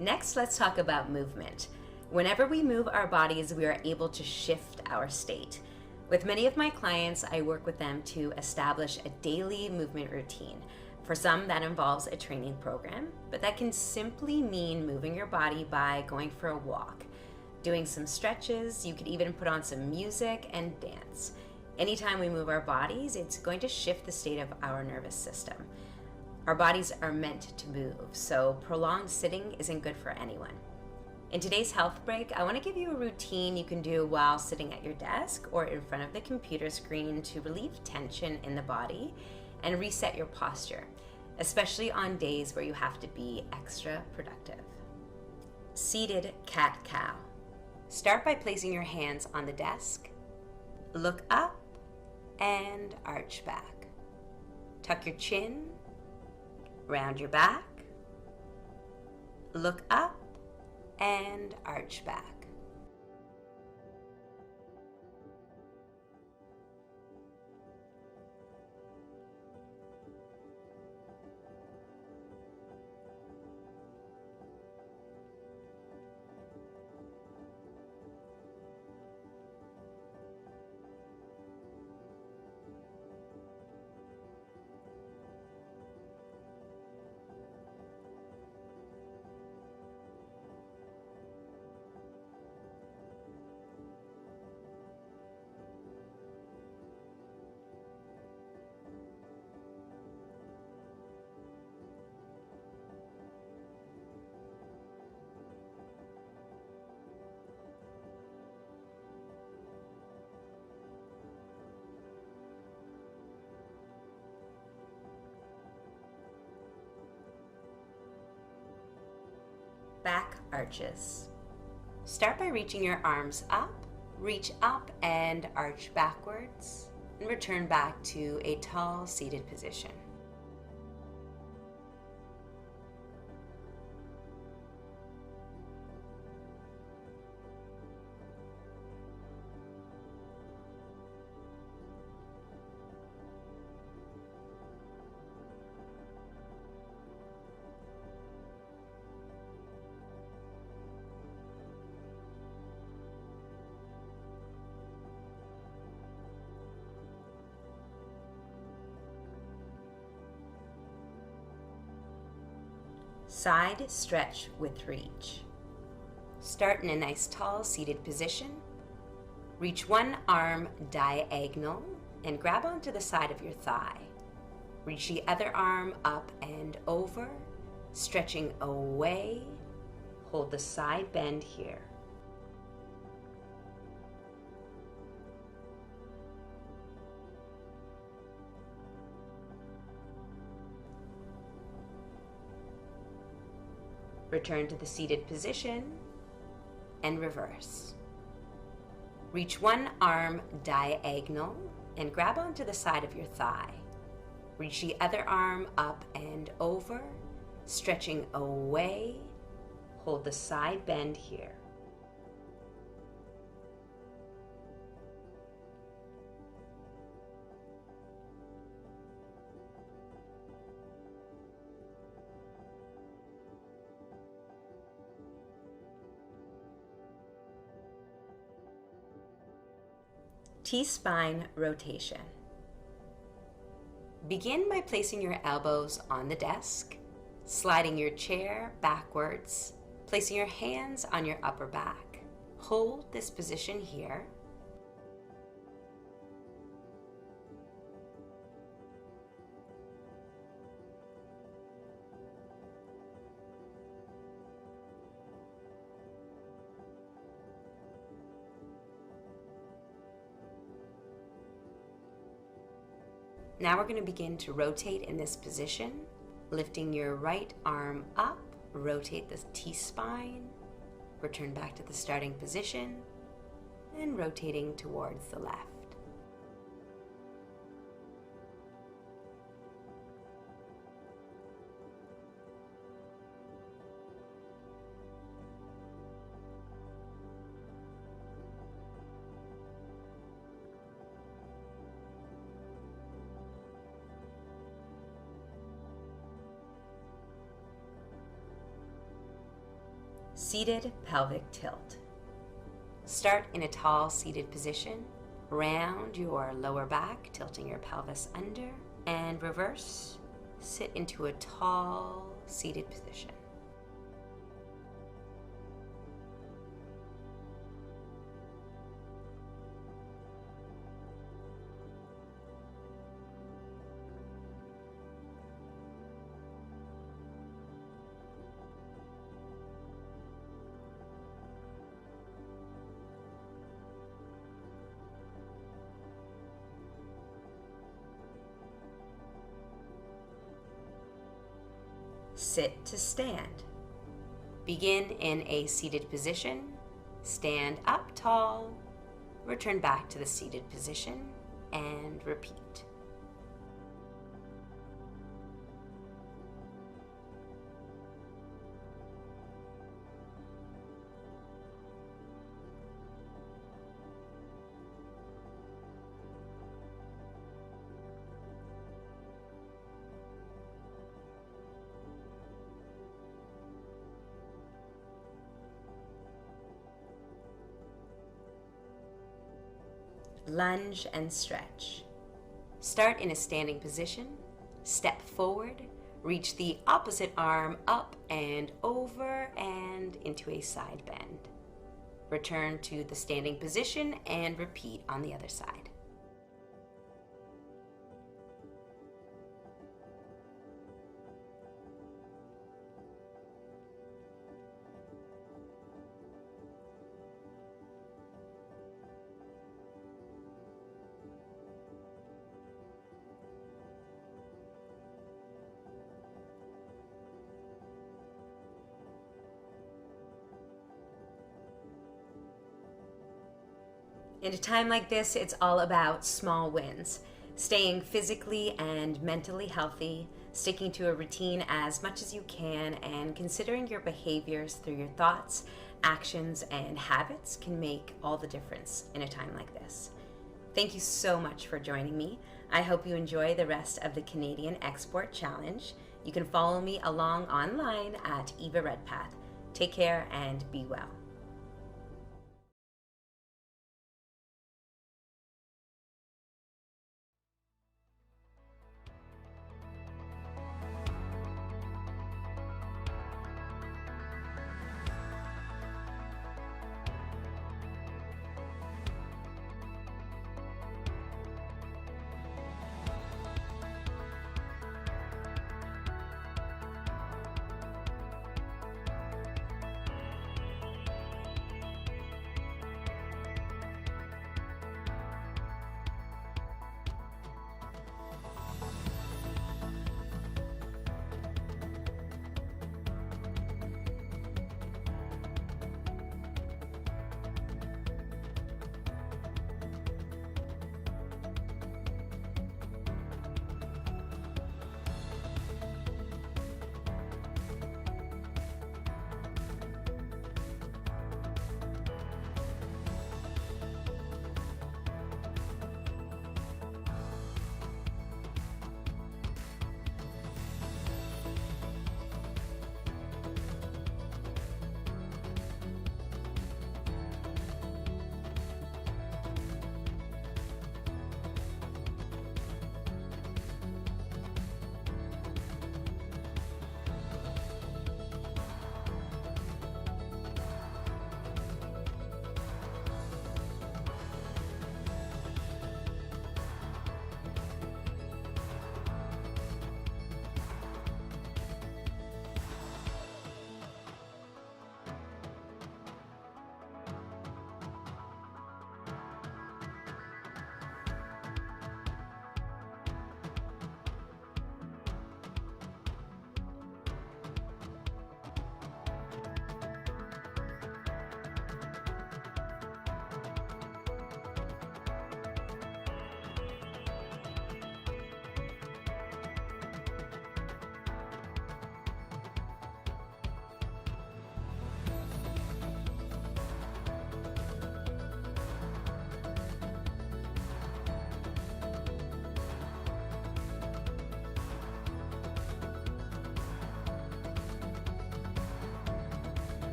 Next, let's talk about movement. Whenever we move our bodies, we are able to shift our state. With many of my clients, I work with them to establish a daily movement routine. For some, that involves a training program, but that can simply mean moving your body by going for a walk, doing some stretches. You could even put on some music and dance. Anytime we move our bodies, it's going to shift the state of our nervous system. Our bodies are meant to move, so prolonged sitting isn't good for anyone. In today's health break, I want to give you a routine you can do while sitting at your desk or in front of the computer screen to relieve tension in the body and reset your posture, especially on days where you have to be extra productive. Seated cat-cow. Start by placing your hands on the desk. Look up and arch back. Tuck your chin. Round your back, look up, and arch back. Back arches. Start by reaching your arms up, reach up and arch backwards, and return back to a tall seated position. Side stretch with reach. Start in a nice tall seated position. Reach one arm diagonal and grab onto the side of your thigh. Reach the other arm up and over, stretching away. Hold the side bend here. Return to the seated position and reverse. Reach one arm diagonal and grab onto the side of your thigh. Reach the other arm up and over, stretching away. Hold the side bend here. T-spine rotation. Begin by placing your elbows on the desk, sliding your chair backwards, placing your hands on your upper back. Hold this position here. Now we're going to begin to rotate in this position, lifting your right arm up, rotate the T-spine, return back to the starting position, and rotating towards the left. Seated pelvic tilt. Start in a tall seated position. Round your lower back, tilting your pelvis under, and reverse. Sit into a tall seated position. Sit to stand. Begin in a seated position, stand up tall, return back to the seated position, and repeat. Lunge and stretch. Start in a standing position, step forward, reach the opposite arm up and over and into a side bend. Return to the standing position and repeat on the other side. In a time like this, it's all about small wins. Staying physically and mentally healthy, sticking to a routine as much as you can, and considering your behaviors through your thoughts, actions, and habits can make all the difference in a time like this. Thank you so much for joining me. I hope you enjoy the rest of the Canadian Export Challenge. You can follow me along online at Eva Redpath. Take care and be well.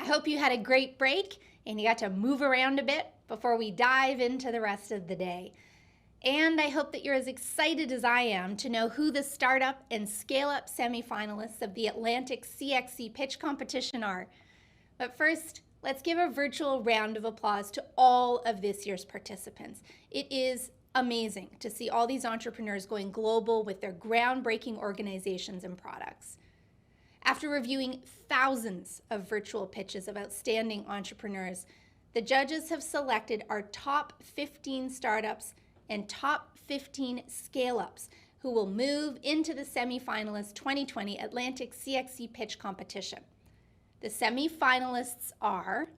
I hope you had a great break and you got to move around a bit before we dive into the rest of the day. And I hope that you're as excited as I am to know who the startup and scale-up semifinalists of the Atlantic CXC pitch competition are. But first, let's give a virtual round of applause to all of this year's participants. It is amazing to see all these entrepreneurs going global with their groundbreaking organizations and products. After reviewing thousands of virtual pitches of outstanding entrepreneurs, the judges have selected our top 15 startups and top 15 scale-ups who will move into the semifinalist 2020 Atlantic CXC pitch competition. The semifinalists are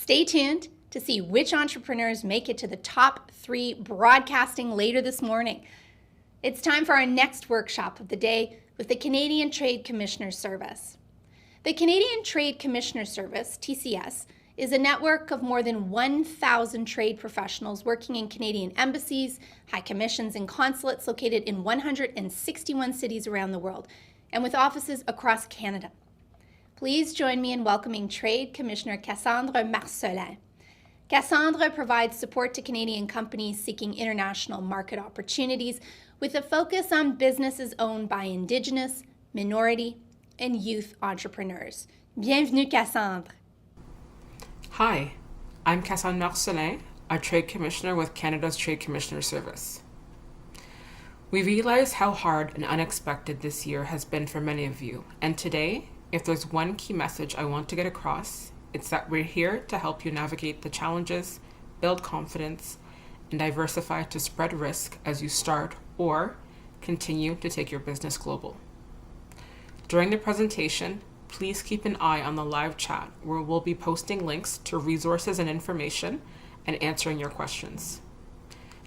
Stay tuned to see which entrepreneurs make it to the top 3 broadcasting later this morning. It's time for our next workshop of the day with the Canadian Trade Commissioner Service. The Canadian Trade Commissioner Service, TCS, is a network of more than 1,000 trade professionals working in Canadian embassies, high commissions, and consulates located in 161 cities around the world, and with offices across Canada. Please join me in welcoming Trade Commissioner Cassandra Marcelin. Cassandra provides support to Canadian companies seeking international market opportunities with a focus on businesses owned by Indigenous, minority, and youth entrepreneurs. Bienvenue, Cassandra. Hi, I'm Cassandra Marcelin, a Trade Commissioner with Canada's Trade Commissioner Service. We realize how hard and unexpected this year has been for many of you, and today, if there's one key message I want to get across, it's that we're here to help you navigate the challenges, build confidence, and diversify to spread risk as you start or continue to take your business global. During the presentation, please keep an eye on the live chat where we'll be posting links to resources and information and answering your questions.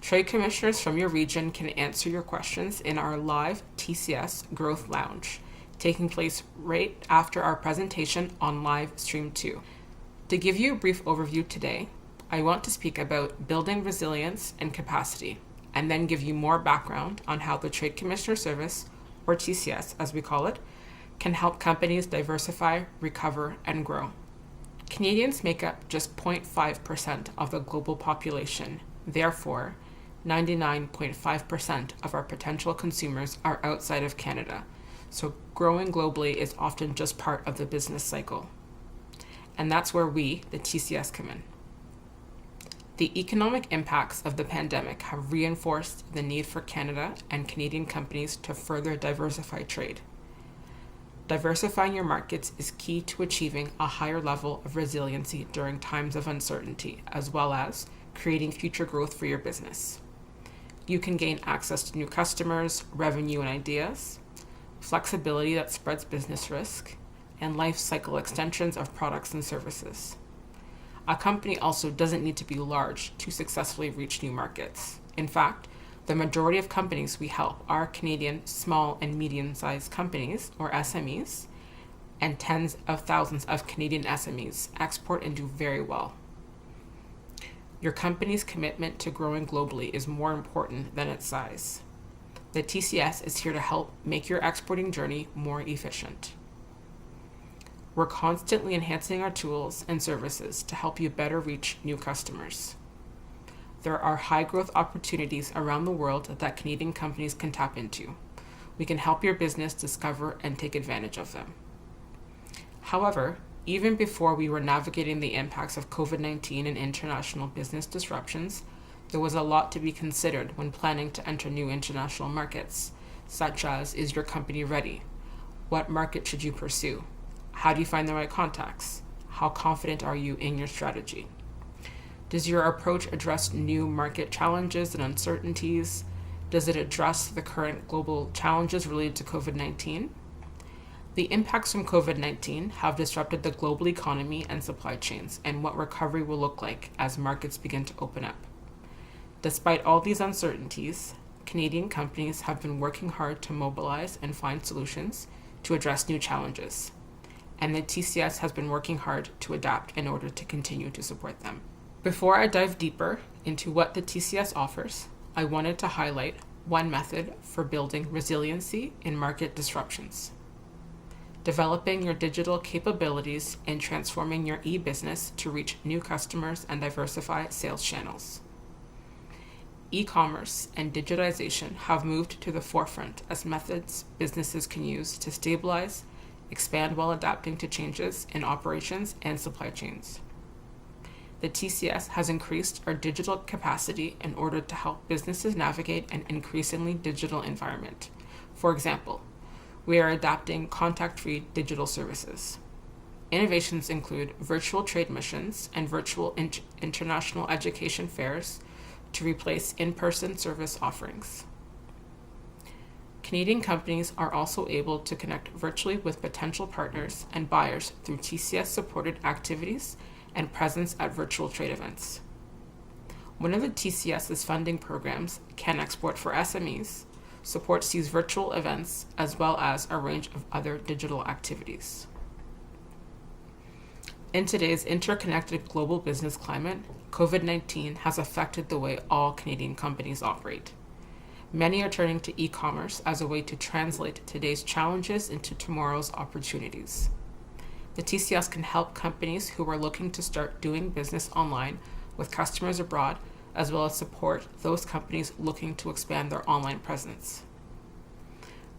Trade commissioners from your region can answer your questions in our live TCS Growth Lounge, taking place right after our presentation on live stream 2. To give you a brief overview today, I want to speak about building resilience and capacity, and then give you more background on how the Trade Commissioner Service, or TCS as we call it, can help companies diversify, recover, and grow. Canadians make up just 0.5% of the global population. Therefore, 99.5% of our potential consumers are outside of Canada. So growing globally is often just part of the business cycle. And that's where we, the TCS, come in. The economic impacts of the pandemic have reinforced the need for Canada and Canadian companies to further diversify trade. Diversifying your markets is key to achieving a higher level of resiliency during times of uncertainty, as well as creating future growth for your business. You can gain access to new customers, revenue and ideas, flexibility that spreads business risk, and life cycle extensions of products and services. A company also doesn't need to be large to successfully reach new markets. In fact, the majority of companies we help are Canadian small and medium-sized companies, or SMEs, and tens of thousands of Canadian SMEs export and do very well. Your company's commitment to growing globally is more important than its size. The TCS is here to help make your exporting journey more efficient. We're constantly enhancing our tools and services to help you better reach new customers. There are high growth opportunities around the world that Canadian companies can tap into. We can help your business discover and take advantage of them. However, even before we were navigating the impacts of COVID-19 and international business disruptions, there was a lot to be considered when planning to enter new international markets, such as, is your company ready? What market should you pursue? How do you find the right contacts? How confident are you in your strategy? Does your approach address new market challenges and uncertainties? Does it address the current global challenges related to COVID-19? The impacts from COVID-19 have disrupted the global economy and supply chains, and what recovery will look like as markets begin to open up. Despite all these uncertainties, Canadian companies have been working hard to mobilize and find solutions to address new challenges, and the TCS has been working hard to adapt in order to continue to support them. Before I dive deeper into what the TCS offers, I wanted to highlight one method for building resiliency in market disruptions. Developing your digital capabilities and transforming your e-business to reach new customers and diversify sales channels. E-commerce and digitization have moved to the forefront as methods businesses can use to stabilize, expand while adapting to changes in operations and supply chains. The TCS has increased our digital capacity in order to help businesses navigate an increasingly digital environment. For example, we are adapting contact-free digital services. Innovations include virtual trade missions and virtual international education fairs to replace in-person service offerings. Canadian companies are also able to connect virtually with potential partners and buyers through TCS-supported activities and presence at virtual trade events. One of the TCS's funding programs, Can Export for SMEs, supports these virtual events as well as a range of other digital activities. In today's interconnected global business climate, COVID-19 has affected the way all Canadian companies operate. Many are turning to e-commerce as a way to translate today's challenges into tomorrow's opportunities. The TCS can help companies who are looking to start doing business online with customers abroad, as well as support those companies looking to expand their online presence.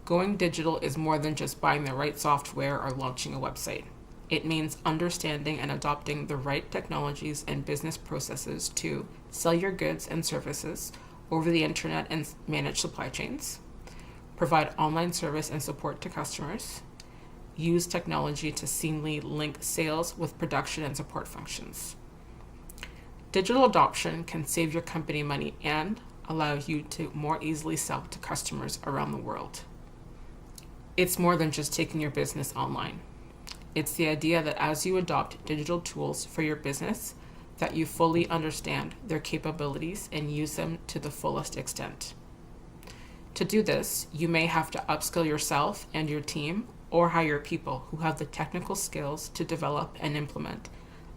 Going digital is more than just buying the right software or launching a website. It means understanding and adopting the right technologies and business processes to sell your goods and services over the internet and manage supply chains, provide online service and support to customers, use technology to seamlessly link sales with production and support functions. Digital adoption can save your company money and allow you to more easily sell to customers around the world. It's more than just taking your business online. It's the idea that as you adopt digital tools for your business, that you fully understand their capabilities and use them to the fullest extent. To do this, you may have to upskill yourself and your team or hire people who have the technical skills to develop and implement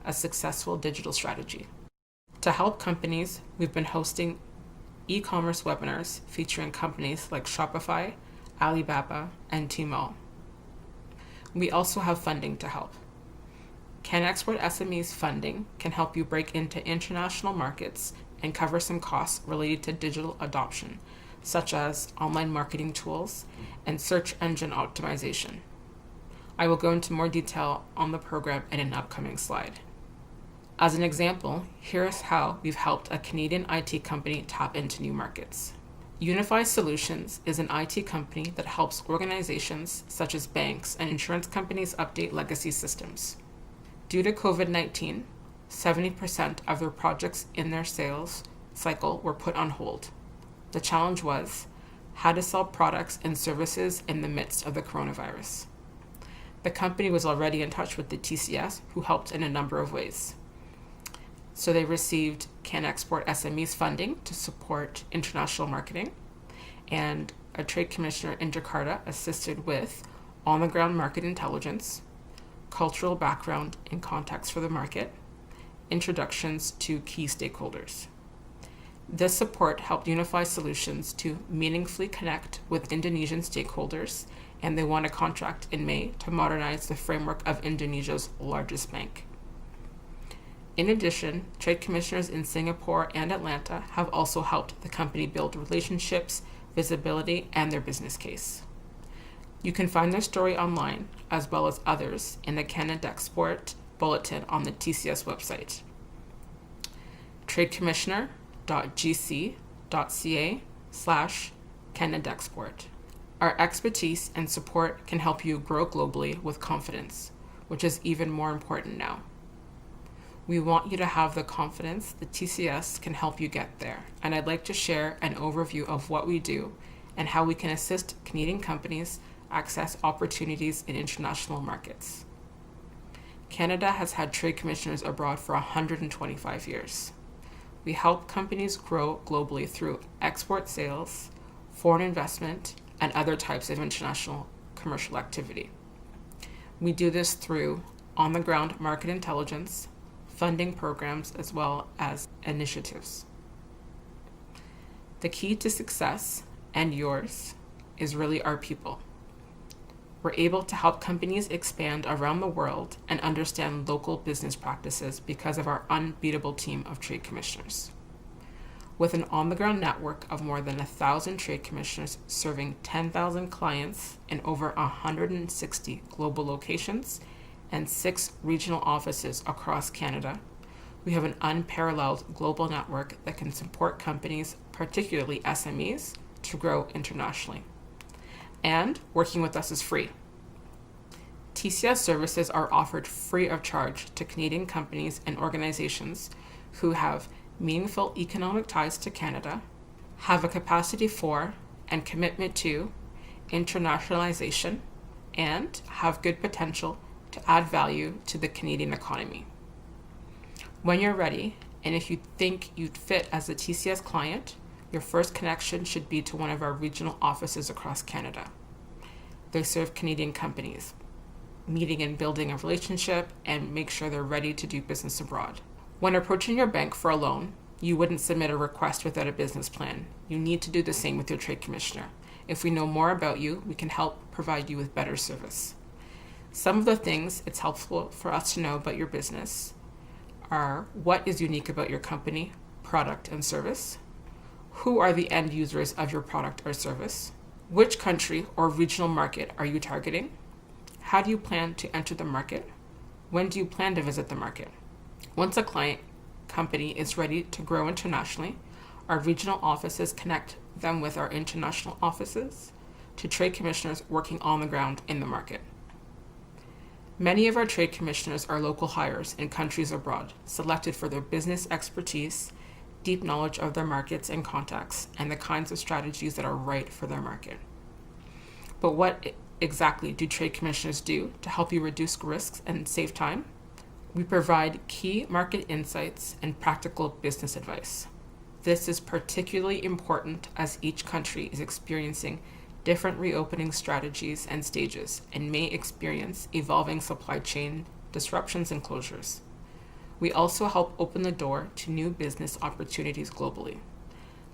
a successful digital strategy. To help companies, we've been hosting e-commerce webinars featuring companies like Shopify, Alibaba, and Tmall. We also have funding to help. Can Export SMEs funding can help you break into international markets and cover some costs related to digital adoption, such as online marketing tools and search engine optimization. I will go into more detail on the program in an upcoming slide. As an example, here is how we've helped a Canadian IT company tap into new markets. Unify Solutions is an IT company that helps organizations such as banks and insurance companies update legacy systems. Due to COVID-19, 70% of their projects in their sales cycle were put on hold. The challenge was how to sell products and services in the midst of the coronavirus. The company was already in touch with the TCS, who helped in a number of ways. So they received Can Export SMEs funding to support international marketing, and a trade commissioner in Jakarta assisted with on-the-ground market intelligence, cultural background and context for the market, introductions to key stakeholders. This support helped Unify Solutions to meaningfully connect with Indonesian stakeholders, and they won a contract in May to modernize the framework of Indonesia's largest bank. In addition, trade commissioners in Singapore and Atlanta have also helped the company build relationships, visibility, and their business case. You can find their story online, as well as others, in the Canada Export Bulletin on the TCS website. tradecommissioner.gc.ca/CanadaExport. Our expertise and support can help you grow globally with confidence, which is even more important now. We want you to have the confidence the TCS can help you get there, and I'd like to share an overview of what we do and how we can assist Canadian companies access opportunities in international markets. Canada has had trade commissioners abroad for 125 years. We help companies grow globally through export sales, foreign investment, and other types of international commercial activity. We do this through on-the-ground market intelligence, funding programs, as well as initiatives. The key to success, and yours, is really our people. We're able to help companies expand around the world and understand local business practices because of our unbeatable team of trade commissioners. With an on-the-ground network of more than 1,000 trade commissioners serving 10,000 clients in over 160 global locations and 6 regional offices across Canada, we have an unparalleled global network that can support companies, particularly SMEs, to grow internationally. And working with us is free. TCS services are offered free of charge to Canadian companies and organizations who have meaningful economic ties to Canada, have a capacity for and commitment to internationalization, and have good potential to add value to the Canadian economy. When you're ready, and if you think you'd fit as a TCS client, your first connection should be to one of our regional offices across Canada. They serve Canadian companies, meeting and building a relationship and make sure they're ready to do business abroad. When approaching your bank for a loan, you wouldn't submit a request without a business plan. You need to do the same with your trade commissioner. If we know more about you, we can help provide you with better service. Some of the things it's helpful for us to know about your business are: what is unique about your company, product, and service? Who are the end users of your product or service? Which country or regional market are you targeting? How do you plan to enter the market? When do you plan to visit the market? Once a client company is ready to grow internationally, our regional offices connect them with our international offices to trade commissioners working on the ground in the market. Many of our trade commissioners are local hires in countries abroad, selected for their business expertise, deep knowledge of their markets and contacts, and the kinds of strategies that are right for their market. But what exactly do trade commissioners do to help you reduce risks and save time? We provide key market insights and practical business advice. This is particularly important as each country is experiencing different reopening strategies and stages and may experience evolving supply chain disruptions and closures. We also help open the door to new business opportunities globally.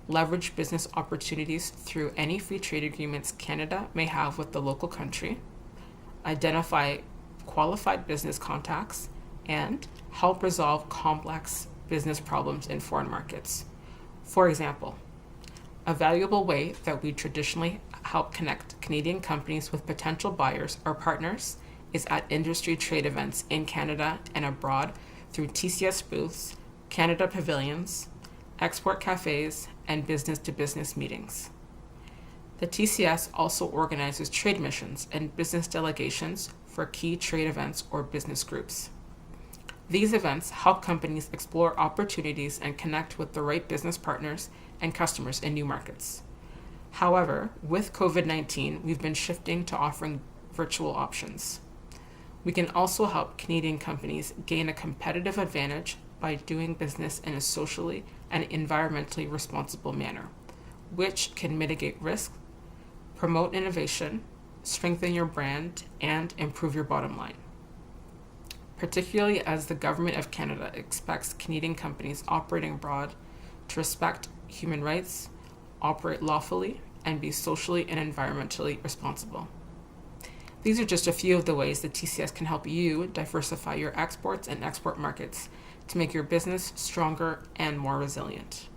Leverage business opportunities through any free trade agreements Canada may have with the local country, identify qualified business contacts, and help resolve complex business problems in foreign markets. For example, a valuable way that we traditionally help connect Canadian companies with potential buyers or partners is at industry trade events in Canada and abroad through TCS booths, Canada pavilions, export cafes, and business-to-business meetings. The TCS also organizes trade missions and business delegations for key trade events or business groups. These events help companies explore opportunities and connect with the right business partners and customers in new markets. However, with COVID-19, we've been shifting to offering virtual options. We can also help Canadian companies gain a competitive advantage by doing business in a socially and environmentally responsible manner, which can mitigate risk, promote innovation, strengthen your brand, and improve your bottom line. Particularly as the Government of Canada expects Canadian companies operating abroad to respect human rights, operate lawfully, and be socially and environmentally responsible. These are just a few of the ways that TCS can help you diversify your exports and export markets to make your business stronger and more resilient.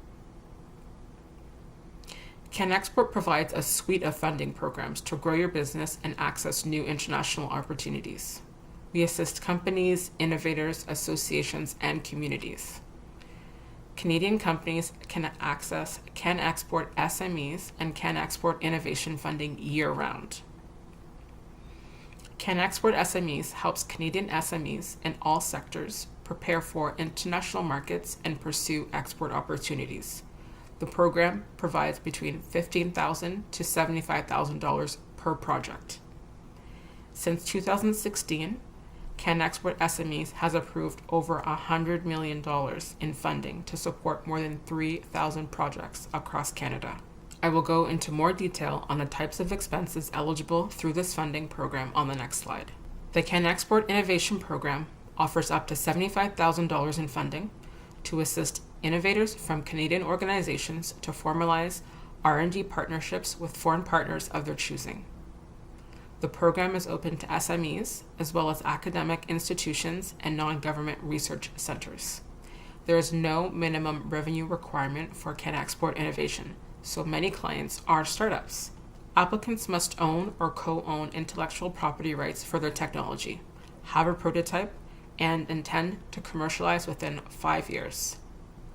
CanExport provides a suite of funding programs to grow your business and access new international opportunities. We assist companies, innovators, associations, and communities. Canadian companies can access CanExport SMEs and CanExport Innovation funding year-round. CanExport SMEs helps Canadian SMEs in all sectors prepare for international markets and pursue export opportunities. The program provides between $15,000 to $75,000 per project. Since 2016, CanExport SMEs has approved over $100 million in funding to support more than 3,000 projects across Canada. I will go into more detail on the types of expenses eligible through this funding program on the next slide. The CanExport Innovation Program offers up to $75,000 in funding to assist innovators from Canadian organizations to formalize R&D partnerships with foreign partners of their choosing. The program is open to SMEs, as well as academic institutions and non-government research centers. There is no minimum revenue requirement for CanExport Innovation, so many clients are startups. Applicants must own or co-own intellectual property rights for their technology, have a prototype, and intend to commercialize within 5 years.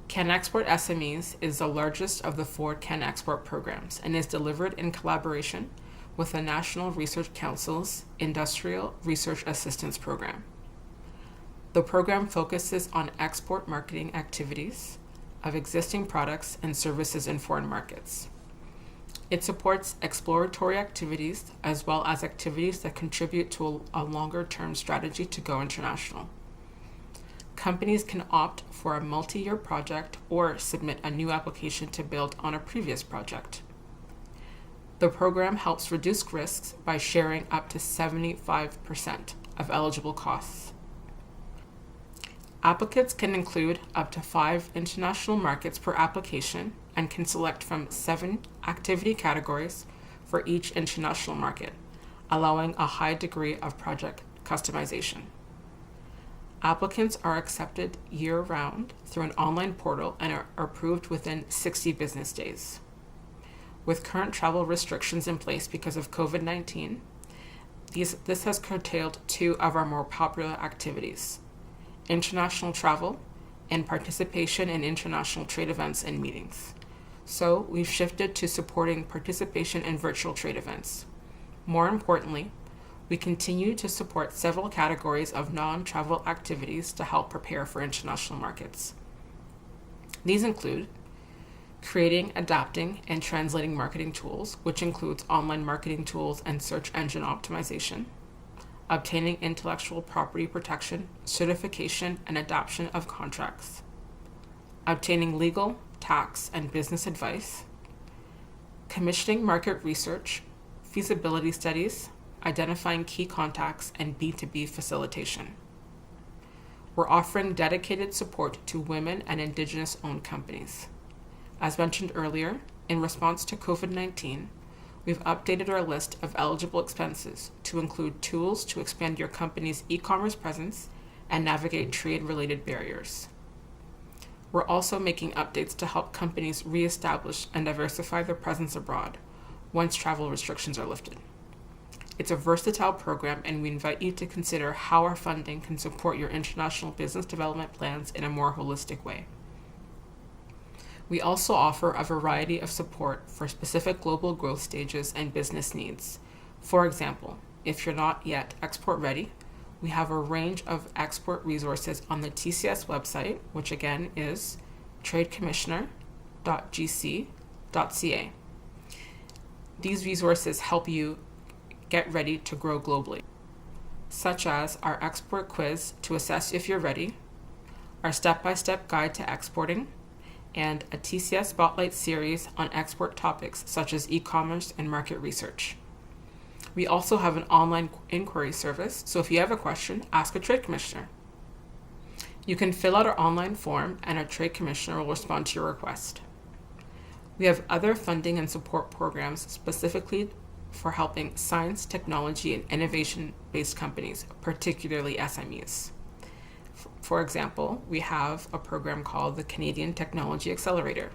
CanExport SMEs is the largest of the 4 CanExport programs and is delivered in collaboration with the National Research Council's Industrial Research Assistance Program. The program focuses on export marketing activities of existing products and services in foreign markets. It supports exploratory activities as well as activities that contribute to a longer-term strategy to go international. companies can opt for a multi-year project or submit a new application to build on a previous project. The program helps reduce risks by sharing up to 75% of eligible costs. Applicants can include up to 5 international markets per application and can select from 7 activity categories for each international market, allowing a high degree of project customization. Applicants are accepted year-round through an online portal and are approved within 60 business days. With current travel restrictions in place because of COVID-19, this has curtailed 2 of our more popular activities: international travel and participation in international trade events and meetings. So we've shifted to supporting participation in virtual trade events. More importantly, we continue to support several categories of non-travel activities to help prepare for international markets. These include creating, adapting, and translating marketing tools, which includes online marketing tools and search engine optimization, obtaining intellectual property protection, certification, and adoption of contracts, obtaining legal, tax, and business advice, commissioning market research, feasibility studies, identifying key contacts, and B2B facilitation. We're offering dedicated support to women and Indigenous-owned companies. As mentioned earlier, in response to COVID-19, we've updated our list of eligible expenses to include tools to expand your company's e-commerce presence and navigate trade-related barriers. We're also making updates to help companies reestablish and diversify their presence abroad once travel restrictions are lifted. It's a versatile program, and we invite you to consider how our funding can support your international business development plans in a more holistic way. We also offer a variety of support for specific global growth stages and business needs. For example, if you're not yet export ready, we have a range of export resources on the TCS website, which again is tradecommissioner.gc.ca. These resources help you get ready to grow globally, such as our export quiz to assess if you're ready, our step-by-step guide to exporting, and a TCS Spotlight series on export topics such as e-commerce and market research. We also have an online inquiry service, so if you have a question, ask a trade commissioner. You can fill out our online form and our trade commissioner will respond to your request. We have other funding and support programs specifically for helping science, technology, and innovation-based companies, particularly SMEs. For example, we have a program called the Canadian Technology Accelerator.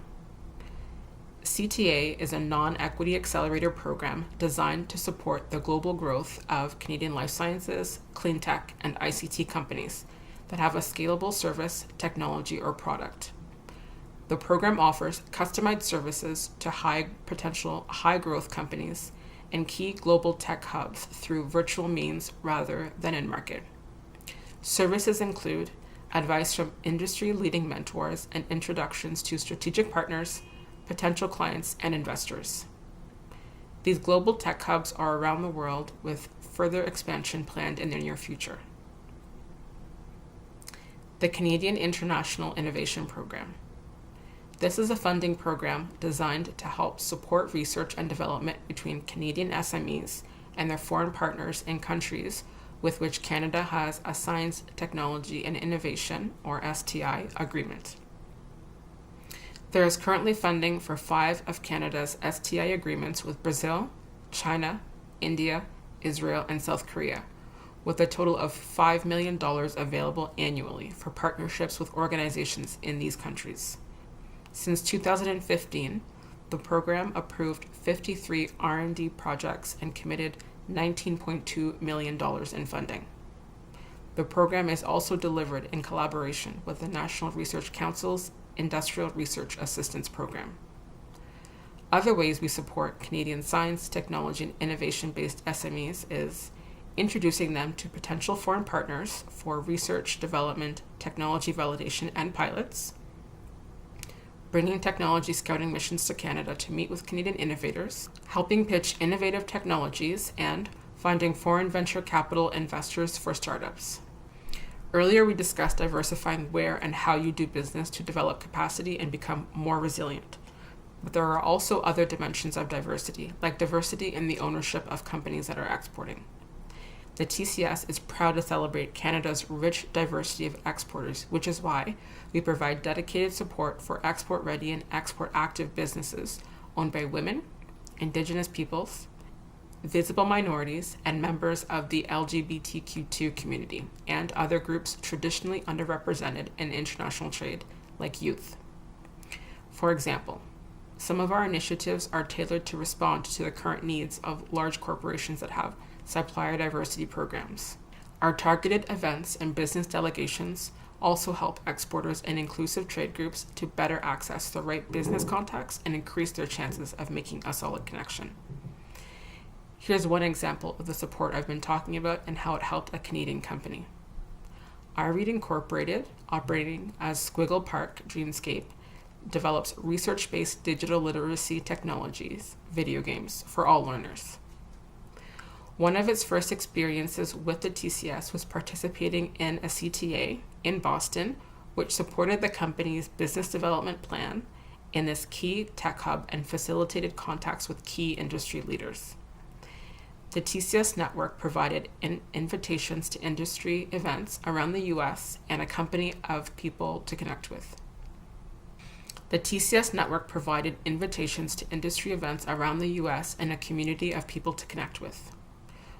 CTA is a non-equity accelerator program designed to support the global growth of Canadian life sciences, clean tech, and ICT companies that have a scalable service, technology, or product. The program offers customized services to high-potential, high-growth companies and key global tech hubs through virtual means rather than in-market. Services include advice from industry-leading mentors and introductions to strategic partners, potential clients, and investors. These global tech hubs are around the world with further expansion planned in the near future. The Canadian International Innovation Program. This is a funding program designed to help support research and development between Canadian SMEs and their foreign partners in countries with which Canada has a Science, Technology, and Innovation, or STI, agreement. There is currently funding for 5 of Canada's STI agreements with Brazil, China, India, Israel, and South Korea, with a total of $5 million available annually for partnerships with organizations in these countries. Since 2015, the program approved 53 R&D projects and committed $19.2 million in funding. The program is also delivered in collaboration with the National Research Council's Industrial Research Assistance Program. Other ways we support Canadian science, technology, and innovation-based SMEs is introducing them to potential foreign partners for research, development, technology validation, and pilots, bringing technology scouting missions to Canada to meet with Canadian innovators, helping pitch innovative technologies, and finding foreign venture capital investors for startups. Earlier, we discussed diversifying where and how you do business to develop capacity and become more resilient. But there are also other dimensions of diversity, like diversity in the ownership of companies that are exporting. The TCS is proud to celebrate Canada's rich diversity of exporters, which is why we provide dedicated support for export-ready and export-active businesses owned by women, Indigenous peoples, visible minorities, and members of the LGBTQ2 community, and other groups traditionally underrepresented in international trade, like youth. For example, some of our initiatives are tailored to respond to the current needs of large corporations that have supplier diversity programs. Our targeted events and business delegations also help exporters and inclusive trade groups to better access the right business contacts and increase their chances of making a solid connection. Here's one example of the support I've been talking about and how it helped a Canadian company. iRead Incorporated, operating as Squiggle Park Dreamscape, develops research-based digital literacy technologies, video games, for all learners. One of its first experiences with the TCS was participating in a CTA in Boston, which supported the company's business development plan in this key tech hub and facilitated contacts with key industry leaders. The TCS network provided invitations to industry events around the US and a company of people to connect with. The TCS network provided invitations to industry events around the US and a community of people to connect with.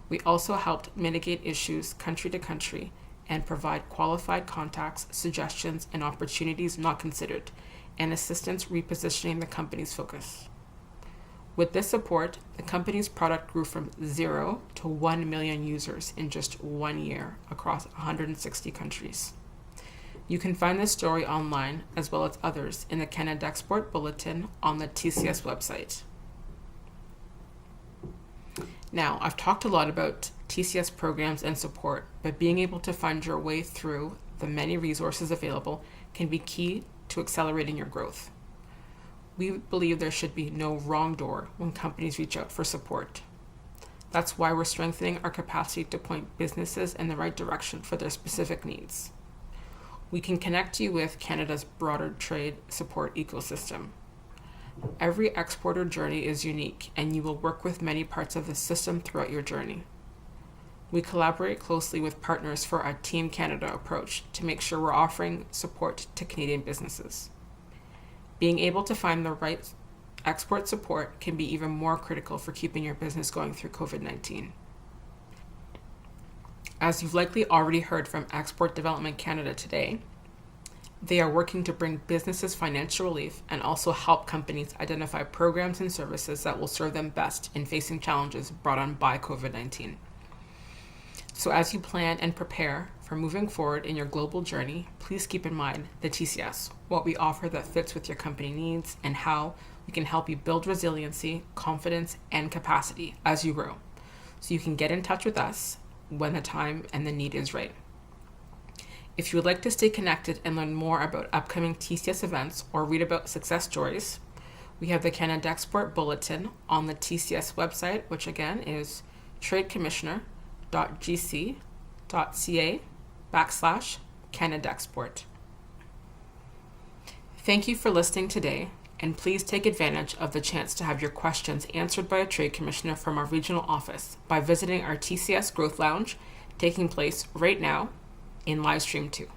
We also helped mitigate issues country to country and provide qualified contacts, suggestions, and opportunities not considered, and assistance repositioning the company's focus. With this support, the company's product grew from 0 to 1 million users in just 1 year across 160 countries. You can find this story online, as well as others, in the Canada Export Bulletin on the TCS website. Now, I've talked a lot about TCS programs and support, but being able to find your way through the many resources available can be key to accelerating your growth. We believe there should be no wrong door when companies reach out for support. That's why we're strengthening our capacity to point businesses in the right direction for their specific needs. We can connect you with Canada's broader trade support ecosystem. Every exporter journey is unique, and you will work with many parts of the system throughout your journey. We collaborate closely with partners for a Team Canada approach to make sure we're offering support to Canadian businesses. Being able to find the right export support can be even more critical for keeping your business going through COVID-19. As you've likely already heard from Export Development Canada today, they are working to bring businesses financial relief and also help companies identify programs and services that will serve them best in facing challenges brought on by COVID-19. So as you plan and prepare for moving forward in your global journey, please keep in mind the TCS, what we offer that fits with your company needs, and how we can help you build resiliency, confidence, and capacity as you grow. So you can get in touch with us when the time and the need is right. If you would like to stay connected and learn more about upcoming TCS events or read about success stories, we have the Canada Export Bulletin on the TCS website, which again is tradecommissioner.gc.ca/Canada Export. Thank you for listening today, and please take advantage of the chance to have your questions answered by a trade commissioner from our regional office by visiting our TCS Growth Lounge, taking place right now in Livestream 2.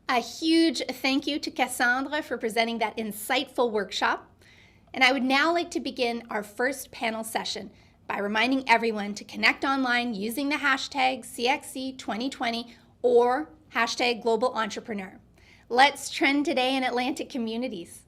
A huge thank you to Cassandra for presenting that insightful workshop. And I would now like to begin our first panel session by reminding everyone to connect online using the hashtag CXC2020 or hashtag Global Entrepreneur. Let's trend today in Atlantic communities.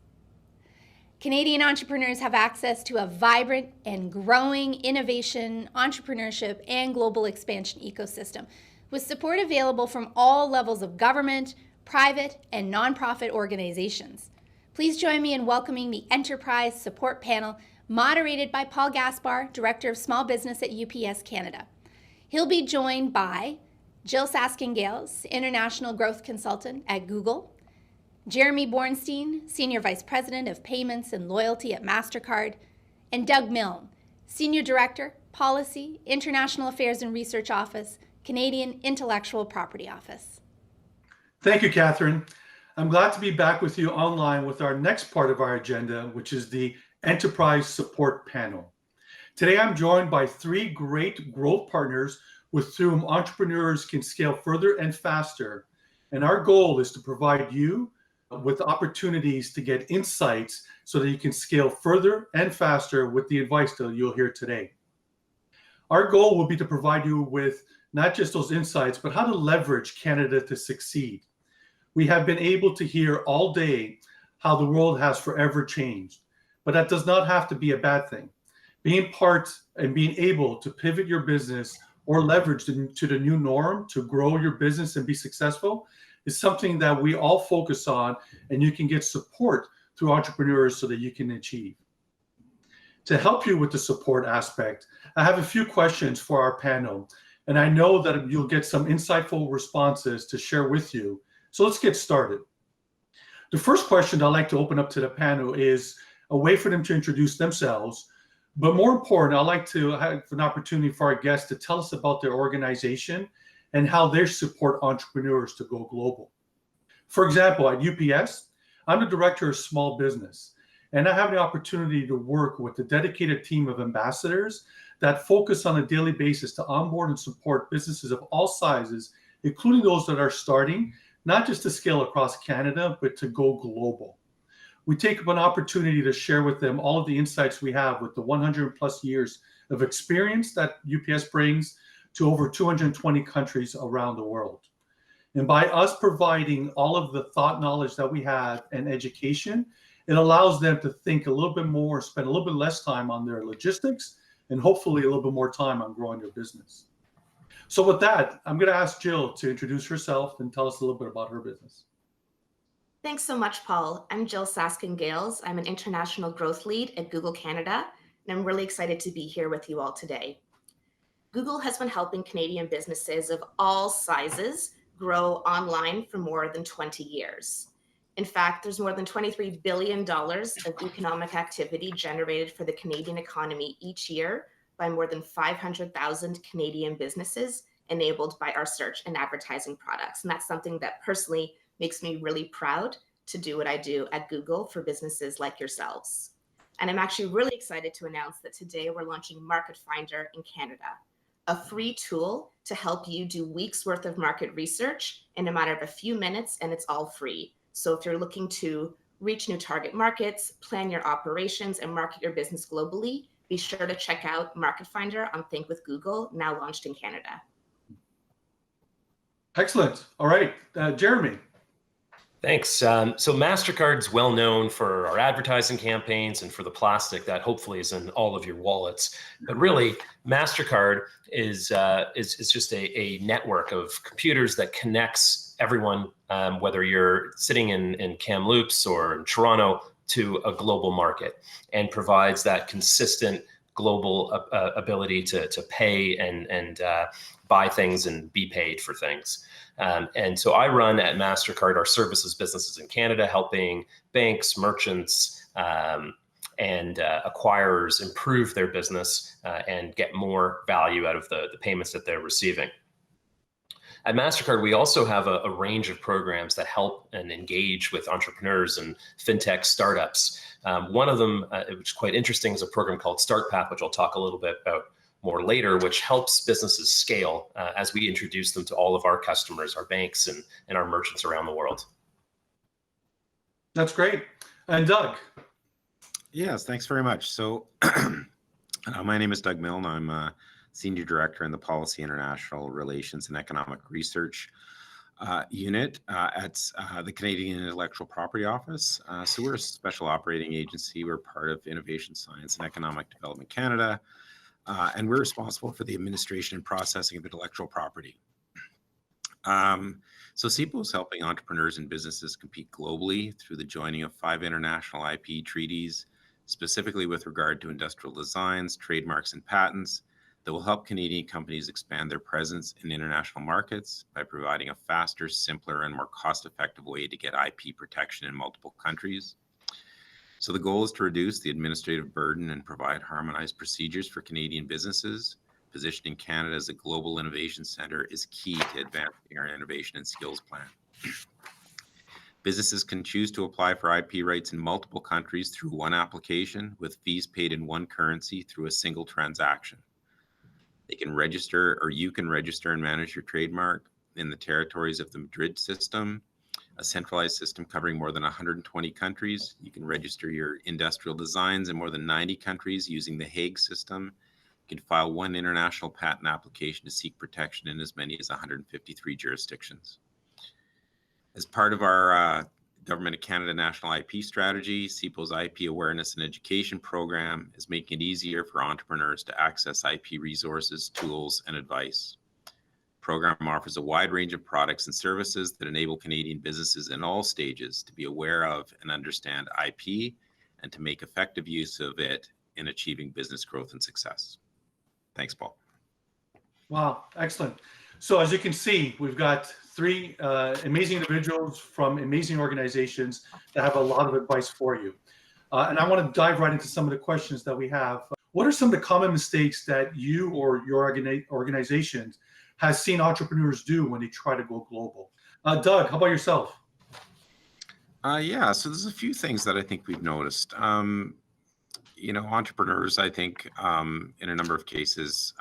Canadian entrepreneurs have access to a vibrant and growing innovation, entrepreneurship, and global expansion ecosystem, with support available from all levels of government, private, and nonprofit organizations. Please join me in welcoming the Enterprise Support Panel, moderated by Paul Gaspar, Director of Small Business at UPS Canada. He'll be joined by Jill Saskin-Gales, International Growth Consultant at Google, Jeremy Bornstein, Senior Vice President of Payments and Loyalty at MasterCard, and Doug Milne, Senior Director, Policy, International Affairs and Research Office, Canadian Intellectual Property Office. Thank you, Catherine. I'm glad to be back with you online with our next part of our agenda, which is the Enterprise Support Panel. Today, I'm joined by three great growth partners with whom entrepreneurs can scale further and faster. And our goal is to provide you with opportunities to get insights so that you can scale further and faster with the advice that you'll hear today. Our goal will be to provide you with not just those insights, but how to leverage Canada to succeed. We have been able to hear all day how the world has forever changed, but that does not have to be a bad thing. Being part and being able to pivot your business or leverage to the new norm to grow your business and be successful is something that we all focus on, and you can get support through entrepreneurs so that you can achieve. To help you with the support aspect, I have a few questions for our panel, and I know that you'll get some insightful responses to share with you. So let's get started. The first question I'd like to open up to the panel is a way for them to introduce themselves, but more important, I'd like to have an opportunity for our guests to tell us about their organization and how they support entrepreneurs to go global. For example, at UPS, I'm the director of small business, and I have the opportunity to work with a dedicated team of ambassadors that focus on a daily basis to onboard and support businesses of all sizes, including those that are starting, not just to scale across Canada, but to go global. We take up an opportunity to share with them all of the insights we have with the 100 plus years of experience that UPS brings to over 220 countries around the world. And by us providing all of the thought knowledge that we have and education, it allows them to think a little bit more, spend a little bit less time on their logistics, and hopefully a little bit more time on growing their business. So with that, I'm going to ask Jill to introduce herself and tell us a little bit about her business. Thanks so much, Paul. I'm Jill Saskin-Gales. I'm an international growth lead at Google Canada, and I'm really excited to be here with you all today. Google has been helping Canadian businesses of all sizes grow online for more than 20 years. In fact, there's more than $23 billion of economic activity generated for the Canadian economy each year by more than 500,000 Canadian businesses enabled by our search and advertising products. And that's something that personally makes me really proud to do what I do at Google for businesses like yourselves. And I'm actually really excited to announce that today we're launching Market Finder in Canada, a free tool to help you do weeks worth of market research in a matter of a few minutes, and it's all free. So if you're looking to reach new target markets, plan your operations, and market your business globally, be sure to check out Market Finder on Think with Google, now launched in Canada. Excellent. All right, Jeremy. Thanks. So MasterCard's well known for our advertising campaigns and for the plastic that hopefully is in all of your wallets. But really, MasterCard is just a network of computers that connects everyone, whether you're sitting in Kamloops or in Toronto, to a global market, and provides that consistent global ability to pay and buy things and be paid for things. And so I run at MasterCard our services businesses in Canada, helping banks, merchants, and acquirers improve their business and get more value out of the payments that they're receiving. At MasterCard, we also have a range of programs that help and engage with entrepreneurs and fintech startups. One of them, which is quite interesting, is a program called StartPath, which I'll talk a little bit about more later, which helps businesses scale as we introduce them to all of our customers, our banks, and our merchants around the world. That's great. And Doug? Yes, thanks very much. So my name is Doug Milne. I'm a Senior Director in the Policy, International Relations, and Economic Research unit at the Canadian Intellectual Property Office. So we're a special operating agency. We're part of Innovation, Science, and Economic Development Canada. And we're responsible for the administration and processing of intellectual property. So CIPO is helping entrepreneurs and businesses compete globally through the joining of 5 international IP treaties, specifically with regard to industrial designs, trademarks, and patents that will help Canadian companies expand their presence in international markets by providing a faster, simpler, and more cost-effective way to get IP protection in multiple countries. So the goal is to reduce the administrative burden and provide harmonized procedures for Canadian businesses Positioning Canada as a global innovation center is key to advancing our innovation and skills plan. Businesses can choose to apply for IP rights in multiple countries through one application with fees paid in one currency through a single transaction. They can register, or you can register and manage your trademark in the territories of the Madrid system, a centralized system covering more than 120 countries. You can register your industrial designs in more than 90 countries using the Hague system. You can file one international patent application to seek protection in as many as 153 jurisdictions. As part of our Government of Canada National IP Strategy, CIPO's IP Awareness and Education Program is making it easier for entrepreneurs to access IP resources, tools, and advice. The program offers a wide range of products and services that enable Canadian businesses in all stages to be aware of and understand IP and to make effective use of it in achieving business growth and success. Thanks, Paul. Wow, excellent. So as you can see, we've got three amazing individuals from amazing organizations that have a lot of advice for you. And I want to dive right into some of the questions that we have. What are some of the common mistakes that you or your organization has seen entrepreneurs do when they try to go global? Doug, how about yourself? Yeah, so there's a few things that I think we've noticed. Entrepreneurs, I think, in a number of cases,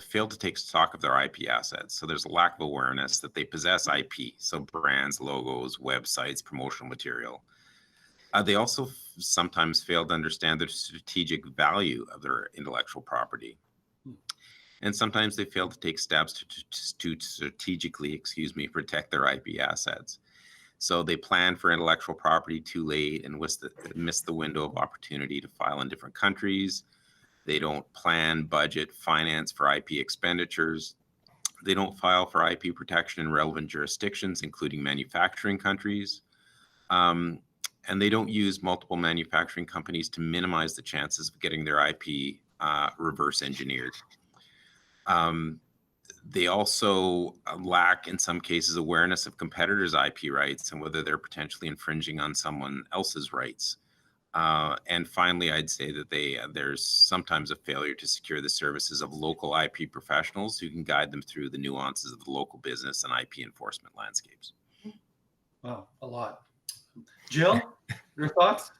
fail to take stock of their IP assets. So there's a lack of awareness that they possess IP, so brands, logos, websites, promotional material. They also sometimes fail to understand the strategic value of their intellectual property. And sometimes they fail to take steps to strategically, protect their IP assets. So they plan for intellectual property too late and miss the window of opportunity to file in different countries. They don't plan, budget, finance for IP expenditures. They don't file for IP protection in relevant jurisdictions, including manufacturing countries. And they don't use multiple manufacturing companies to minimize the chances of getting their IP reverse engineered. They also lack, in some cases, awareness of competitors' IP rights and whether they're potentially infringing on someone else's rights. And finally, I'd say that there's sometimes a failure to secure the services of local IP professionals who can guide them through the nuances of the local business and IP enforcement landscapes. Wow, a lot. Jill, your thoughts?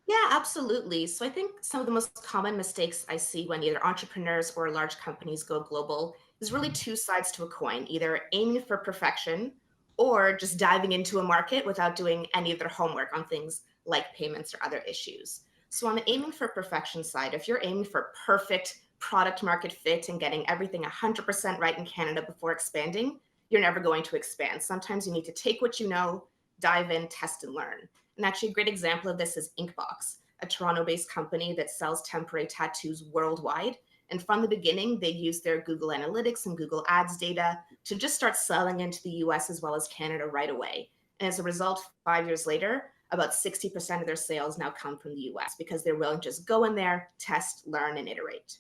Yeah, absolutely. So I think some of the most common mistakes I see when either entrepreneurs or large companies go global is really two sides to a coin, either aiming for perfection or just diving into a market without doing any of their homework on things like payments or other issues. So on the aiming for perfection side, if you're aiming for perfect product market fit and getting everything 100% right in Canada before expanding, you're never going to expand. Sometimes you need to take what you know, dive in, test and learn. And actually a great example of this is Inkbox, a Toronto-based company that sells temporary tattoos worldwide. And from the beginning, they used their Google Analytics and Google Ads data to just start selling into the US as well as Canada right away. And as a result, 5 years later, about 60% of their sales now come from the US because they're willing to just go in there, test, learn, and iterate.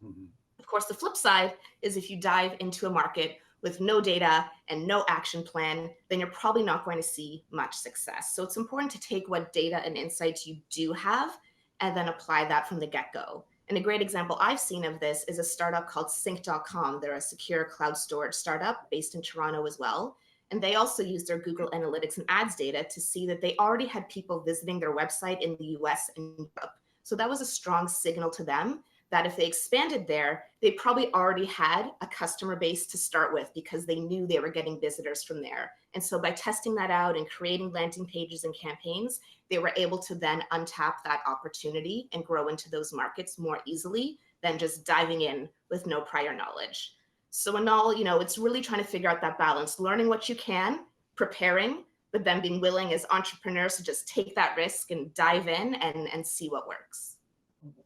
Mm-hmm. Of course, the flip side is if you dive into a market with no data and no action plan, then you're probably not going to see much success. So it's important to take what data and insights you do have and then apply that from the get-go. And a great example I've seen of this is a startup called Sync.com. They're a secure cloud storage startup based in Toronto as well. And they also use their Google Analytics and ads data to see that they already had people visiting their website in the US and Europe. So that was a strong signal to them that if they expanded there, they probably already had a customer base to start with because they knew they were getting visitors from there. And so by testing that out and creating landing pages and campaigns, they were able to then untap that opportunity and grow into those markets more easily than just diving in with no prior knowledge. So in all, it's really trying to figure out that balance, learning what you can, preparing, but then being willing as entrepreneurs to just take that risk and dive in and see what works.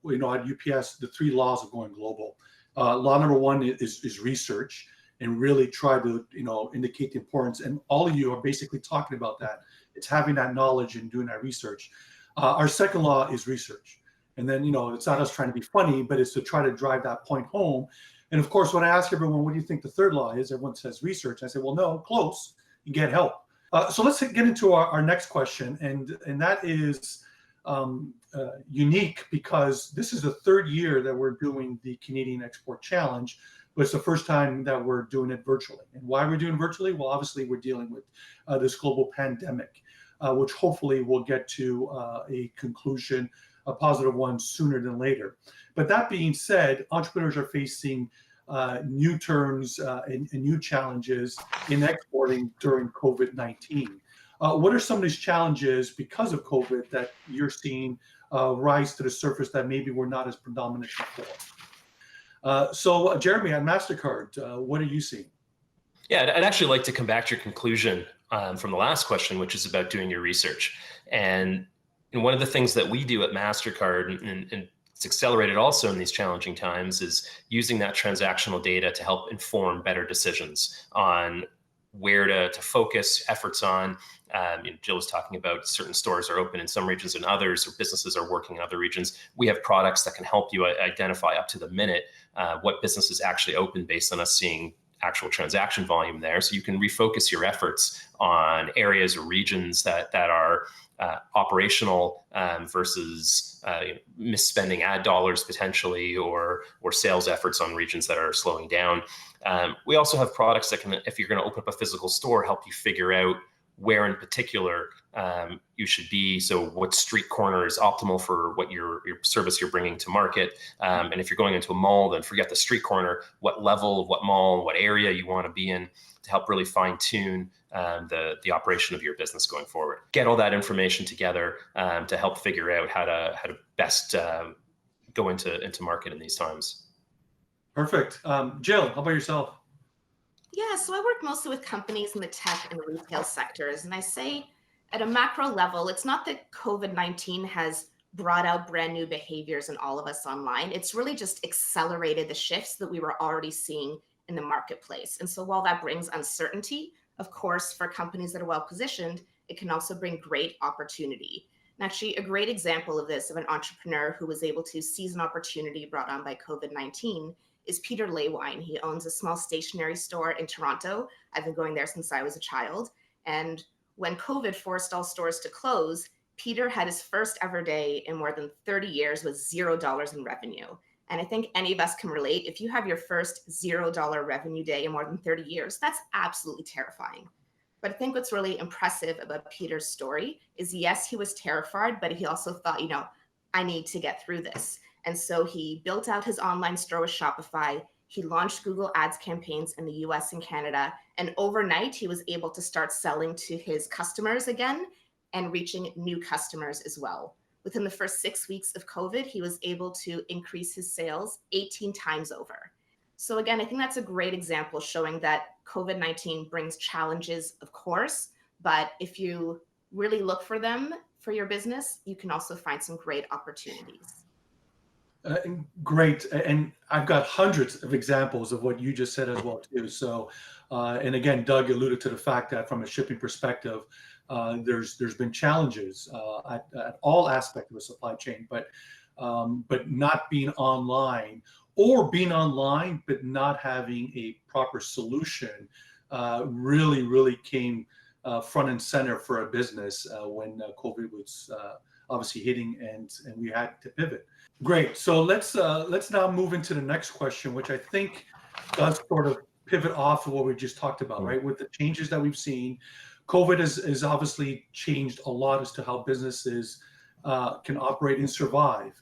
At UPS, the 3 laws of going global. Law number 1 is research, and really try to indicate the importance. And all of you are basically talking about that. It's having that knowledge and doing that research. Our second law is research, and then it's not us trying to be funny, but it's to try to drive that point home. And of course, when I ask everyone, what do you think the third law is? Everyone says research. I say, well, no, close. You get help. So let's get into our next question, and that is, unique because this is the third year that we're doing the Canadian Export Challenge, but it's the first time that we're doing it virtually. And why we're doing it virtually? Well, obviously we're dealing with this global pandemic, which hopefully will get to a conclusion, a positive one, sooner than later. But that being said, entrepreneurs are facing new terms and new challenges in exporting during COVID-19. What are some of these challenges because of COVID that you're seeing rise to the surface that maybe were not as predominant before? So Jeremy, at MasterCard, what are you seeing? Yeah, I'd actually like to come back to your conclusion from the last question, which is about doing your research. And one of the things that we do at MasterCard, and it's accelerated also in these challenging times, is using that transactional data to help inform better decisions on where to focus efforts on. Jill was talking about certain stores are open in some regions and others, or businesses are working in other regions. We have products that can help you identify up to the minute what business is actually open based on us seeing actual transaction volume there. So you can refocus your efforts on areas or regions that are operational versus misspending ad dollars potentially, or sales efforts on regions that are slowing down. We also have products that can, if you're going to open up a physical store, help you figure out where in particular you should be. So what street corner is optimal for what your service you're bringing to market. And if you're going into a mall, then forget the street corner, what level of what mall, what area you want to be in, to help really fine tune the operation of your business going forward. Get all that information together to help figure out how to best go into market in these times. Perfect. Jill, how about yourself? Yeah, so I work mostly with companies in the tech and retail sectors. And I say at a macro level, it's not that COVID-19 has brought out brand new behaviors in all of us online. It's really just accelerated the shifts that we were already seeing in the marketplace. And so while that brings uncertainty, of course, for companies that are well positioned, it can also bring great opportunity. And actually, a great example of this, of an entrepreneur who was able to seize an opportunity brought on by COVID-19, is Peter Leywine. He owns a small stationery store in Toronto. I've been going there since I was a child. And when COVID forced all stores to close, Peter had his first ever day in more than 30 years with $0 in revenue. And I think any of us can relate. If you have your first $0 revenue day in more than 30 years, that's absolutely terrifying. But I think what's really impressive about Peter's story is, yes, he was terrified, but he also thought, I need to get through this. And so he built out his online store with Shopify. He launched Google Ads campaigns in the US and Canada. And overnight, he was able to start selling to his customers again and reaching new customers as well. Within the first 6 weeks of COVID, he was able to increase his sales 18 times over. So again, I think that's a great example showing that COVID-19 brings challenges, of course, but if you really look for them for your business, you can also find some great opportunities. Great. And I've got hundreds of examples of what you just said as well, too. So, and again, Doug alluded to the fact that from a shipping perspective, there's been challenges at all aspects of the supply chain, but not being online, or being online but not having a proper solution really came front and center for a business when COVID was obviously hitting, and we had to pivot. Great. So let's now move into the next question, which I think does sort of pivot off of what we just talked about, right? With the changes that we've seen, COVID has obviously changed a lot as to how businesses can operate and survive.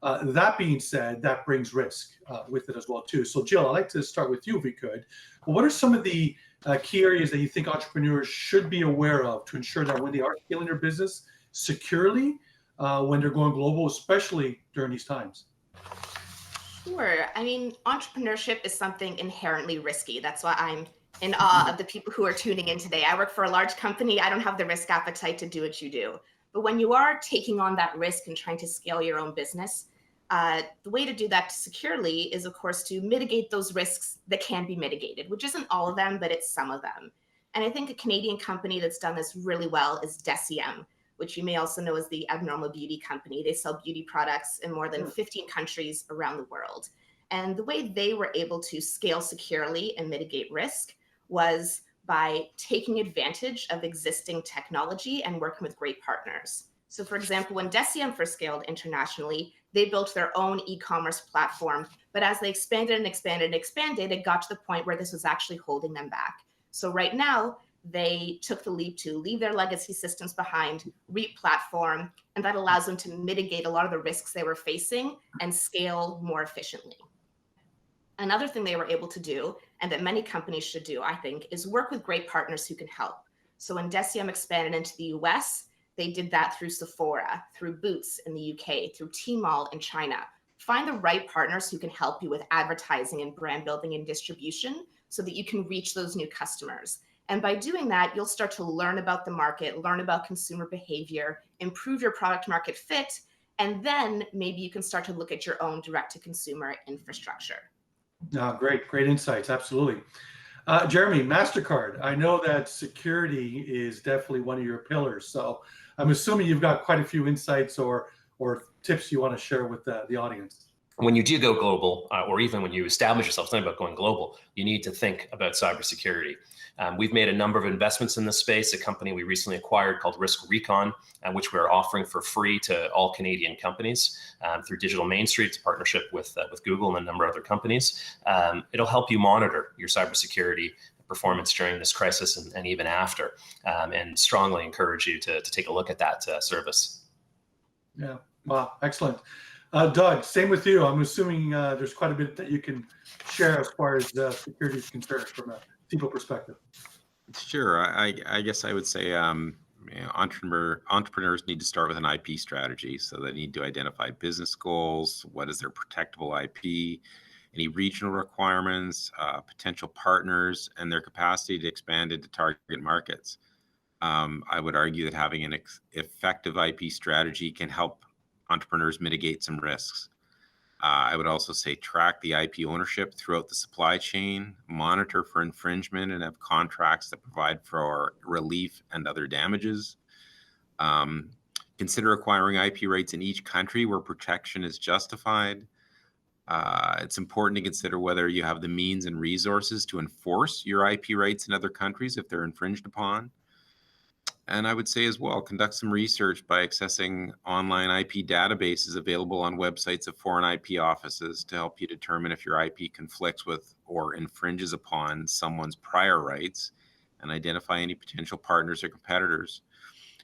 That being said, that brings risk with it as well, too. So Jill, I'd like to start with you if we could. What are some of the key areas that you think entrepreneurs should be aware of to ensure that when they are scaling their business securely, when they're going global, especially during these times? Sure. I mean, entrepreneurship is something inherently risky. That's why I'm in awe of the people who are tuning in today. I work for a large company. I don't have the risk appetite to do what you do. But when you are taking on that risk and trying to scale your own business, the way to do that securely is, of course, to mitigate those risks that can be mitigated, which isn't all of them, but it's some of them. And I think a Canadian company that's done this really well is Deciem, which you may also know as the Abnormal Beauty Company. They sell beauty products in more than 15 countries around the world. And the way they were able to scale securely and mitigate risk was by taking advantage of existing technology and working with great partners. So for example, when Deciem first scaled internationally, they built their own e-commerce platform. But as they expanded and expanded and expanded, it got to the point where this was actually holding them back. So right now, they took the leap to leave their legacy systems behind, re-platform, and that allows them to mitigate a lot of the risks they were facing and scale more efficiently. Another thing they were able to do, and that many companies should do, I think, is work with great partners who can help. So when Deciem expanded into the US, they did that through Sephora, through Boots in the UK, through Tmall in China. Find the right partners who can help you with advertising and brand building and distribution so that you can reach those new customers. And by doing that, you'll start to learn about the market, learn about consumer behavior, improve your product market fit, and then maybe you can start to look at your own direct-to-consumer infrastructure. Great insights, absolutely. Jeremy, MasterCard, I know that security is definitely one of your pillars, so I'm assuming you've got quite a few insights or tips you want to share with the audience. When you do go global, or even when you establish yourself, it's not about going global, you need to think about cybersecurity. We've made a number of investments in this space, a company we recently acquired called Risk Recon, which we're offering for free to all Canadian companies through Digital Main Street. It's a partnership with Google and a number of other companies. It'll help you monitor your cybersecurity performance during this crisis and even after, and strongly encourage you to take a look at that service. Yeah, wow, excellent. Doug, same with you. I'm assuming there's quite a bit that you can share as far as security is concerned from a people perspective. Sure. I guess I would say entrepreneurs need to start with an IP strategy. So they need to identify business goals, what is their protectable IP, any regional requirements, potential partners, and their capacity to expand into target markets. I would argue that having an effective IP strategy can help entrepreneurs mitigate some risks. I would also say track the IP ownership throughout the supply chain, monitor for infringement, and have contracts that provide for relief and other damages. Consider acquiring IP rights in each country where protection is justified. It's important to consider whether you have the means and resources to enforce your IP rights in other countries if they're infringed upon. And I would say as well, conduct some research by accessing online IP databases available on websites of foreign IP offices to help you determine if your IP conflicts with or infringes upon someone's prior rights, and identify any potential partners or competitors.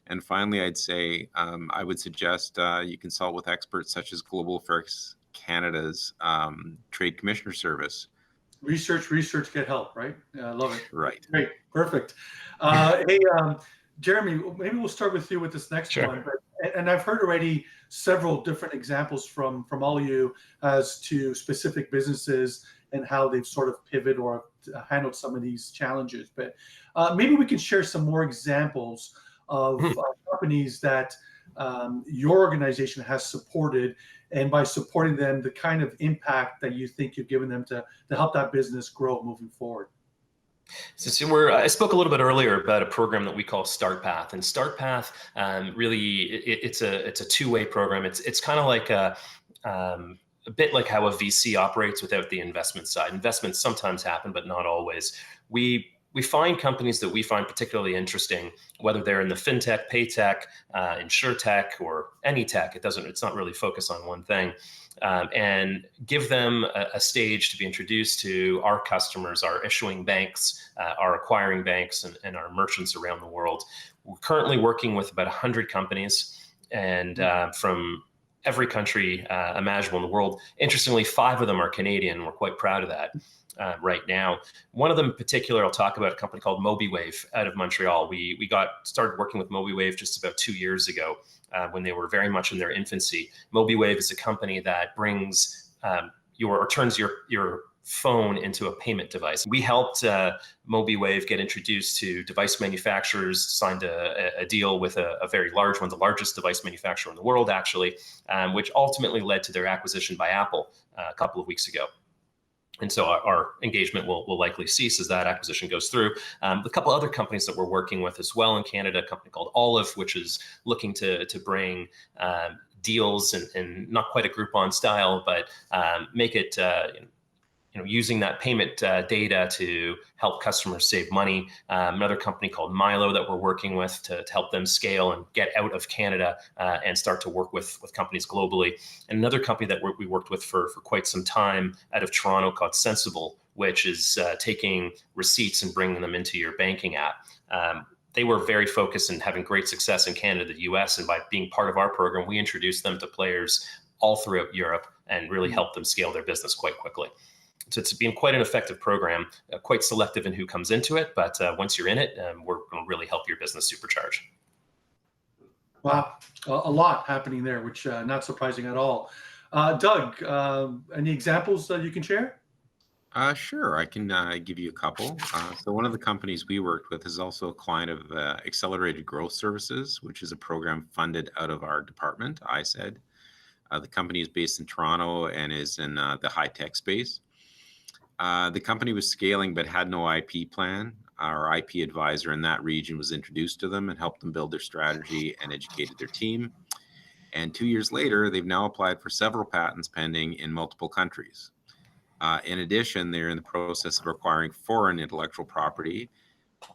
And finally, I'd say I would suggest you consult with experts such as Global Affairs Canada's Trade Commissioner Service. Research, get help, right? I love it. Right. Great, perfect. Hey, Jeremy, maybe we'll start with you with this next one. And I've heard already several different examples from all of you as to specific businesses and how they've sort of pivoted or handled some of these challenges. But maybe we can share some more examples of companies that your organization has supported, and by supporting them, the kind of impact that you think you've given them to help that business grow moving forward. So I spoke a little bit earlier about a program that we call StartPath, and StartPath really it's a two-way program. It's kind of like a bit like how a VC operates without the investment side. Investments sometimes happen, but not always. We find companies that we find particularly interesting, whether they're in the fintech, paytech, insurtech, or any tech. It's not really focused on one thing. And give them a stage to be introduced to our customers, our issuing banks, our acquiring banks, and our merchants around the world. We're currently working with about 100 companies, and from every country imaginable in the world. Interestingly, 5 of them are Canadian. We're quite proud of that. Right now. One of them in particular, I'll talk about a company called MobiWave out of Montreal. We started working with MobiWave just about 2 years ago when they were very much in their infancy. MobiWave is a company that brings turns your phone into a payment device. We helped MobiWave get introduced to device manufacturers, signed a deal with a very large one, the largest device manufacturer in the world, actually, which ultimately led to their acquisition by Apple a couple of weeks ago. And so our engagement will likely cease as that acquisition goes through. A couple other companies that we're working with as well in Canada, a company called Olive, which is looking to bring deals and not quite a Groupon style, but make it using that payment data to help customers save money. Another company called Milo that we're working with to help them scale and get out of Canada and start to work with companies globally. And another company that we worked with for quite some time out of Toronto called Sensible, which is taking receipts and bringing them into your banking app. They were very focused and having great success in Canada, the US, and by being part of our program, we introduced them to players all throughout Europe and really helped them scale their business quite quickly. So it's been quite an effective program, quite selective in who comes into it, but once you're in it, we're going to really help your business supercharge. Wow, a lot happening there, which not surprising at all. Doug, any examples that you can share? Sure, I can give you a couple. So one of the companies we worked with is also a client of Accelerated Growth Services, which is a program funded out of our department, ISED. The company is based in Toronto and is in the high-tech space. The company was scaling but had no IP plan. Our IP advisor in that region was introduced to them and helped them build their strategy and educated their team. And 2 years later, they've now applied for several patents pending in multiple countries. In addition, they're in the process of acquiring foreign intellectual property,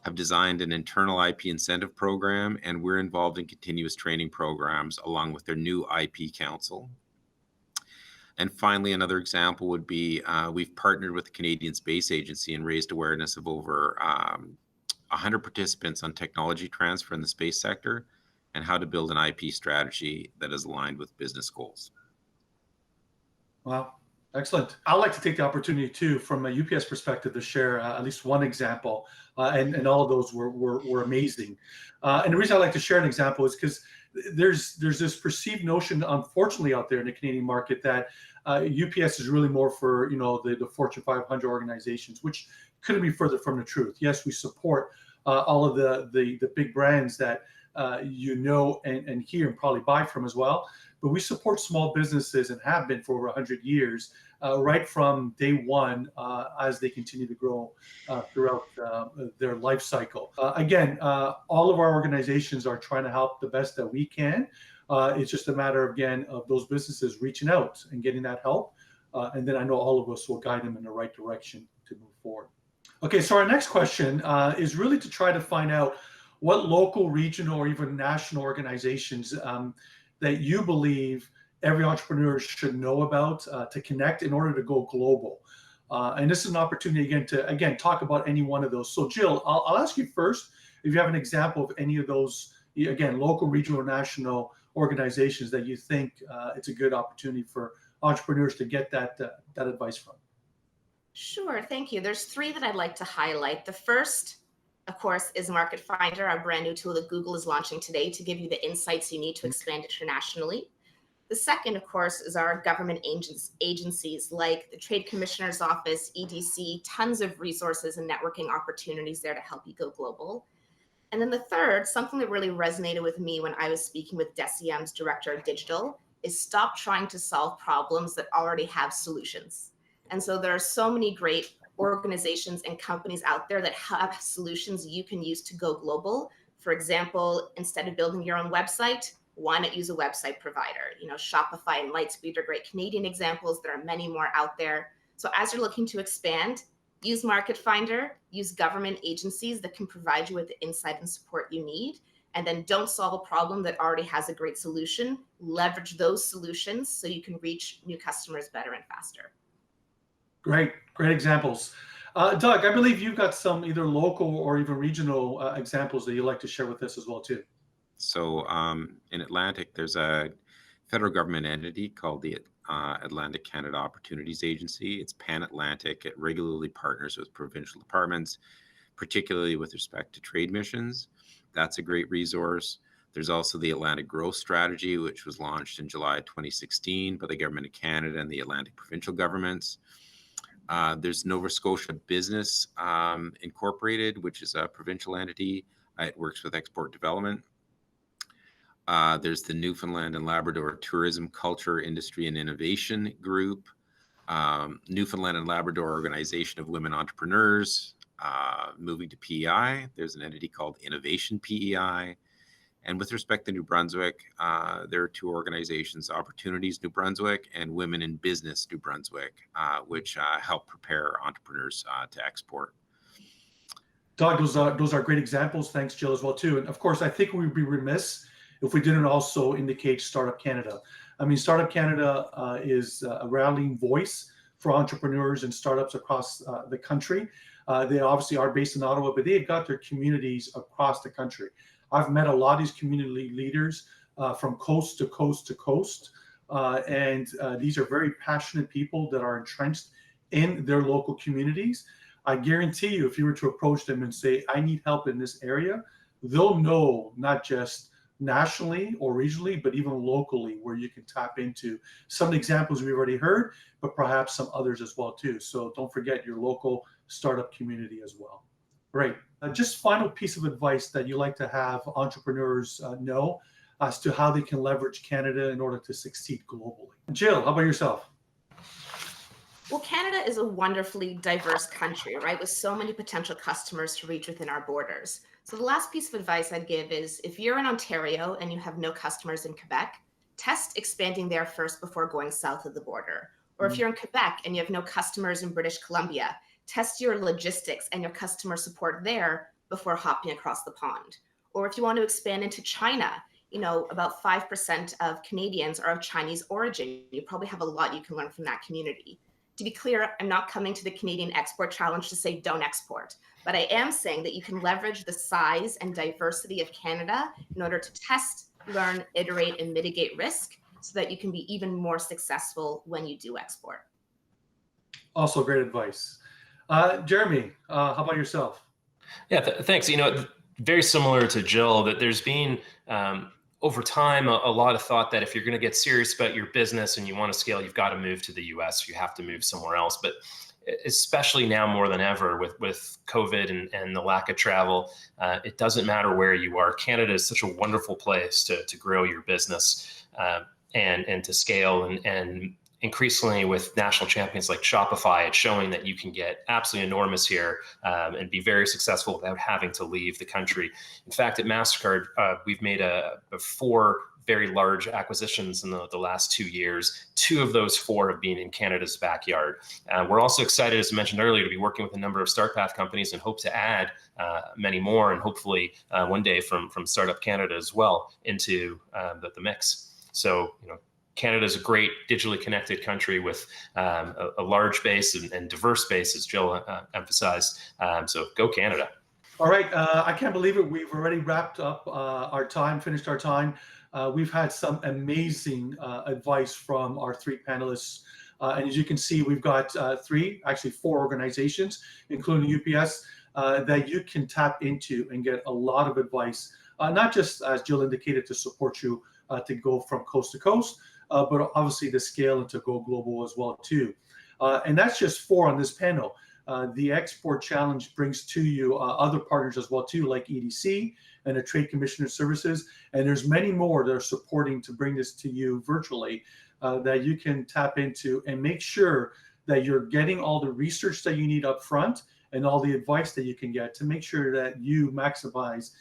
have designed an internal IP incentive program, and we're involved in continuous training programs along with their new IP council. And finally, another example would be we've partnered with the Canadian Space Agency and raised awareness of over 100 participants on technology transfer in the space sector and how to build an IP strategy that is aligned with business goals. Wow. Excellent. I'd like to take the opportunity too, from a UPS perspective, to share at least one example, and all of those were amazing. And the reason I like to share an example is because there's this perceived notion, unfortunately, out there in the Canadian market that UPS is really more for the Fortune 500 organizations, which couldn't be further from the truth. Yes, we support all of the big brands that and hear and probably buy from as well. But we support small businesses and have been for over 100 years, right from day one as they continue to grow throughout their life cycle. Again, all of our organizations are trying to help the best that we can. It's just a matter, again, of those businesses reaching out and getting that help. And then I know all of us will guide them in the right direction to move forward. Okay, so our next question is really to try to find out what local, regional, or even national organizations that you believe every entrepreneur should know about to connect in order to go global. And this is an opportunity again to talk about any one of those. So Jill, I'll ask you first if you have an example of any of those, again, local, regional, or national organizations that you think it's a good opportunity for entrepreneurs to get that advice from. Sure, thank you. There's three that I'd like to highlight. The first, of course, is Market Finder, our brand new tool that Google is launching today to give you the insights you need to expand internationally. The second, of course, is our government agencies like the Trade Commissioner's Office, EDC, tons of resources and networking opportunities there to help you go global. And then the third, something that really resonated with me when I was speaking with Deciem Director of Digital, is stop trying to solve problems that already have solutions. And so there are so many great organizations and companies out there that have solutions you can use to go global. For example, instead of building your own website, why not use a website provider? Shopify and Lightspeed are great Canadian examples. There are many more out there. So as you're looking to expand, use Market Finder, use government agencies that can provide you with the insight and support you need. And then don't solve a problem that already has a great solution. Leverage those solutions so you can reach new customers better and faster. Great examples. Doug, I believe you've got some either local or even regional examples that you'd like to share with us as well too. So in Atlantic, there's a federal government entity called the Atlantic Canada Opportunities Agency. It's pan-Atlantic. It regularly partners with provincial departments, particularly with respect to trade missions. That's a great resource. There's also the Atlantic Growth Strategy, which was launched in July 2016 by the Government of Canada and the Atlantic provincial governments. There's Nova Scotia Business Incorporated, which is a provincial entity. It works with export development. There's the Newfoundland and Labrador Tourism, Culture, Industry, and Innovation Group, Newfoundland and Labrador Organization of Women Entrepreneurs. Moving to PEI, there's an entity called Innovation PEI, And with respect to New Brunswick, there are two organizations, Opportunities New Brunswick and Women in Business New Brunswick, which help prepare entrepreneurs to export. Doug, those are great examples. Thanks, Jill, as well too. And of course, I think we'd be remiss if we didn't also indicate Startup Canada. I mean, Startup Canada is a rallying voice for entrepreneurs and startups across the country. They obviously are based in Ottawa, but they've got their communities across the country. I've met a lot of these community leaders from coast to coast to coast, and these are very passionate people that are entrenched in their local communities. I guarantee you, if you were to approach them and say, I need help in this area, they'll know not just nationally or regionally, but even locally where you can tap into some examples we've already heard, but perhaps some others as well too. So don't forget your local startup community as well. Great. Just final piece of advice that you like to have entrepreneurs know as to how they can leverage Canada in order to succeed globally. Jill, how about yourself? Well, Canada is a wonderfully diverse country, right, with so many potential customers to reach within our borders. So the last piece of advice I'd give is if you're in Ontario and you have no customers in Quebec, test expanding there first before going south of the border. Or if you're in Quebec and you have no customers in British Columbia, test your logistics and your customer support there before hopping across the pond. Or if you want to expand into China, you know, about 5% of Canadians are of Chinese origin. You probably have a lot you can learn from that community. To be clear, I'm not coming to the Canadian Export Challenge to say don't export, but I am saying that you can leverage the size and diversity of Canada in order to test, learn, iterate, and mitigate risk so that you can be even more successful when you do export. Also great advice. Jeremy, how about yourself? Yeah, thanks. You know, very similar to Jill, that there's been over time a lot of thought that if you're going to get serious about your business and you want to scale, you've got to move to the US, you have to move somewhere else. But especially now more than ever with COVID and the lack of travel, it doesn't matter where you are. Canada is such a wonderful place to grow your business and to scale, and increasingly with national champions like Shopify, it's showing that you can get absolutely enormous here and be very successful without having to leave the country. In fact, at MasterCard, we've made 4 very large acquisitions in the last 2 years. 2 of those 4 have been in Canada's backyard. We're also excited, as I mentioned earlier, to be working with a number of StartPath companies and hope to add many more, and hopefully one day from Startup Canada as well into the mix. So, you know, Canada is a great digitally connected country with a large base and diverse base, as Jill emphasized. So go Canada. All right. I can't believe it. We've already wrapped up our time, finished our time. We've had some amazing advice from our 3 panelists. And as you can see, we've got 4 organizations, including UPS, that you can tap into and get a lot of advice, not just, as Jill indicated, to support you to go from coast to coast, but obviously to scale and to go global as well too. And that's just 4 on this panel. The Export Challenge brings to you other partners as well too, like EDC and the Trade Commissioner Services. And there's many more that are supporting to bring this to you virtually that you can tap into and make sure that you're getting all the research that you need up front and all the advice that you can get to make sure that you maximize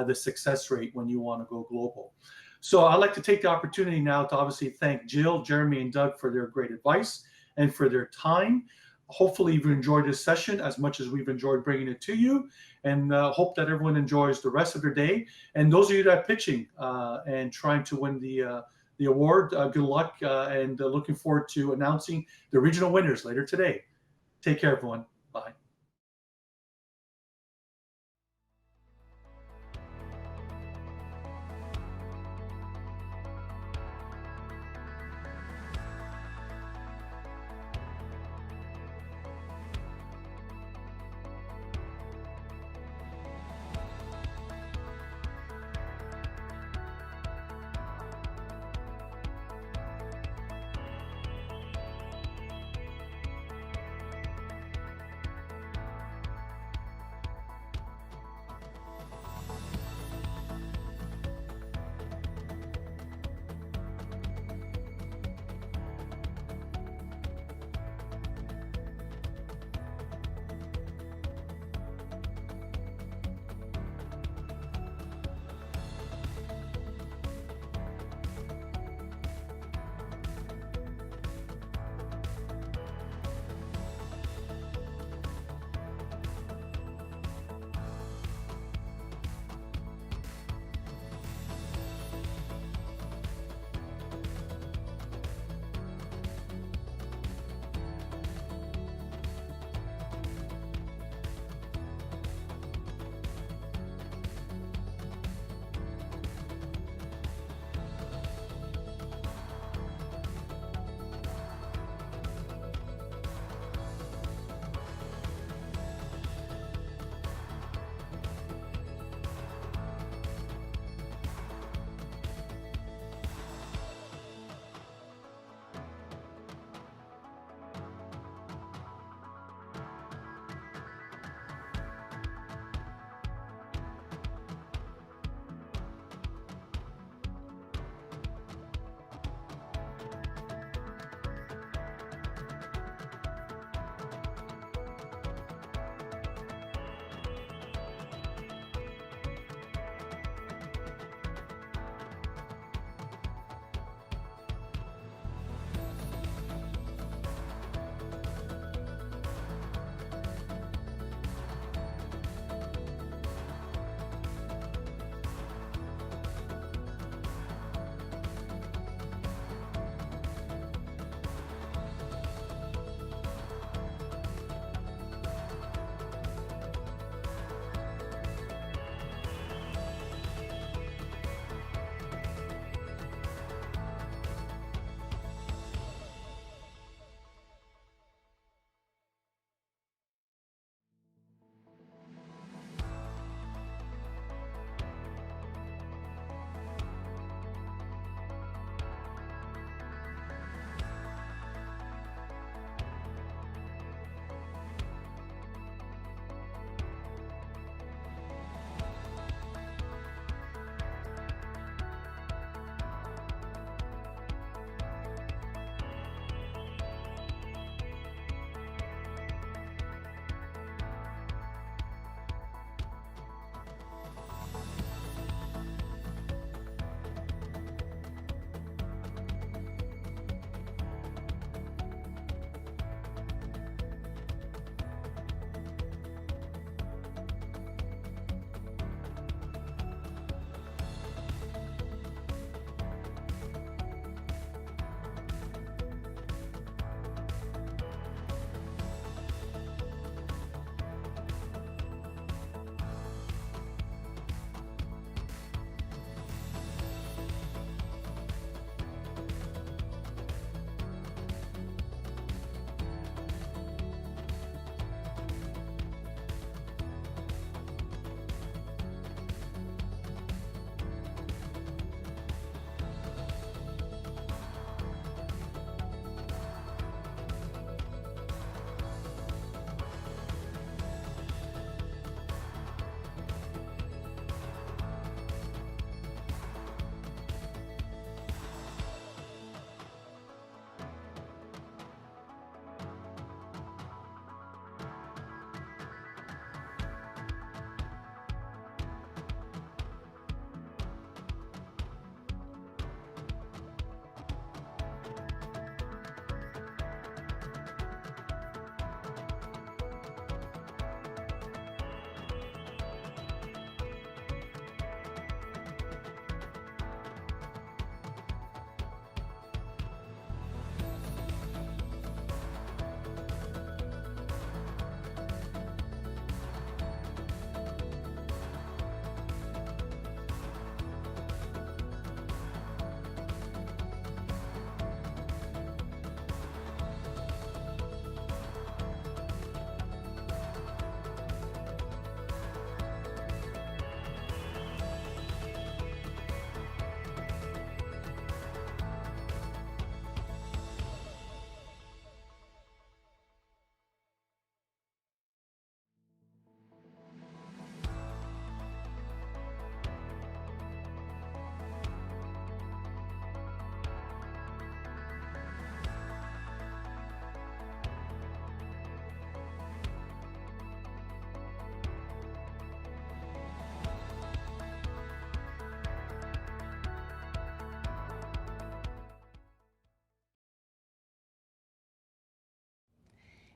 the success rate when you want to go global. So I'd like to take the opportunity now to obviously thank Jill, Jeremy, and Doug for their great advice and for their time. Hopefully you've enjoyed this session as much as we've enjoyed bringing it to you, and hope that everyone enjoys the rest of their day. And those of you that are pitching and trying to win the award, good luck, and looking forward to announcing the regional winners later today. Take care, everyone. Bye.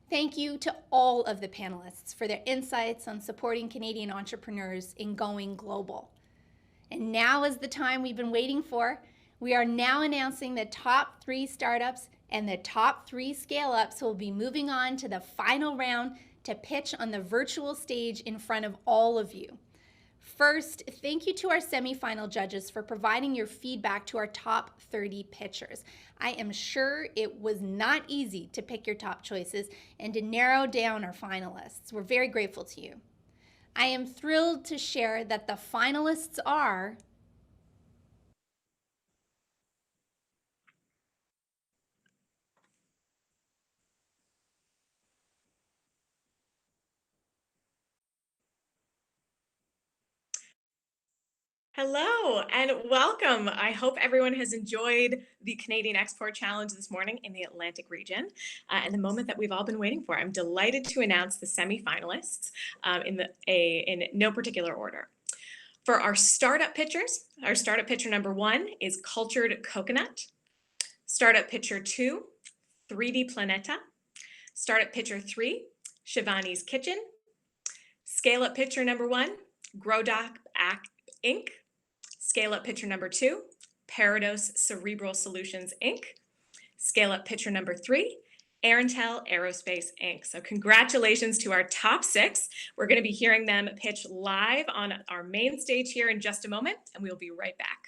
Thank you to all of the panelists for their insights on supporting Canadian entrepreneurs in going global. And now is the time we've been waiting for. We are now announcing the top 3 startups and the top 3 scale-ups who will be moving on to the final round to pitch on the virtual stage in front of all of you. First, thank you to our semifinal judges for providing your feedback to our top 30 pitchers. I am sure it was not easy to pick your top choices and to narrow down our finalists. We're very grateful to you. I am thrilled to share that the finalists are Hello and welcome. I hope everyone has enjoyed the Canadian Export Challenge this morning in the Atlantic region and the moment that we've all been waiting for. I'm delighted to announce the semifinalists in no particular order. For our startup pitchers, our startup pitcher number 1 is Cultured Coconut. Startup pitcher 2, 3D Planeta. Startup pitcher 3, Shivani's Kitchen. Scale-up pitcher number 1, Growdoc Inc. Scale-up pitcher number 2, Parados Cerebral Solutions Inc. Scale-up pitcher number 3, Aerontel Aerospace Inc. So congratulations to our top 6. We're going to be hearing them pitch live on our main stage here in just a moment, and we'll be right back.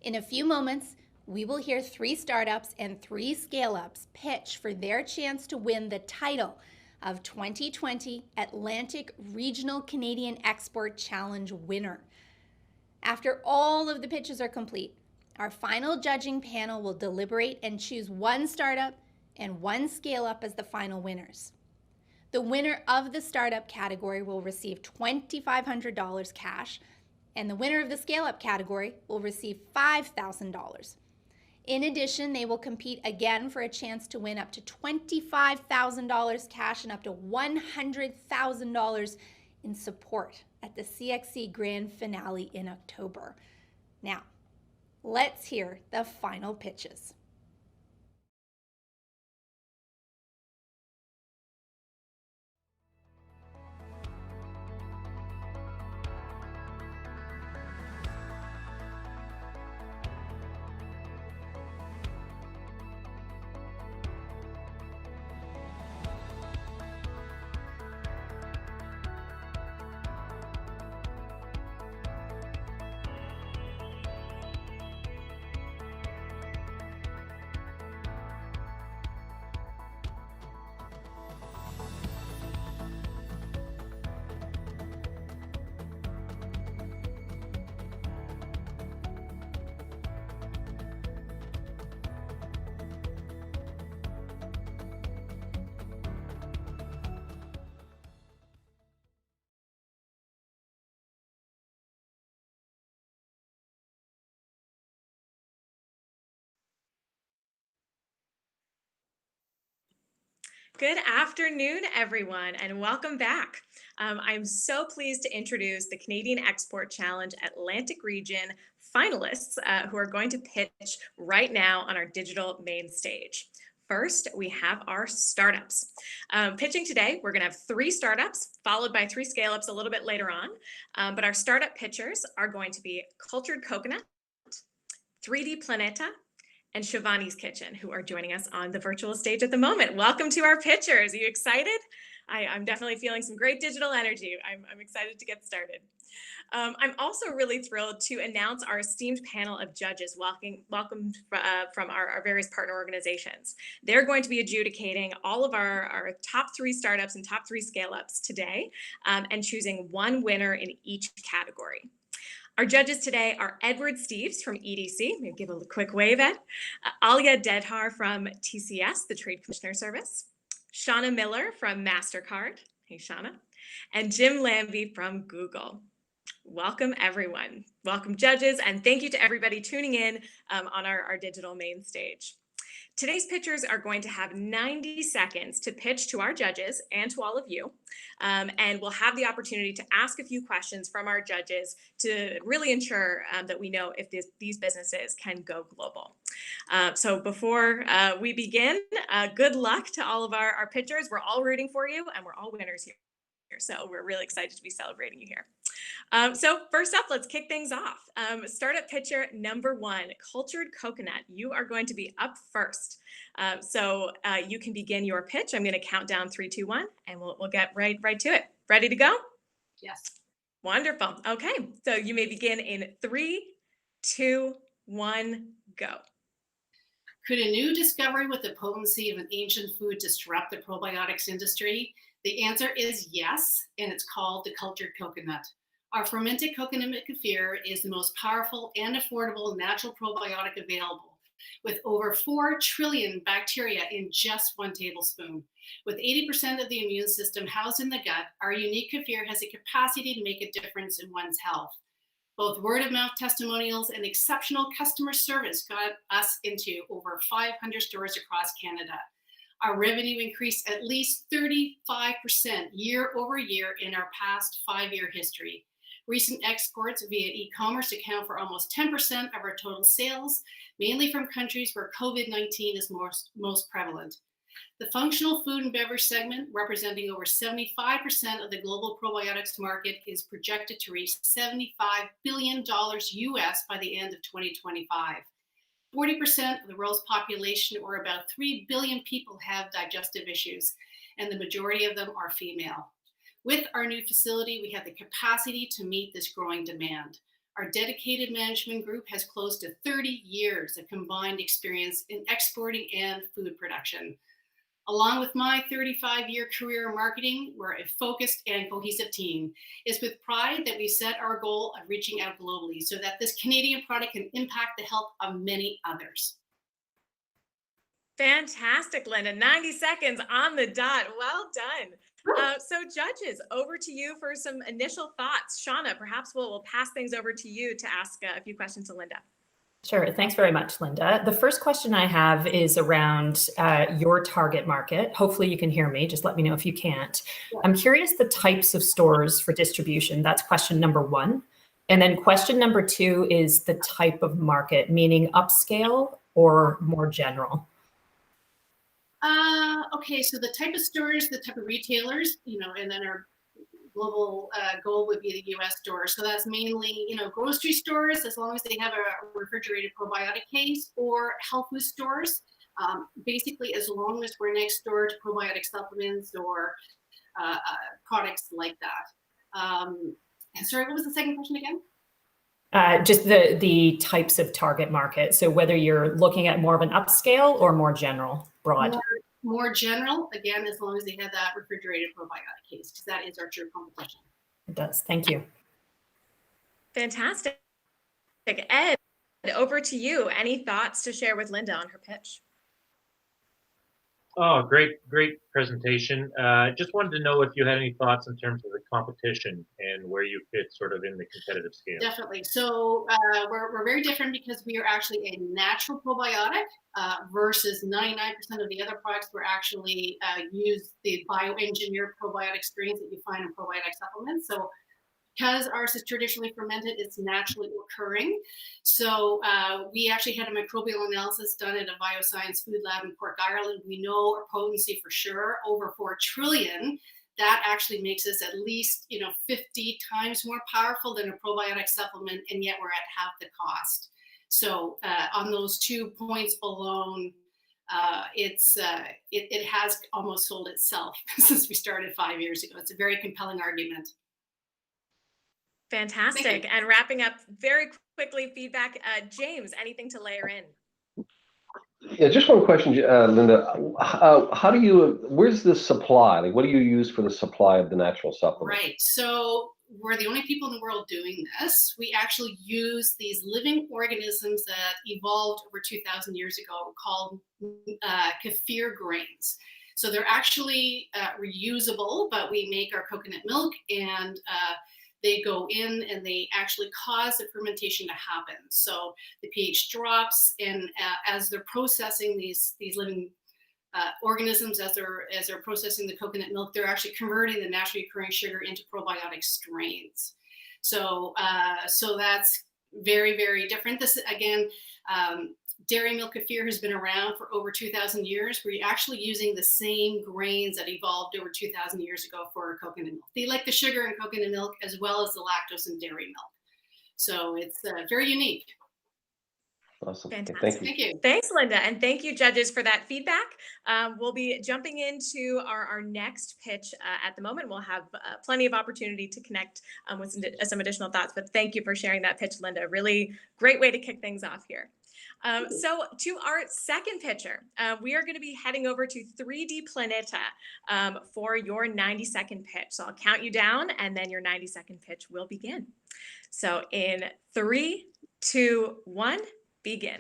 In a few moments, we will hear 3 startups and 3 scale-ups pitch for their chance to win the title of 2020 Atlantic Regional Canadian Export Challenge winner. After all of the pitches are complete, our final judging panel will deliberate and choose 1 startup and 1 scale-up as the final winners. The winner of the startup category will receive $2,500 cash, and the winner of the scale-up category will receive $5,000. In addition, they will compete again for a chance to win up to $25,000 cash and up to $100,000 in support at the CXC Grand Finale in October. Now, let's hear the final pitches. Good afternoon, everyone, and welcome back. I'm so pleased to introduce the Canadian Export Challenge Atlantic Region finalists who are going to pitch right now on our digital main stage. First, we have our startups. Pitching today, we're going to have 3 startups, followed by 3 scale-ups a little bit later on. But our startup pitchers are going to be Cultured Coconut, 3D Planeta, and Shivani's Kitchen, who are joining us on the virtual stage at the moment. Welcome to our pitchers. Are you excited? I'm definitely feeling some great digital energy. I'm excited to get started. I'm also really thrilled to announce our esteemed panel of judges welcomed from our various partner organizations. They're going to be adjudicating all of our top 3 startups and top 3 scale-ups today and choosing 1 winner in each category. Our judges today are Edward Steves from EDC, maybe give a quick wave at, Alia Dedhar from TCS, the Trade Commissioner Service, Shauna Miller from MasterCard, hey Shauna, and Jim Lambie from Google. Welcome everyone, welcome judges, and thank you to everybody tuning in on our digital main stage. Today's pitchers are going to have 90 seconds to pitch to our judges and to all of you. And we'll have the opportunity to ask a few questions from our judges to really ensure that we know if these businesses can go global. So before we begin, good luck to all of our pitchers. We're all rooting for you and we're all winners here. So we're really excited to be celebrating you here. So first up, let's kick things off. Startup pitcher number 1, Cultured Coconut. You are going to be up first. So you can begin your pitch. I'm going to count down 3, 2, 1, and we'll get right to it. Ready to go? Yes. Wonderful. Okay, so you may begin in 3, 2, 1, go. Could a new discovery with the potency of an ancient food disrupt the probiotics industry? The answer is yes, and it's called the Cultured Coconut. Our fermented coconut milk kefir is the most powerful and affordable natural probiotic available, with over 4 trillion bacteria in just 1 tablespoon. With 80% of the immune system housed in the gut, our unique kefir has the capacity to make a difference in one's health. Both word-of-mouth testimonials and exceptional customer service got us into over 500 stores across Canada. Our revenue increased at least 35% year over year in our past 5-year history. Recent exports via e-commerce account for almost 10% of our total sales, mainly from countries where COVID-19 is most prevalent. The functional food and beverage segment, representing over 75% of the global probiotics market, is projected to reach $75 billion US by the end of 2025. 40% of the world's population, or about 3 billion people, have digestive issues, and the majority of them are female. With our new facility, we have the capacity to meet this growing demand. Our dedicated management group has close to 30 years of combined experience in exporting and food production. Along with my 35-year career in marketing, we're a focused and cohesive team. It's with pride that we set our goal of reaching out globally so that this Canadian product can impact the health of many others. Fantastic, Linda. 90 seconds on the dot. Well done. So judges, over to you for some initial thoughts. Shauna, perhaps we'll pass things over to you to ask a few questions to Linda. Sure. Thanks very much, Linda. The first question I have is around your target market. Hopefully you can hear me. Just let me know if you can't. I'm curious the types of stores for distribution. That's question number one. And then question number two is the type of market, meaning upscale or more general. Okay, so the type of stores, the type of retailers, and then our global goal would be the U.S. stores. So that's mainly, grocery stores, as long as they have a refrigerated probiotic case, or health food stores. Basically, as long as we're next door to probiotic supplements or products like that. Sorry, what was the second question again? Just the types of target market. So whether you're looking at more of an upscale or more general, broad. More general, again, as long as they have that refrigerated probiotic case, because that is our true competition. It does. Thank you. Fantastic. Ed, over to you. Any thoughts to share with Linda on her pitch? Oh, great presentation. Just wanted to know if you had any thoughts in terms of the competition and where you fit sort of in the competitive scale. Definitely. So we're very different because we are actually a natural probiotic versus 99% of the other products were actually use the bioengineered probiotic strains that you find in probiotic supplements. So because ours is traditionally fermented, it's naturally occurring. So we actually had a microbial analysis done at a bioscience food lab in Cork, Ireland. We know our potency for sure, over 4 trillion. That actually makes us at least 50 times more powerful than a probiotic supplement, and yet we're at half the cost. So on those 2 points alone, it has almost sold itself since we started 5 years ago. It's a very compelling argument. Fantastic. And wrapping up very quickly, feedback. James, anything to layer in? Yeah, just one question, Linda. Where's the supply? Like, what do you use for the supply of the natural supplement? Right. So we're the only people in the world doing this. We actually use these living organisms that evolved over 2,000 years ago called kefir grains. So they're actually reusable, but we make our coconut milk and they go in and they actually cause the fermentation to happen. So the pH drops, and as they're processing these living organisms, as they're processing the coconut milk, they're actually converting the naturally occurring sugar into probiotic strains. So that's very, very different. This again, dairy milk kefir has been around for over 2,000 years. We're actually using the same grains that evolved over 2,000 years ago for coconut milk. They like the sugar in coconut milk as well as the lactose in dairy milk. So it's very unique. Awesome. Fantastic. Thank you. Thank you. Thanks, Linda. And thank you, judges, for that feedback. We'll be jumping into our next pitch at the moment. We'll have plenty of opportunity to connect with some additional thoughts. But thank you for sharing that pitch, Linda. Really great way to kick things off here. So to our second pitcher, we are going to be heading over to 3D Planeta for your 90-second pitch. So I'll count you down, and then your 90-second pitch will begin. So in 3, 2, 1, begin.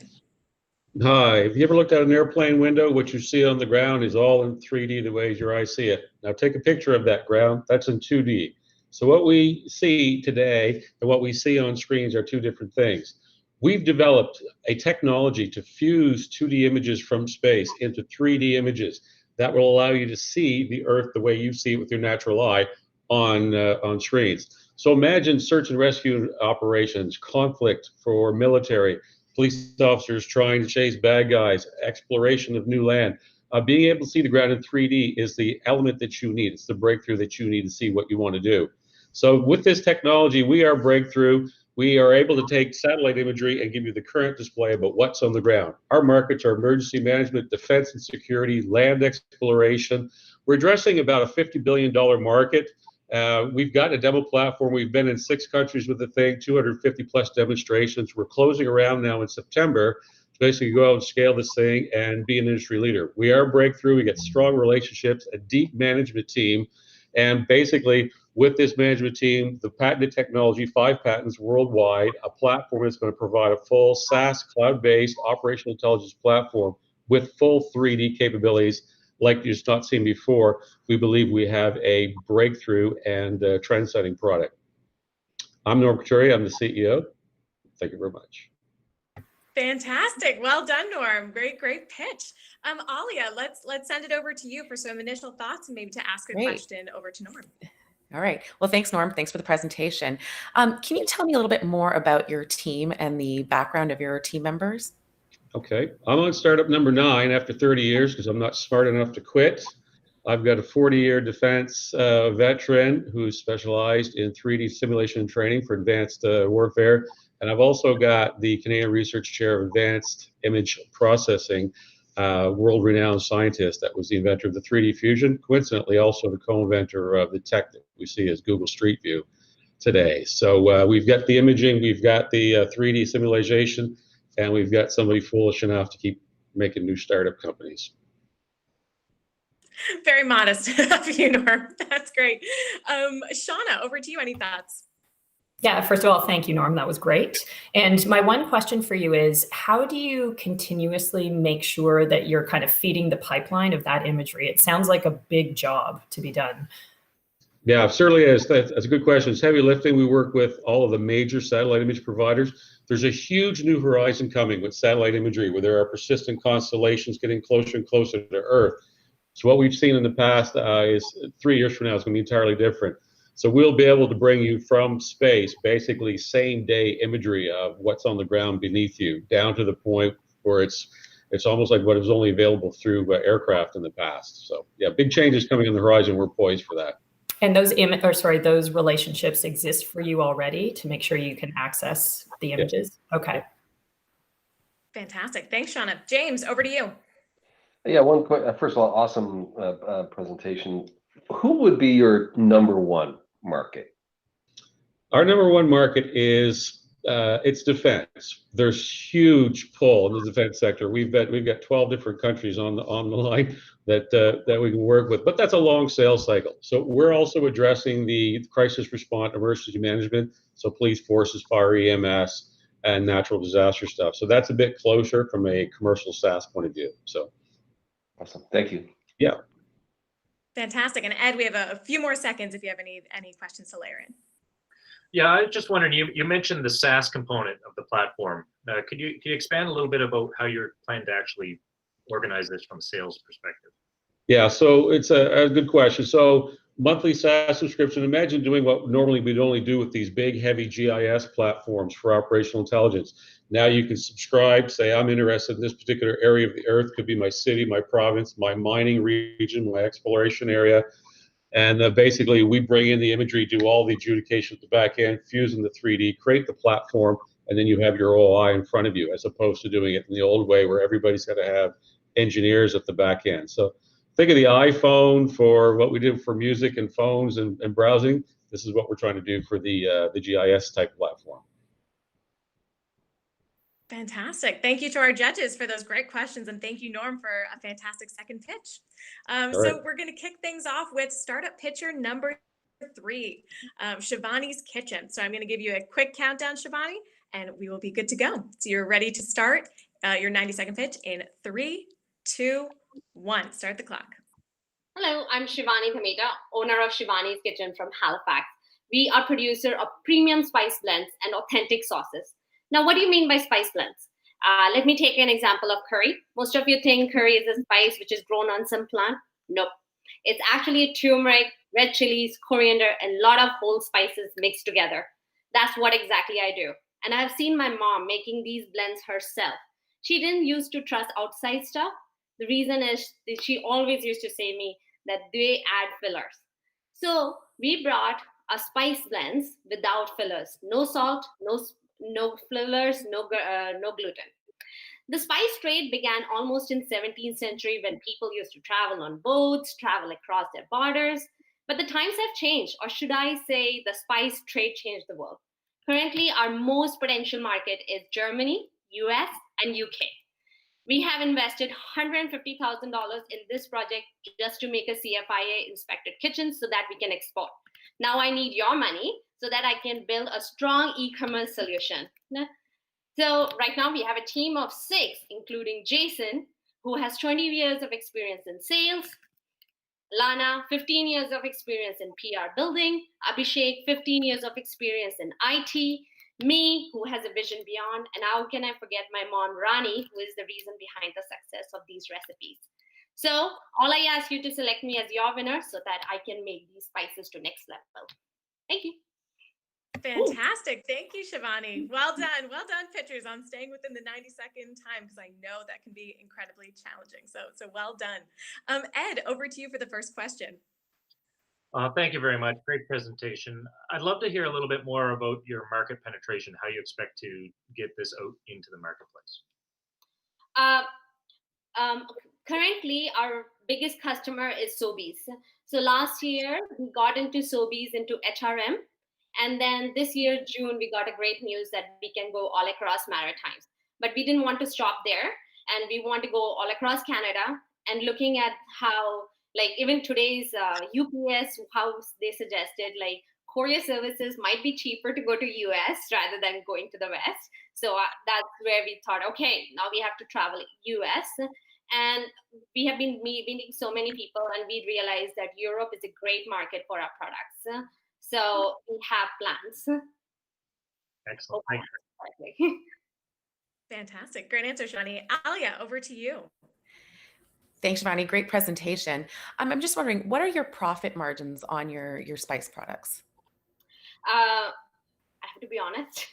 Hi, have you ever looked out an airplane window? What you see on the ground is all in 3D the way your eyes see it. Now take a picture of that ground. That's in 2D. So what we see today and what we see on screens are two different things. We've developed a technology to fuse 2D images from space into 3D images that will allow you to see the Earth the way you see it with your natural eye on screens. So imagine search and rescue operations, conflict for military, police officers trying to chase bad guys, exploration of new land. Being able to see the ground in 3D is the element that you need. It's the breakthrough that you need to see what you want to do. So with this technology, we are breakthrough. We are able to take satellite imagery and give you the current display about what's on the ground. Our markets are emergency management, defense and security, land exploration. We're addressing about a $50 billion market. We've got a demo platform. We've been in 6 countries with the thing, 250 plus demonstrations. We're closing around now in September to basically go out and scale this thing and be an industry leader. We are breakthrough. We get strong relationships, a deep management team, and basically with this management team, the patented technology, 5 patents worldwide, a platform that's going to provide a full SaaS cloud-based operational intelligence platform with full 3D capabilities like you've not seen before. We believe we have a breakthrough and trend-setting product. I'm Norm Couturier. I'm the CEO. Thank you very much. Fantastic. Well done, Norm. Great pitch. Alia, let's send it over to you for some initial thoughts and maybe to ask a question over to Norm. All right. Well, thanks, Norm. Thanks for the presentation. Can you tell me a little bit more about your team and the background of your team members? Okay. I'm on startup number 9 after 30 years because I'm not smart enough to quit. I've got a 40-year defense veteran who's specialized in 3D simulation and training for advanced warfare. And I've also got the Canadian Research Chair of Advanced Image Processing, world-renowned scientist that was the inventor of the 3D Fusion, coincidentally also the co-inventor of the tech that we see as Google Street View today. So we've got the imaging, we've got the 3D simulation, and we've got somebody foolish enough to keep making new startup companies. Very modest of you, Norm. That's great. Shauna, over to you. Any thoughts? Yeah, first of all, thank you, Norm. That was great. And my one question for you is, how do you continuously make sure that you're kind of feeding the pipeline of that imagery? It sounds like a big job to be done. Yeah, it certainly is. That's a good question. It's heavy lifting. We work with all of the major satellite image providers. There's a huge new horizon coming with satellite imagery where there are persistent constellations getting closer and closer to Earth. So what we've seen in the past is 3 years from now is going to be entirely different. So we'll be able to bring you from space, basically same day imagery of what's on the ground beneath you, down to the point where it's almost like what was only available through aircraft in the past. So yeah, big changes coming on the horizon. We're poised for that. And those relationships exist for you already to make sure you can access the images? Yeah. Okay. Fantastic. Thanks, Shauna. James, over to you. Yeah, one quick, first of all, awesome presentation. Who would be your number 1 market? Our number 1 market is it's defense. There's huge pull in the defense sector. We've got 12 different countries on the line that we can work with, but that's a long sales cycle. So we're also addressing the crisis response, emergency management, so police forces, fire, EMS, and natural disaster stuff. So that's a bit closer from a commercial SaaS point of view. So awesome. Thank you. Yeah. Fantastic. And Ed, we have a few more seconds if you have any questions to layer in. Yeah, I was just wondering, you mentioned the SaaS component of the platform. Could you expand a little bit about how you're planning to actually organize this from a sales perspective? Yeah, so it's a good question. So monthly SaaS subscription, imagine doing what normally we'd only do with these big, heavy GIS platforms for operational intelligence. Now you can subscribe, say, I'm interested in this particular area of the Earth, could be my city, my province, my mining region, my exploration area. And basically, we bring in the imagery, do all the adjudication at the back end, fuse in the 3D, create the platform, and then you have your OI in front of you, as opposed to doing it in the old way where everybody's got to have engineers at the back end. So think of the iPhone for what we did for music and phones and browsing. This is what we're trying to do for the GIS type platform. Fantastic. Thank you to our judges for those great questions. And thank you, Norm, for a fantastic second pitch. So we're going to kick things off with startup pitcher number 3, Shivani's Kitchen. So I'm going to give you a quick countdown, Shivani, and we will be good to go. So you're ready to start your 90-second pitch in 3, 2, 1. Start the clock. Hello, I'm Shivani Thameta, owner of Shivani's Kitchen from Halifax. We are producer of premium spice blends and authentic sauces. Now, what do you mean by spice blends? Let me take an example of curry. Most of you think curry is a spice which is grown on some plant. Nope. It's actually turmeric, red chilies, coriander, and a lot of whole spices mixed together. That's what exactly I do. And I've seen my mom making these blends herself. She didn't used to trust outside stuff. The reason is that she always used to say to me that they add fillers. So we brought a spice blends without fillers. No salt, no fillers, no gluten. The spice trade began almost in 17th century when people used to travel on boats, travel across their borders. But the times have changed, or should I say the spice trade changed the world. Currently, our most potential market is Germany, US, and UK. We have invested $150,000 in this project just to make a CFIA inspected kitchen so that we can export. Now I need your money so that I can build a strong e-commerce solution. So right now we have a team of 6, including Jason, who has 20 years of experience in sales, Lana, 15 years of experience in PR building, Abhishek, 15 years of experience in IT, me, who has a vision beyond, and how can I forget my mom, Rani, who is the reason behind the success of these recipes. So all I ask you to select me as your winner so that I can make these spices to next level. Thank you. Fantastic. Thank you, Shivani. Well done. Well done, pitchers, on staying within the 90-second time, because I know that can be incredibly challenging. So well done. Ed, over to you for the first question. Thank you very much. Great presentation. I'd love to hear a little bit more about your market penetration, how you expect to get this out into the marketplace. Currently, our biggest customer is Sobeys. So last year, we got into Sobeys into HRM. And then this year, June, we got a great news that we can go all across Maritimes. But we didn't want to stop there. And we want to go all across Canada and looking at how, like even today's UPS, how they suggested, like courier services might be cheaper to go to US rather than going to the West. So that's where we thought, okay, now we have to travel US. And we have been meeting so many people, and we realized that Europe is a great market for our products. So we have plans. Excellent. Thank you. Fantastic. Great answer, Shivani. Alia, over to you. Thanks, Shivani. Great presentation. I'm just wondering, what are your profit margins on your spice products? I have to be honest.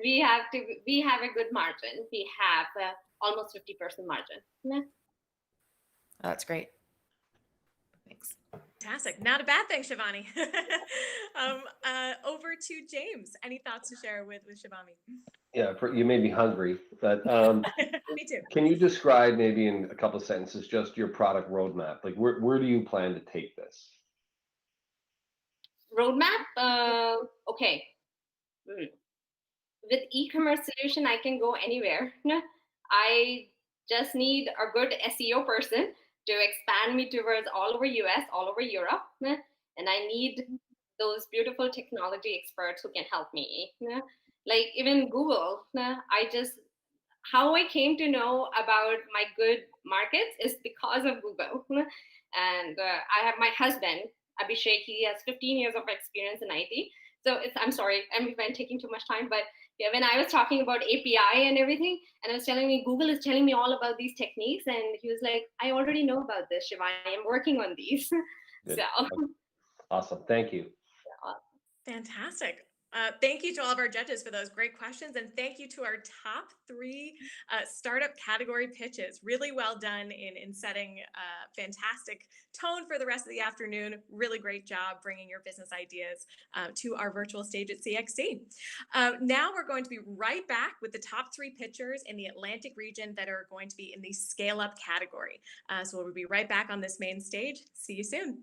we have a good margin. We have almost 50% margin. Oh, that's great. Thanks. Fantastic. Not a bad thing, Shivani. Over to James. Any thoughts to share with Shivani? Yeah, you made me hungry, but me too. Can you describe maybe in a couple of sentences just your product roadmap? Like where do you plan to take this? Roadmap? Okay. With e-commerce solution, I can go anywhere. I just need a good SEO person to expand me towards all over US, all over Europe. And I need those beautiful technology experts who can help me. Like even Google, how I came to know about my good markets is because of Google. And I have my husband, Abhishek, he has 15 years of experience in IT. So I'm sorry, I'm taking too much time, but yeah, when I was talking about API and everything, and I was telling me, Google is telling me all about these techniques, and he was like, I already know about this, Shivani, I'm working on these. Good. So. Awesome, thank you. Fantastic. Thank you to all of our judges for those great questions, and thank you to our top 3 startup category pitches. Really well done in setting a fantastic tone for the rest of the afternoon. Really great job bringing your business ideas to our virtual stage at CXC. Now we're going to be right back with the top 3 pitchers in the Atlantic region that are going to be in the scale up category. So we'll be right back on this main stage. See you soon.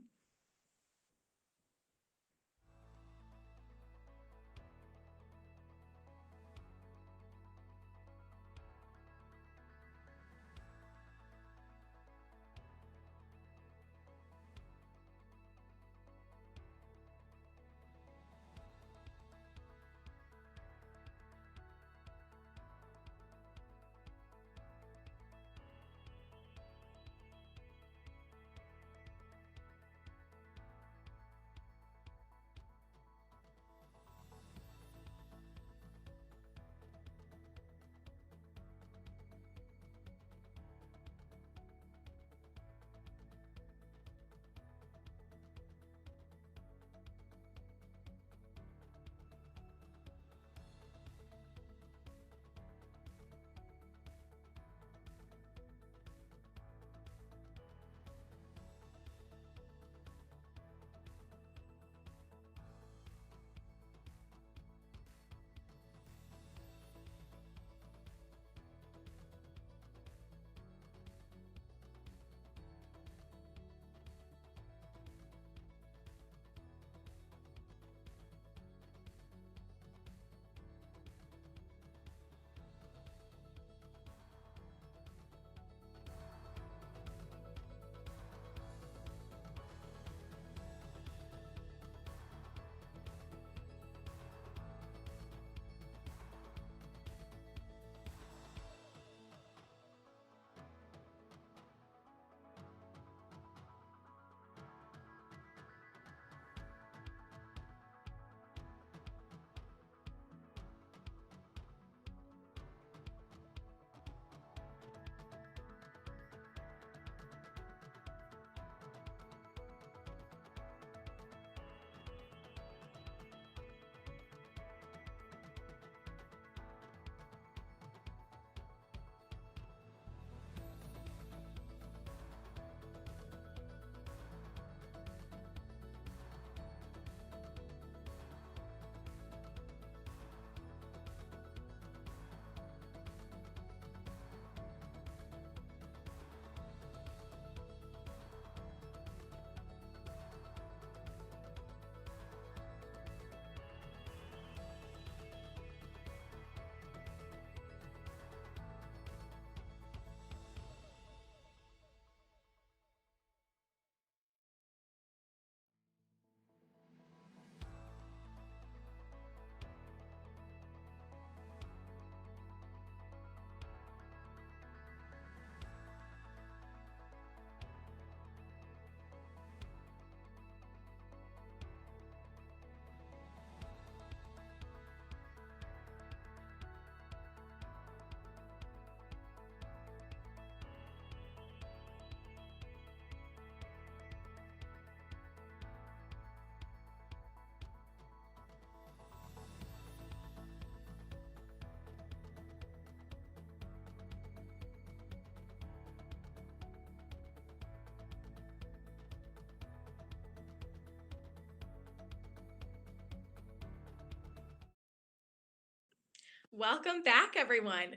Welcome back, everyone.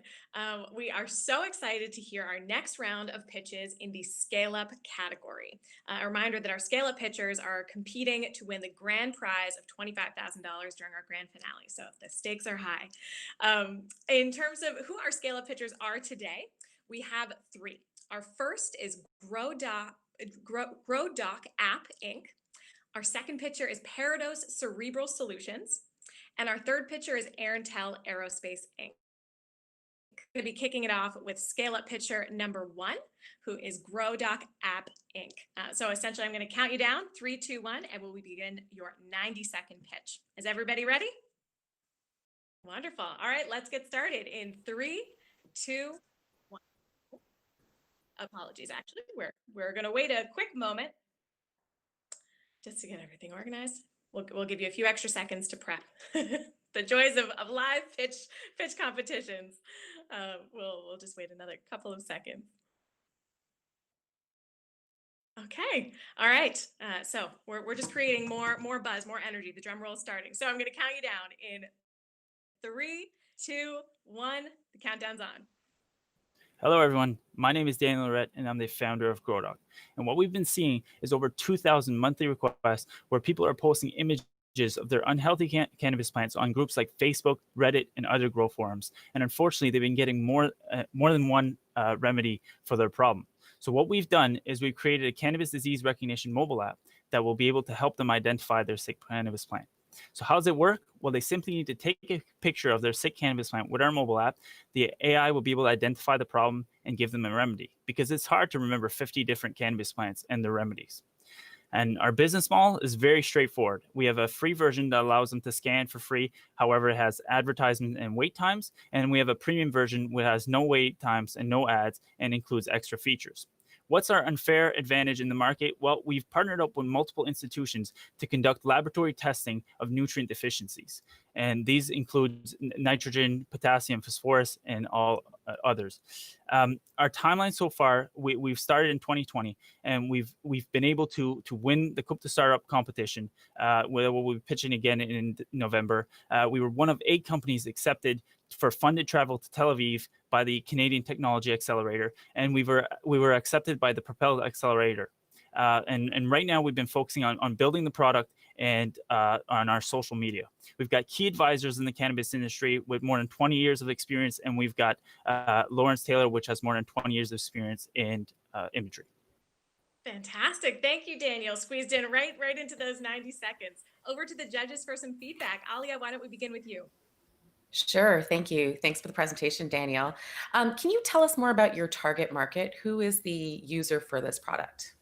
We are so excited to hear our next round of pitches in the scale-up category. A reminder that our scale-up pitchers are competing to win the grand prize of $25,000 during our grand finale, so the stakes are high. In terms of who our scale-up pitchers are today, we have three. Our first is GrowDoc App Inc. Our second pitcher is Parados Cerebral Solutions. And our third pitcher is Arantel Aerospace Inc. We're going to be kicking it off with scale-up pitcher number one, who is GrowDoc App Inc. So essentially, I'm going to count you down, 3, 2, 1, and we'll begin your 90-second pitch. Is everybody ready? Wonderful. All right, let's get started in 3, 2, 1. Apologies, actually. We're going to wait a quick moment just to get everything organized. We'll give you a few extra seconds to prep. The joys of live pitch competitions. We'll just wait another couple of seconds. Okay, all right. So we're just creating more buzz, more energy. The drum roll is starting. So I'm going to count you down in 3, 2, 1. The countdown's on. Hello, everyone. My name is Daniel Lorette, and I'm the founder of GrowDoc. And what we've been seeing is over 2,000 monthly requests where people are posting images of their unhealthy cannabis plants on groups like Facebook, Reddit, and other grow forums. And unfortunately, they've been getting more than one remedy for their problem. So what we've done is we've created a cannabis disease recognition mobile app that will be able to help them identify their sick cannabis plant. So how does it work? Well, they simply need to take a picture of their sick cannabis plant with our mobile app. The AI will be able to identify the problem and give them a remedy, because it's hard to remember 50 different cannabis plants and their remedies. And our business model is very straightforward. We have a free version that allows them to scan for free. However, it has advertisement and wait times. And we have a premium version which has no wait times and no ads and includes extra features. What's our unfair advantage in the market? Well, we've partnered up with multiple institutions to conduct laboratory testing of nutrient deficiencies. And these include nitrogen, potassium, phosphorus, and all others. Our timeline so far, we've started in 2020, and we've been able to win the Coupe de Startup competition. We'll be pitching again in November. We were one of 8 companies accepted for funded travel to Tel Aviv by the Canadian Technology Accelerator, and we were accepted by the Propel Accelerator. And right now we've been focusing on building the product and on our social media. We've got key advisors in the cannabis industry with more than 20 years of experience, and we've got Lawrence Taylor, which has more than 20 years of experience in imagery. Fantastic. Thank you, Daniel. Squeezed in right into those 90 seconds. Over to the judges for some feedback. Alia, why don't we begin with you? Sure, thank you. Thanks for the presentation, Daniel. Can you tell us more about your target market? Who is the user for this product?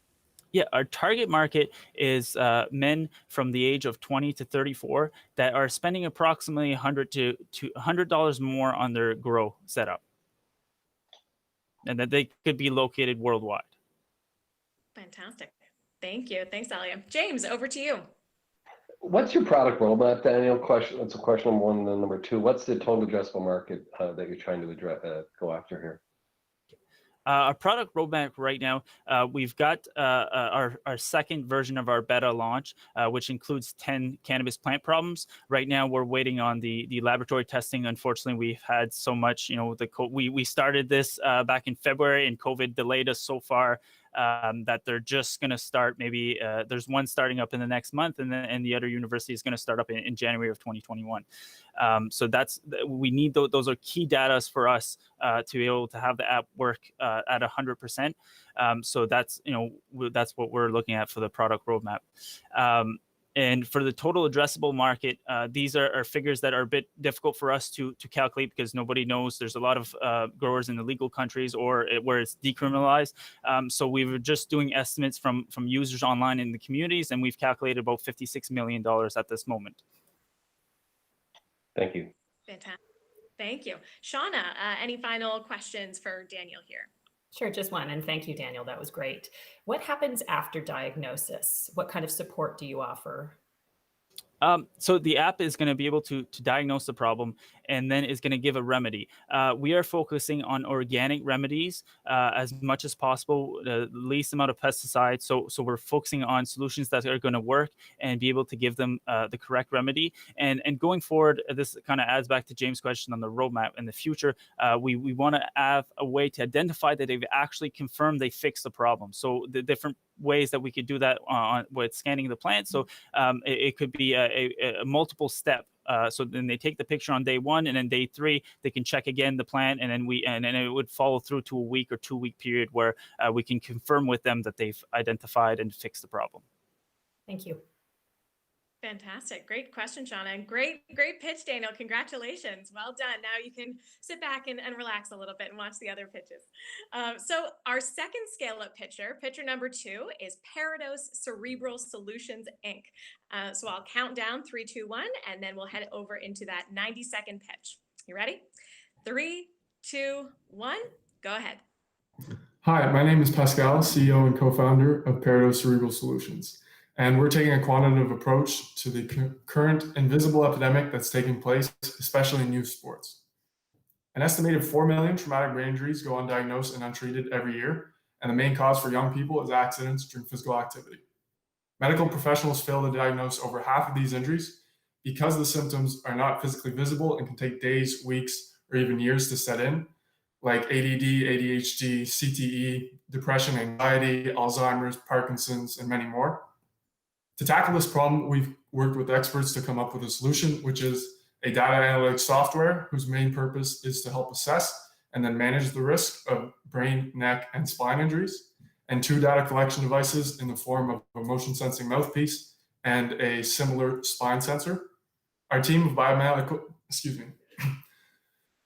Yeah, our target market is men from the age of 20 to 34 that are spending approximately $100 more on their grow setup, and that they could be located worldwide. Fantastic. Thank you. Thanks, Alia. James, over to you. What's your product roadmap, Daniel? That's a question number one. And then number two, what's the total addressable market that you're trying to go after here? Our product roadmap right now, we've got our second version of our beta launch, which includes 10 cannabis plant problems. Right now, we're waiting on the laboratory testing. Unfortunately, we've had so much, we started this back in February, and COVID delayed us so far that they're just going to start. Maybe there's one starting up in the next month, and the other university is going to start up in January of 2021. So we need those are key data for us to be able to have the app work at 100%. So that's what we're looking at for the product roadmap. And for the total addressable market, these are figures that are a bit difficult for us to calculate because nobody knows. There's a lot of growers in the legal countries or where it's decriminalized. So we were just doing estimates from users online in the communities, and we've calculated about $56 million at this moment. Thank you. Fantastic. Thank you. Shauna, any final questions for Daniel here? Sure, just one. And thank you, Daniel. That was great. What happens after diagnosis? What kind of support do you offer? So the app is going to be able to diagnose the problem and then is going to give a remedy. We are focusing on organic remedies as much as possible, the least amount of pesticides. So we're focusing on solutions that are going to work and be able to give them the correct remedy. And going forward, this kind of adds back to James' question on the roadmap. In the future, we want to have a way to identify that they've actually confirmed they fixed the problem. So the different ways that we could do that with scanning the plant. So it could be a multiple step. So then they take the picture on day 1, and then day 3 they can check again the plant, and then it would follow through to a week or 2-week period where we can confirm with them that they've identified and fixed the problem. Thank you. Fantastic. Great question, Shauna. And great pitch, Daniel. Congratulations. Well done. Now you can sit back and relax a little bit and watch the other pitches. So our second scale-up pitcher number 2, is Parados Cerebral Solutions, Inc. So I'll count down 3, 2, 1, and then we'll head over into that 90-second pitch. You ready? 3, 2, 1, go ahead. Hi, my name is Pascal, CEO and co-founder of Parados Cerebral Solutions. And we're taking a quantitative approach to the current invisible epidemic that's taking place, especially in youth sports. An estimated 4 million traumatic brain injuries go undiagnosed and untreated every year, and the main cause for young people is accidents during physical activity. Medical professionals fail to diagnose over half of these injuries because the symptoms are not physically visible and can take days, weeks, or even years to set in, like ADD, ADHD, CTE, depression, anxiety, Alzheimer's, Parkinson's, and many more. To tackle this problem, we've worked with experts to come up with a solution, which is a data analytics software whose main purpose is to help assess and then manage the risk of brain, neck, and spine injuries, and 2 data collection devices in the form of a motion sensing mouthpiece and a similar spine sensor. Our team of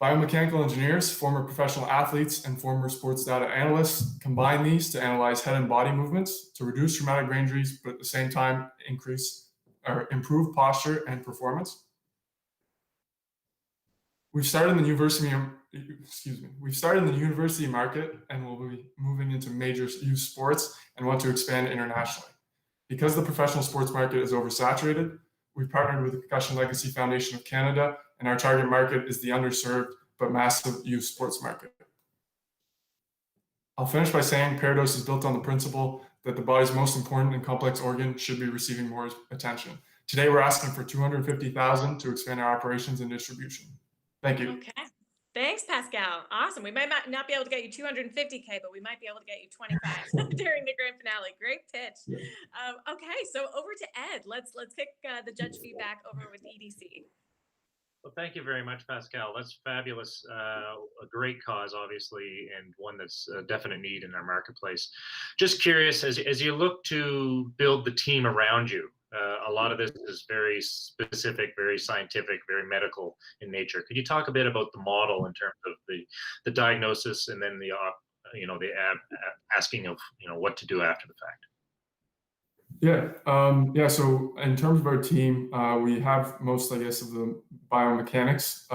biomechanical engineers, former professional athletes, and former sports data analysts combine these to analyze head and body movements to reduce traumatic brain injuries, but at the same time improve posture and performance. We've started in the university market, and we'll be moving into major youth sports and want to expand internationally. Because the professional sports market is oversaturated, we've partnered with the Concussion Legacy Foundation of Canada, and our target market is the underserved but massive youth sports market. I'll finish by saying Parados is built on the principle that the body's most important and complex organ should be receiving more attention. Today, we're asking for $250,000 to expand our operations and distribution. Thank you. Okay. Thanks, Pascal. Awesome. We might not be able to get you $250K, but we might be able to get you 25 during the grand finale. Great pitch. Yeah. Okay, so over to Ed. Let's kick the judge feedback over with EDC. Well, thank you very much, Pascal. That's fabulous. A great cause, obviously, and one that's a definite need in our marketplace. Just curious, as you look to build the team around you, a lot of this is very specific, very scientific, very medical in nature. Could you talk a bit about the model in terms of the diagnosis and then the asking of what to do after the fact? Yeah. So in terms of our team, we have most, I guess, of the biomechanics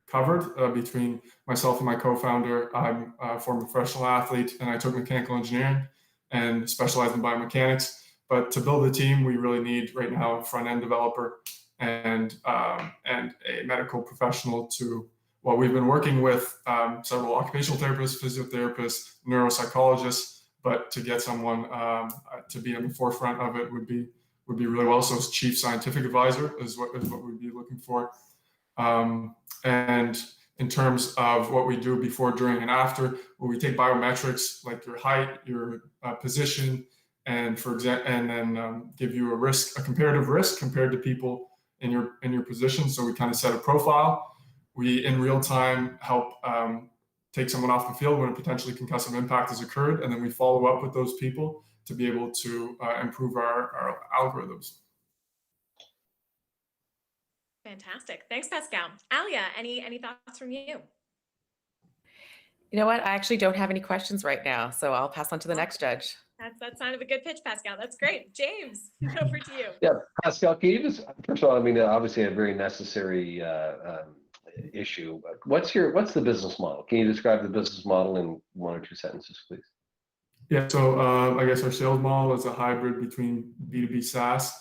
covered between myself and my co-founder. I'm a former professional athlete, and I took mechanical engineering and specialized in biomechanics. But to build a team, we really need right now a front-end developer and a medical professional to. Well, we've been working with several occupational therapists, physiotherapists, neuropsychologists. But to get someone to be in the forefront of it would be really well. So, as chief scientific advisor is what we'd be looking for. And in terms of what we do before, during, and after, where we take biometrics like your height, your position, and then give you a comparative risk compared to people in your position. So we kind of set a profile. We in real time help. Take someone off the field when a potentially concussive impact has occurred, and then we follow up with those people to be able to improve our algorithms. Fantastic. Thanks, Pascal. Alia, any thoughts from you? You know what? I actually don't have any questions right now, so I'll pass on to the next judge. That's sign of a good pitch, Pascal. That's great. James, over to you. Yeah, Pascal, can you just, first of all, I mean, obviously a very necessary issue. What's the business model? Can you describe the business model in 1 or 2 sentences, please? Yeah, so I guess our sales model is a hybrid between B2B SaaS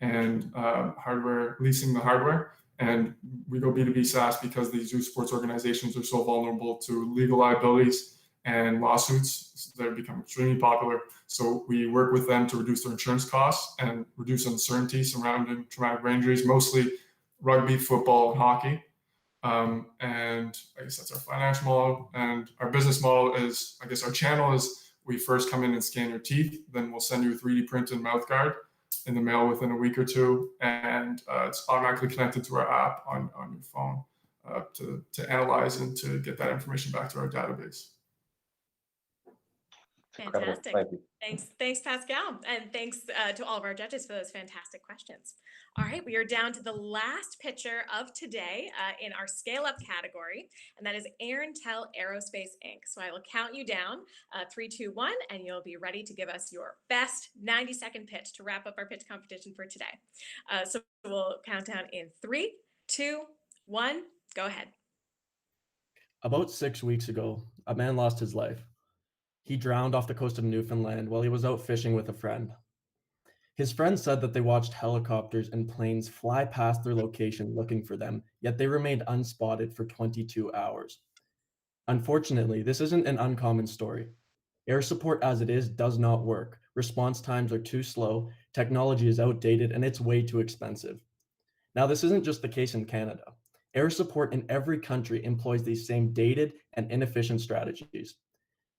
and hardware, leasing the hardware. And we go B2B SaaS because these youth sports organizations are so vulnerable to legal liabilities and lawsuits. They're becoming extremely popular. So we work with them to reduce their insurance costs and reduce uncertainty surrounding traumatic brain injuries, mostly rugby, football, and hockey. And I guess that's our financial model. And our business model is, I guess our channel is, we first come in and scan your teeth, then we'll send you a 3D printed mouth guard in the mail within a week or two. And it's automatically connected to our app on your phone to analyze and to get that information back to our database. Fantastic. Thank you. Thanks, Pascal. And thanks to all of our judges for those fantastic questions. All right, we are down to the last pitcher of today in our scale up category, and that is Arantel Aerospace Inc. So I will count you down, 3, 2, 1, and you'll be ready to give us your best 90-second pitch to wrap up our pitch competition for today. So we'll count down in 3, 2, 1, go ahead. About 6 weeks ago, a man lost his life. He drowned off the coast of Newfoundland while he was out fishing with a friend. His friend said that they watched helicopters and planes fly past their location looking for them, yet they remained unspotted for 22 hours. Unfortunately, this isn't an uncommon story. Air support as it is does not work. Response times are too slow, technology is outdated, and it's way too expensive. Now, this isn't just the case in Canada. Air support in every country employs these same dated and inefficient strategies.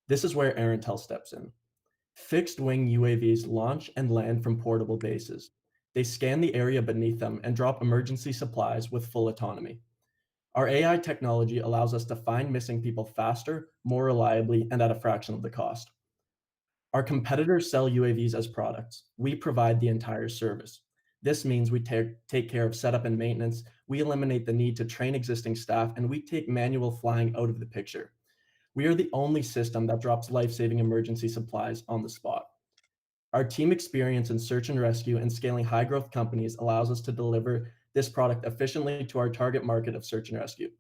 This is where Arantel steps in. Fixed-wing UAVs launch and land from portable bases. They scan the area beneath them and drop emergency supplies with full autonomy. Our AI technology allows us to find missing people faster, more reliably, and at a fraction of the cost. Our competitors sell UAVs as products. We provide the entire service. This means we take care of setup and maintenance, we eliminate the need to train existing staff, and we take manual flying out of the picture. We are the only system that drops life-saving emergency supplies on the spot. Our team experience in search and rescue and scaling high-growth companies allows us to deliver this product efficiently to our target market of search and rescue.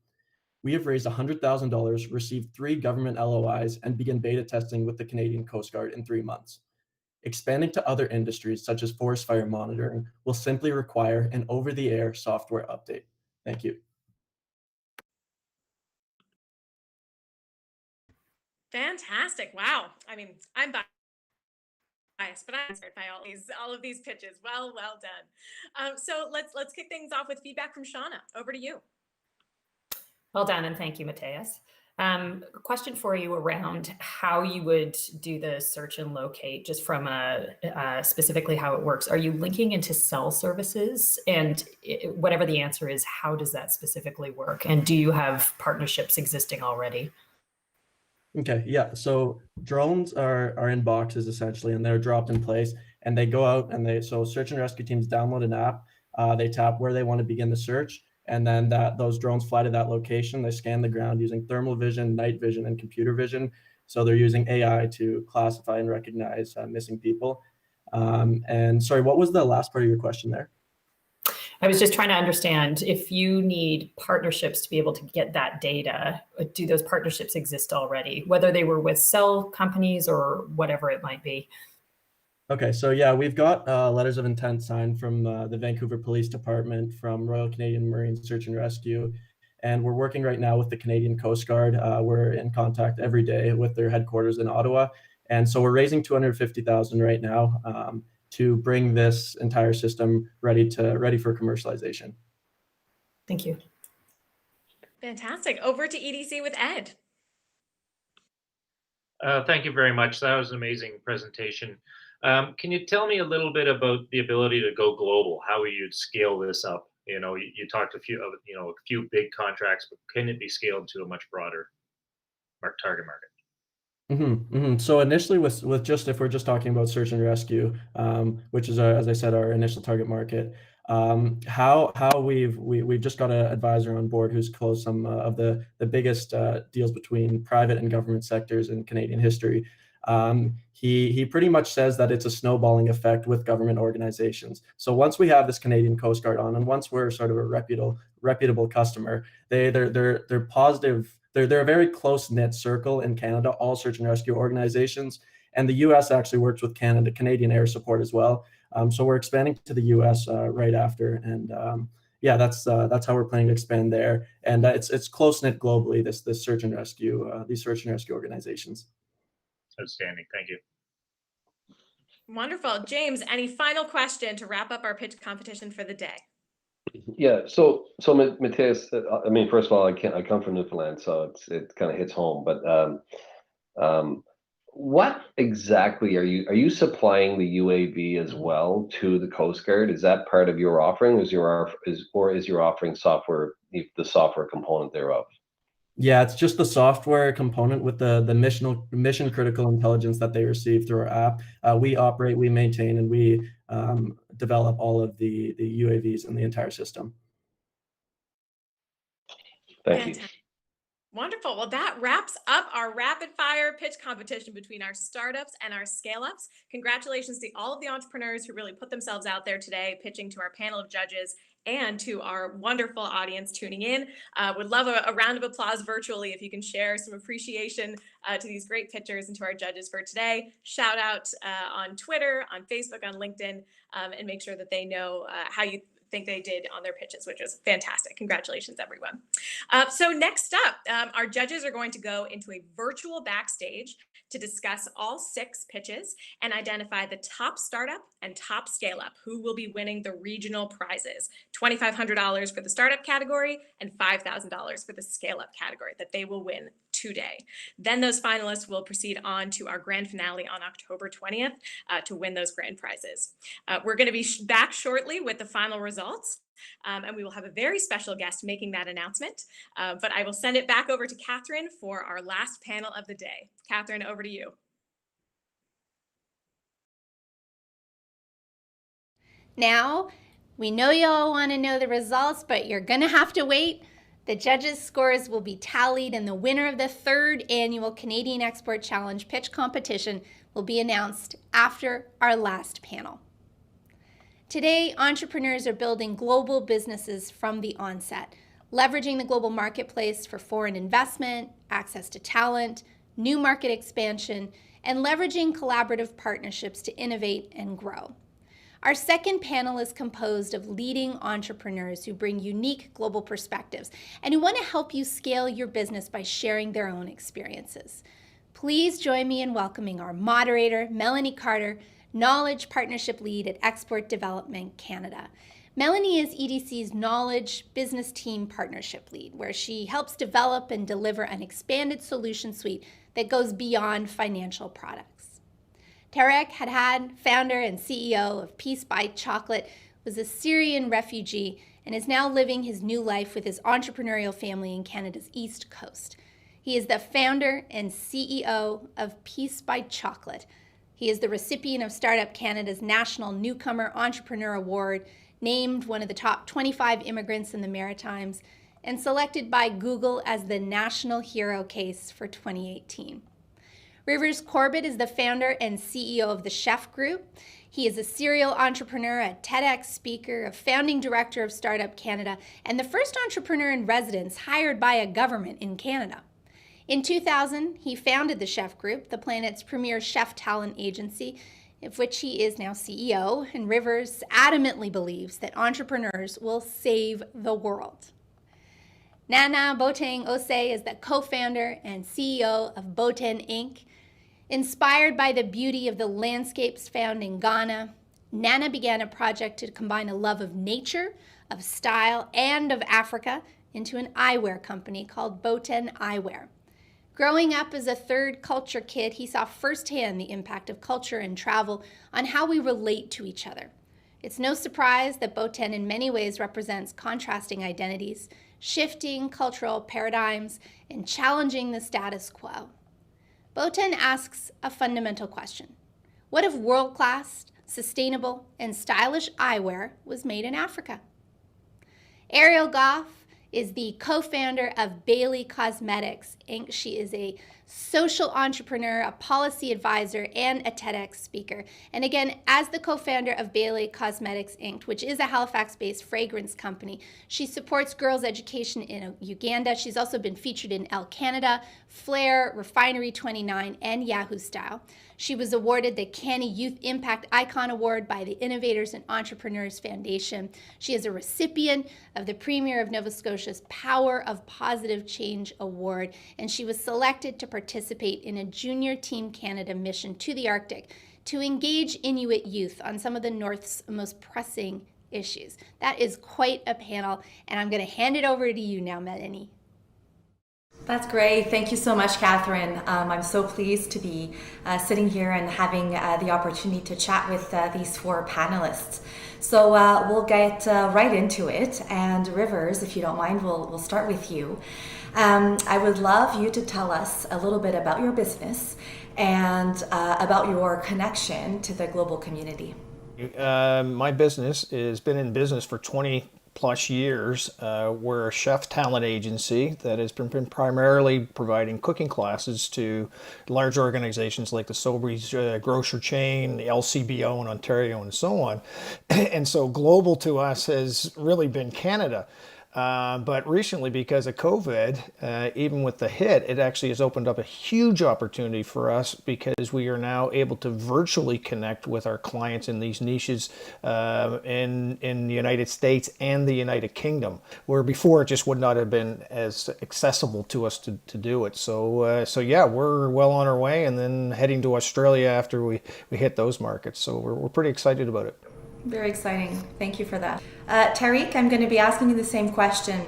We have raised $100,000, received 3 government LOIs, and begin beta testing with the Canadian Coast Guard in 3 months. Expanding to other industries such as forest fire monitoring will simply require an over-the-air software update. Thank you. Fantastic. Wow. I mean, I'm biased, but I'm inspired by all of these pitches. Well done. So let's kick things off with feedback from Shauna. Over to you. Well done, and thank you, Mateus. A question for you around how you would do the search and locate, just from specifically how it works. Are you linking into cell services? And whatever the answer is, how does that specifically work? And do you have partnerships existing already? Okay, yeah. So drones are in boxes essentially, and they're dropped in place, and they go out and so search and rescue teams download an app. They tap where they want to begin the search, and then those drones fly to that location. They scan the ground using thermal vision, night vision, and computer vision. So they're using AI to classify and recognize missing people. And sorry, what was the last part of your question there? I was just trying to understand, if you need partnerships to be able to get that data, do those partnerships exist already, whether they were with cell companies or whatever it might be? Okay, so yeah, we've got letters of intent signed from the Vancouver Police Department, from Royal Canadian Marine Search and Rescue, and we're working right now with the Canadian Coast Guard. We're in contact every day with their headquarters in Ottawa, and so we're raising $250,000 right now to bring this entire system ready for commercialization. Thank you. Fantastic. Over to EDC with Ed. Thank you very much. That was an amazing presentation. Can you tell me a little bit about the ability to go global, how you'd scale this up? You talked a few big contracts, but can it be scaled to a much broader target market? So initially with just, if we're just talking about search and rescue, which is as I said, our initial target market, how we've just got an advisor on board who's closed some of the biggest deals between private and government sectors in Canadian history. He pretty much says that it's a snowballing effect with government organizations. So once we have this Canadian Coast Guard on, and once we're sort of a reputable customer, they're positive. They're a very close-knit circle in Canada, all search and rescue organizations. And the US actually works with Canadian Air Support as well. So we're expanding to the US right after. And yeah, that's how we're planning to expand there. And it's close knit globally. This search and rescue, these search and rescue organizations. Outstanding. Thank you. Wonderful. James, any final question to wrap up our pitch competition for the day? Yeah. So Matthias, I mean, first of all, I come from Newfoundland, so it kind of hits home. But what exactly are you supplying the UAV as well to the Coast Guard? Is that part of your offering? Is your offering software, the software component thereof? Yeah, it's just the software component with the mission critical intelligence that they receive through our app. We operate, we maintain, and we develop all of the UAVs in the entire system. Thank you. Wonderful. Well, that wraps up our rapid fire pitch competition between our startups and our scale ups. Congratulations to all of the entrepreneurs who really put themselves out there today, pitching to our panel of judges and to our wonderful audience tuning in. Would love a round of applause virtually if you can share some appreciation to these great pitchers and to our judges for today. Shout out on Twitter, on Facebook, on LinkedIn, and make sure that they know how you think they did on their pitches, which was fantastic. Congratulations, everyone. So next up, our judges are going to go into a virtual backstage to discuss all 6 pitches and identify the top startup and top scale up who will be winning the regional prizes, $2,500 for the startup category and $5,000 for the scale up category that they will win today. Then those finalists will proceed on to our grand finale on October 20th to win those grand prizes. We're going to be back shortly with the final results. And we will have a very special guest making that announcement. But I will send it back over to Catherine for our last panel of the day. Catherine, over to you. Now, we know you all want to know the results, but you're going to have to wait. The judges' scores will be tallied, and the winner of the 3rd annual Canadian Export Challenge pitch competition will be announced after our last panel. Today, entrepreneurs are building global businesses from the onset, leveraging the global marketplace for foreign investment, access to talent, new market expansion, and leveraging collaborative partnerships to innovate and grow. Our second panel is composed of leading entrepreneurs who bring unique global perspectives and who want to help you scale your business by sharing their own experiences. Please join me in welcoming our moderator, Melanie Carter, Knowledge Partnership Lead at Export Development Canada. Melanie is EDC's Knowledge Business Team Partnership Lead, where she helps develop and deliver an expanded solution suite that goes beyond financial products. Tarek Haddad, founder and CEO of Peace by Chocolate, was a Syrian refugee and is now living his new life with his entrepreneurial family in Canada's East Coast. He is the founder and CEO of Peace by Chocolate. He is the recipient of Startup Canada's National Newcomer Entrepreneur Award, named one of the top 25 immigrants in the Maritimes, and selected by Google as the National Hero Case for 2018. Rivers Corbett is the founder and CEO of the Chef Group. He is a serial entrepreneur, a TEDx speaker, a founding director of Startup Canada, and the first entrepreneur in residence hired by a government in Canada. In 2000, he founded the Chef Group, the planet's premier chef talent agency, of which he is now CEO, and Rivers adamantly believes that entrepreneurs will save the world. Nana Boateng Osei is the co-founder and CEO of Boateng Inc. Inspired by the beauty of the landscapes found in Ghana, Nana began a project to combine a love of nature, of style, and of Africa into an eyewear company called Boateng Eyewear. Growing up as a third culture kid, he saw firsthand the impact of culture and travel on how we relate to each other. It's no surprise that Boateng in many ways represents contrasting identities, shifting cultural paradigms, and challenging the status quo. Boateng asks a fundamental question. What if world-class, sustainable, and stylish eyewear was made in Africa? Ariel Goff is the co-founder of Bailey Cosmetics, Inc. She is a social entrepreneur, a policy advisor, and a TEDx speaker. And again, as the co-founder of Bailey Cosmetics Inc., which is a Halifax-based fragrance company, she supports girls' education in Uganda. She's also been featured in Elle Canada, Flair, Refinery 29, and Yahoo Style. She was awarded the Canny Youth Impact Icon Award by the Innovators and Entrepreneurs Foundation. She is a recipient of the Premier of Nova Scotia's Power of Positive Change Award, and she was selected to participate in a Junior Team Canada mission to the Arctic to engage Inuit youth on some of the North's most pressing issues. That is quite a panel, and I'm going to hand it over to you now, Melanie. That's great. Thank you so much, Catherine. I'm so pleased to be sitting here and having the opportunity to chat with these four panelists. So we'll get right into it. And Rivers, if you don't mind, we'll start with you. I would love you to tell us a little bit about your business and about your connection to the global community. My business has been in business for 20 plus years. We're a chef talent agency that has been primarily providing cooking classes to large organizations like the Sobeys grocer chain, the LCBO in Ontario, and so on. And so global to us has really been Canada. But recently, because of COVID, even with the hit, it actually has opened up a huge opportunity for us because we are now able to virtually connect with our clients in these niches in the United States and the United Kingdom, where before it just would not have been as accessible to us to do it. So yeah, we're well on our way, and then heading to Australia after we hit those markets. So we're pretty excited about it. Very exciting. Thank you for that. Tariq, I'm going to be asking you the same question.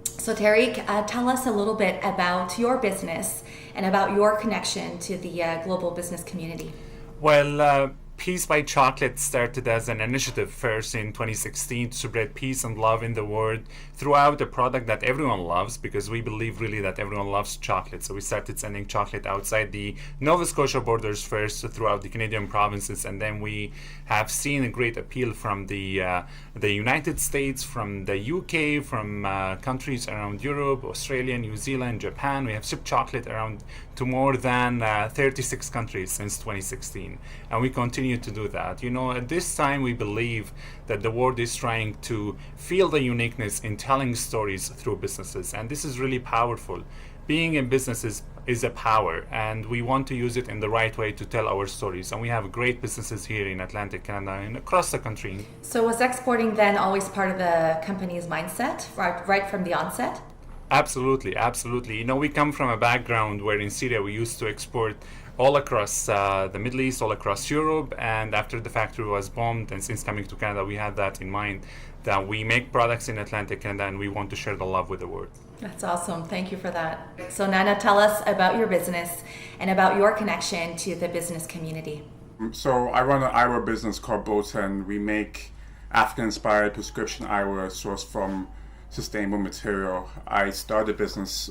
So Tariq, tell us a little bit about your business and about your connection to the global business community. Well, Peace by Chocolate started as an initiative first in 2016 to spread peace and love in the world throughout a product that everyone loves, because we believe really that everyone loves chocolate. So we started sending chocolate outside the Nova Scotia borders first throughout the Canadian provinces, and then we have seen a great appeal from the United States, from the UK, from countries around Europe, Australia, New Zealand, Japan. We have shipped chocolate around to more than 36 countries since 2016, and we continue to do that. You know, at this time we believe that the world is trying to feel the uniqueness in telling stories through businesses, and this is really powerful. Being in business is a power, and we want to use it in the right way to tell our stories, and we have great businesses here in Atlantic Canada and across the country. So was exporting then always part of the company's mindset, right from the onset? Absolutely, absolutely. You know, we come from a background where in Syria we used to export all across the Middle East, all across Europe, and after the factory was bombed, and since coming to Canada, we had that in mind, that we make products in Atlantic Canada and we want to share the love with the world. That's awesome. Thank you for that. So Nana, tell us about your business and about your connection to the business community. So I run an eyewear business called Botan. We make African-inspired prescription eyewear sourced from sustainable material. I started business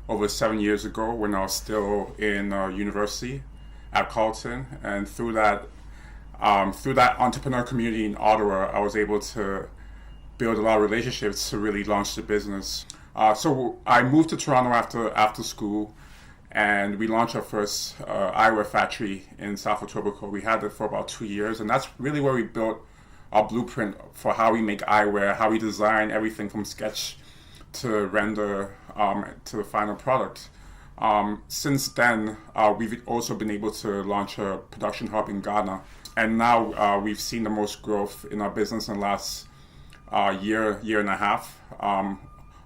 over 7 years ago when I was still in university at Carleton, and through that entrepreneur community in Ottawa, I was able to build a lot of relationships to really launch the business. So I moved to Toronto after school, and we launched our first eyewear factory in South Etobicoke. We had it for about 2 years, and that's really where we built our blueprint for how we make eyewear, how we design everything from sketch to render to the final product. Since then, we've also been able to launch a production hub in Ghana. And now we've seen the most growth in our business in the last year and a half,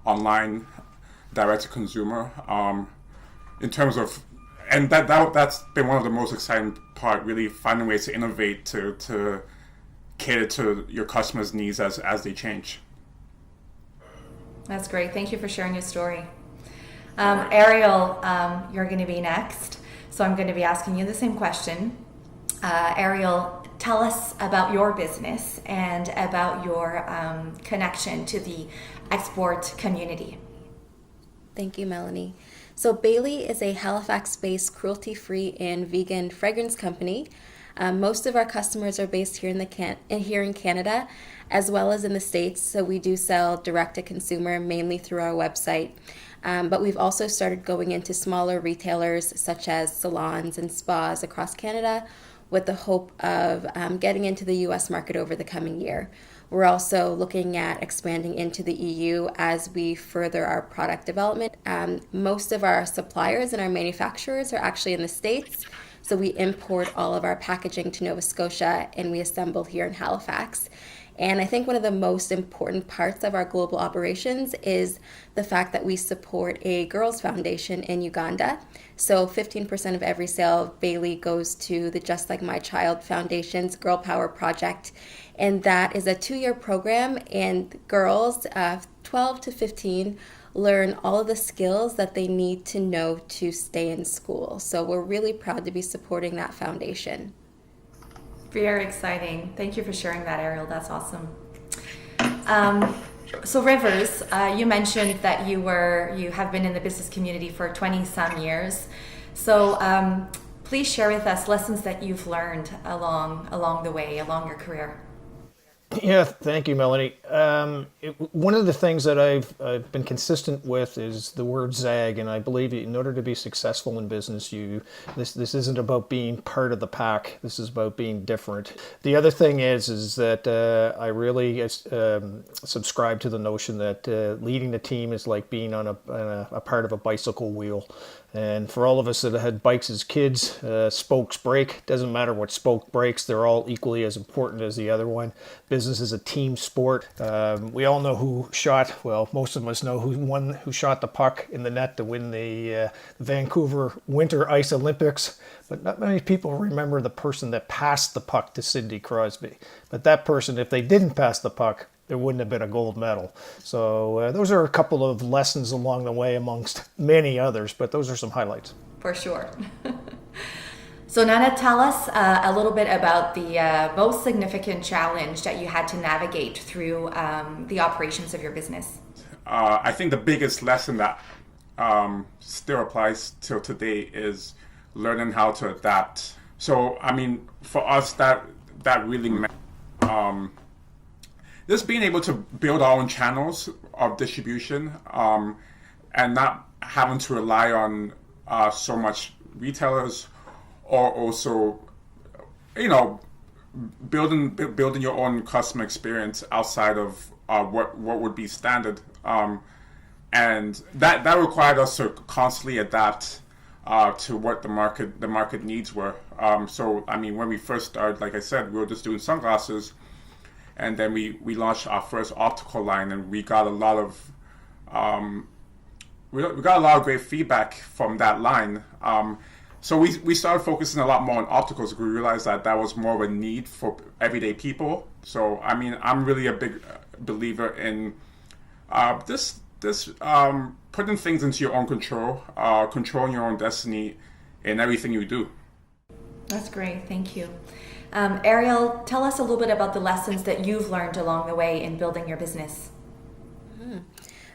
online, direct to consumer. In terms of, and that's been one of the most exciting part, really finding ways to innovate to cater to your customers' needs as they change. That's great. Thank you for sharing your story. Ariel, you're going to be next. So I'm going to be asking you the same question. Ariel, tell us about your business and about your connection to the export community. Thank you, Melanie. So Bailey is a Halifax-based cruelty-free and vegan fragrance company. Most of our customers are based here in Canada, as well as in the States. So we do sell direct to consumer, mainly through our website. But we've also started going into smaller retailers such as salons and spas across Canada, with the hope of getting into the US market over the coming year. We're also looking at expanding into the EU as we further our product development. Most of our suppliers and our manufacturers are actually in the States, so we import all of our packaging to Nova Scotia and we assemble here in Halifax. And I think one of the most important parts of our global operations is the fact that we support a girls' foundation in Uganda. So 15% of every sale of Bailey goes to the Just Like My Child Foundation's Girl Power Project. And that is a 2-year program, and girls 12 to 15 learn all of the skills that they need to know to stay in school. So we're really proud to be supporting that foundation. Very exciting. Thank you for sharing that, Ariel. That's awesome. So Rivers, you mentioned that you have been in the business community for 20 some years. So please share with us lessons that you've learned along the way, along your career. Yeah, thank you, Melanie. One of the things that I've been consistent with is the word zag, and I believe in order to be successful in business, this isn't about being part of the pack. This is about being different. The other thing is that I really subscribe to the notion that leading the team is like being on a part of a bicycle wheel. And for all of us that had bikes as kids, spokes break. Doesn't matter what spoke breaks, they're all equally as important as the other one. Business is a team sport. We all know most of us know who shot the puck in the net to win the Vancouver Winter Ice Olympics. But not many people remember the person that passed the puck to Sidney Crosby. But that person, if they didn't pass the puck, there wouldn't have been a gold medal. So those are a couple of lessons along the way amongst many others, but those are some highlights. For sure. So Nana, tell us a little bit about the most significant challenge that you had to navigate through the operations of your business. I think the biggest lesson that still applies till today is learning how to adapt. So, I mean, for us, that really meant just being able to build our own channels of distribution and not having to rely on so much retailers, or also, building your own customer experience outside of what would be standard, and that required us to constantly adapt to what the market needs were. So I mean, when we first started, like I said, we were just doing sunglasses. And then we launched our first optical line, and we got a lot of great feedback from that line. So we started focusing a lot more on opticals. We realized that was more of a need for everyday people. So I mean, I'm really a big believer in this putting things into your own control, controlling your own destiny in everything you do. That's great. Thank you. Ariel, tell us a little bit about the lessons that you've learned along the way in building your business.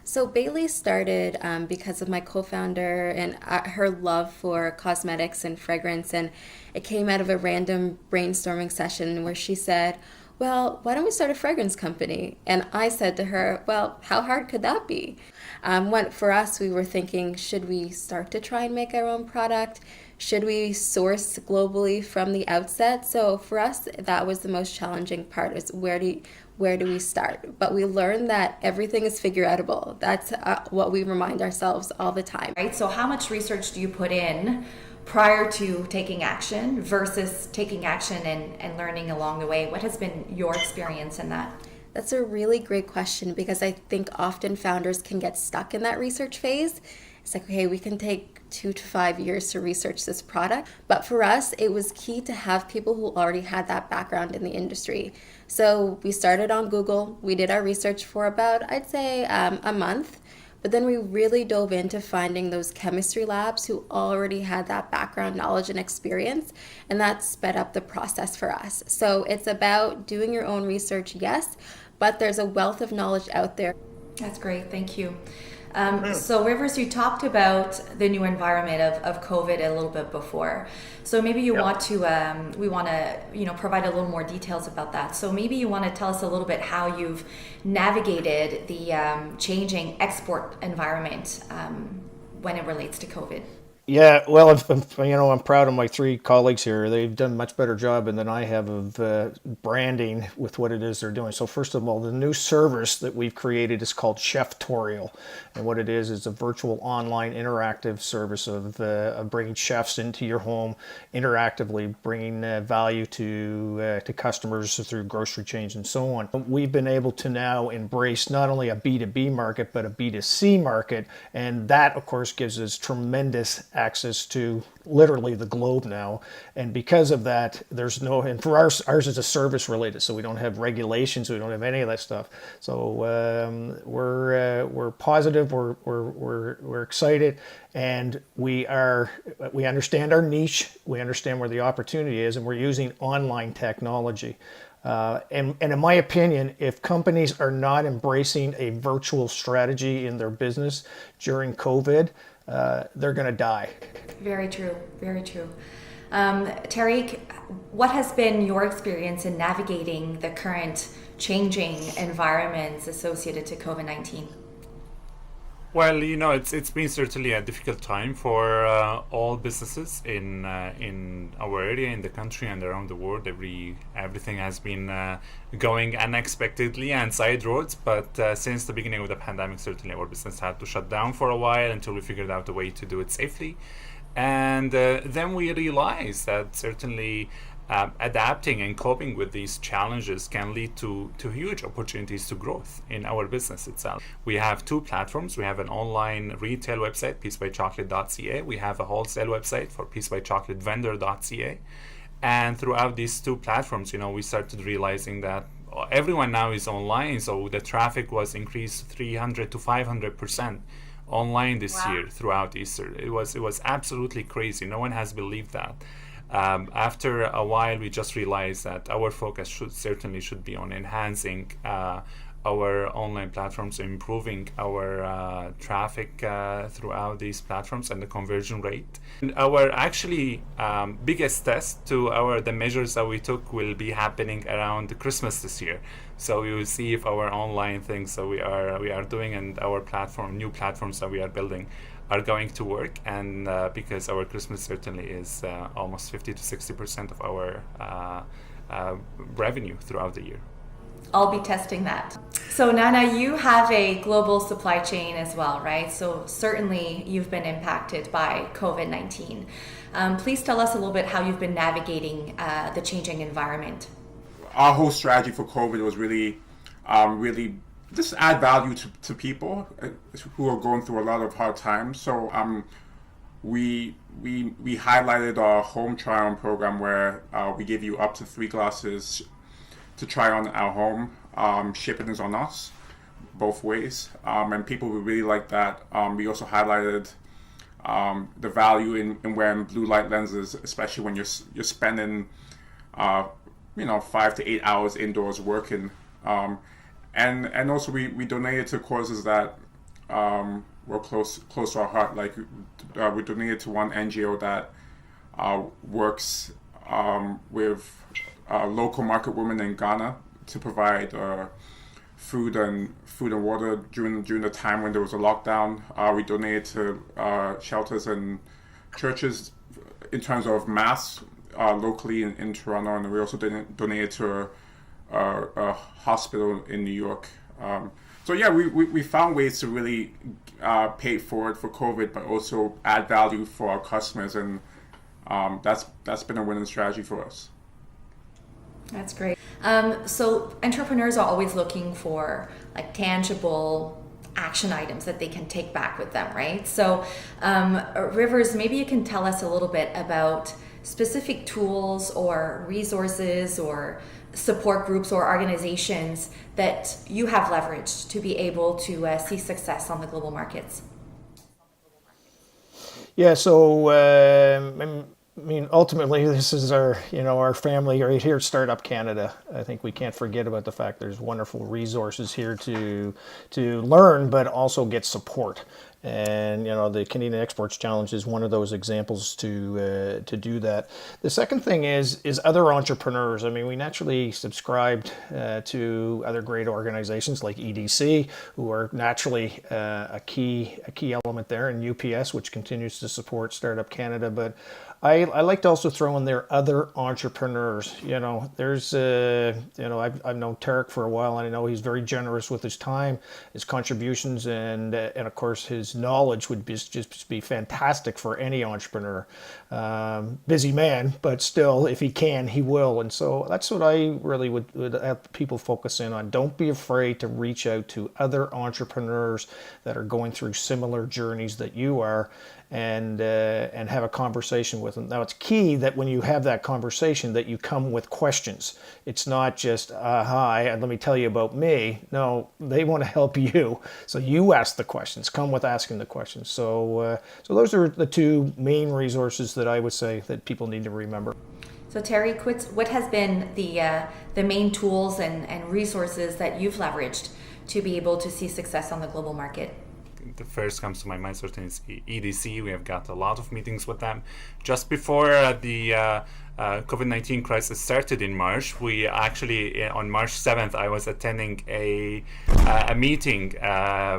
So Bailey started because of my co-founder and her love for cosmetics and fragrance, and it came out of a random brainstorming session where she said, well, why don't we start a fragrance company? And I said to her, well, how hard could that be? For us, we were thinking, should we start to try and make our own product? Should we source globally from the outset? So for us, that was the most challenging part, is where do we start? But we learned that everything is figure-outable. That's what we remind ourselves all the time. Right. So how much research do you put in prior to taking action versus taking action and learning along the way? What has been your experience in that? That's a really great question, because I think often founders can get stuck in that research phase. It's like, okay, we can take 2 to 5 years to research this product. But for us, it was key to have people who already had that background in the industry. So we started on Google. We did our research for about, I'd say, a month. But then we really dove into finding those chemistry labs who already had that background knowledge and experience, and that sped up the process for us. So it's about doing your own research, yes, but there's a wealth of knowledge out there. That's great. Thank you. So Rivers, you talked about the new environment of COVID a little bit before. So maybe you want to, we want to, provide a little more details about that. So maybe you want to tell us a little bit how you've navigated the changing export environment when it relates to COVID. Yeah, well, I'm proud of my three colleagues here. They've done a much better job than I have of branding with what it is they're doing. So first of all, the new service that we've created is called Cheftorial. And what it is a virtual online interactive service of bringing chefs into your home, interactively bringing value to customers through grocery chains and so on. We've been able to now embrace not only a B2B market, but a B2C market. And that, of course, gives us tremendous access to literally the globe now, and because of that, there's no, and for ours is a service related, so we don't have regulations, we don't have any of that stuff. So we're positive, we're excited, and we understand our niche, we understand where the opportunity is, and we're using online technology. And in my opinion, if companies are not embracing a virtual strategy in their business during COVID, they're going to die. Very true, very true. Tariq, what has been your experience in navigating the current changing environments associated to COVID-19? Well, it's been certainly a difficult time for all businesses in our area, in the country, and around the world. Everything has been going unexpectedly and side roads. But since the beginning of the pandemic, certainly our business had to shut down for a while until we figured out a way to do it safely. And then we realized that certainly adapting and coping with these challenges can lead to huge opportunities to growth in our business itself. We have two platforms. We have an online retail website, piecebychocolate.ca. We have a wholesale website for piecebychocolatevendor.ca. And throughout these two platforms, we started realizing that everyone now is online, so the traffic was increased 300 to 500% online this year throughout Easter. It was absolutely crazy. No one has believed that. After a while, we just realized that our focus should be on enhancing our online platforms, improving our traffic throughout these platforms and the conversion rate. And our actually biggest test to the measures that we took will be happening around Christmas this year. So we will see if our online things that we are doing and our new platforms that we are building are going to work, and because our Christmas certainly is almost 50 to 60% of our revenue throughout the year. I'll be testing that. So Nana, you have a global supply chain as well, right? So certainly you've been impacted by COVID-19. Please tell us a little bit how you've been navigating the changing environment. Our whole strategy for COVID was really just add value to people who are going through a lot of hard times. So we highlighted our home try-on program where we give you up to 3 glasses to try on our home. Shipping is on us both ways, and people would really like that. We also highlighted the value in wearing blue light lenses, especially when you're spending 5 to 8 hours indoors working. And also we donated to causes that were close to our heart. Like we donated to one NGO that works with local market women in Ghana to provide food and water during the time when there was a lockdown. We donated to shelters and churches in terms of masks locally in Toronto, and we also donated to a hospital in New York. So yeah, we found ways to really pay forward for COVID, but also add value for our customers, and that's been a winning strategy for us. That's great. So entrepreneurs are always looking for like tangible action items that they can take back with them, right? So Rivers, maybe you can tell us a little bit about specific tools or resources or support groups or organizations that you have leveraged to be able to see success on the global markets. Yeah, so I mean, ultimately, this is our family right here at Startup Canada. I think we can't forget about the fact there's wonderful resources here to learn, but also get support. And the Canadian Exports Challenge is one of those examples to do that. The second thing is other entrepreneurs. I mean, we naturally subscribed to other great organizations like EDC, who are naturally a key element there, and UPS, which continues to support Startup Canada. But I like to also throw in there other entrepreneurs. There's I've known Tarek for a while, and I know he's very generous with his time, his contributions, and of course his knowledge would just be fantastic for any entrepreneur. Busy man, but still, if he can, he will. And so that's what I really would have people focus in on. Don't be afraid to reach out to other entrepreneurs that are going through similar journeys that you are, and have a conversation with them. Now, it's key that when you have that conversation that you come with questions. It's not just, hi, and let me tell you about me. No, they want to help you. So you ask the questions, come with asking the questions. So those are the two main resources that I would say that people need to remember. So Terry, what has been the main tools and resources that you've leveraged to be able to see success on the global market? The first comes to my mind certainly is EDC. We have got a lot of meetings with them. Just before the COVID-19 crisis started in March, we actually, on March 7th, I was attending a meeting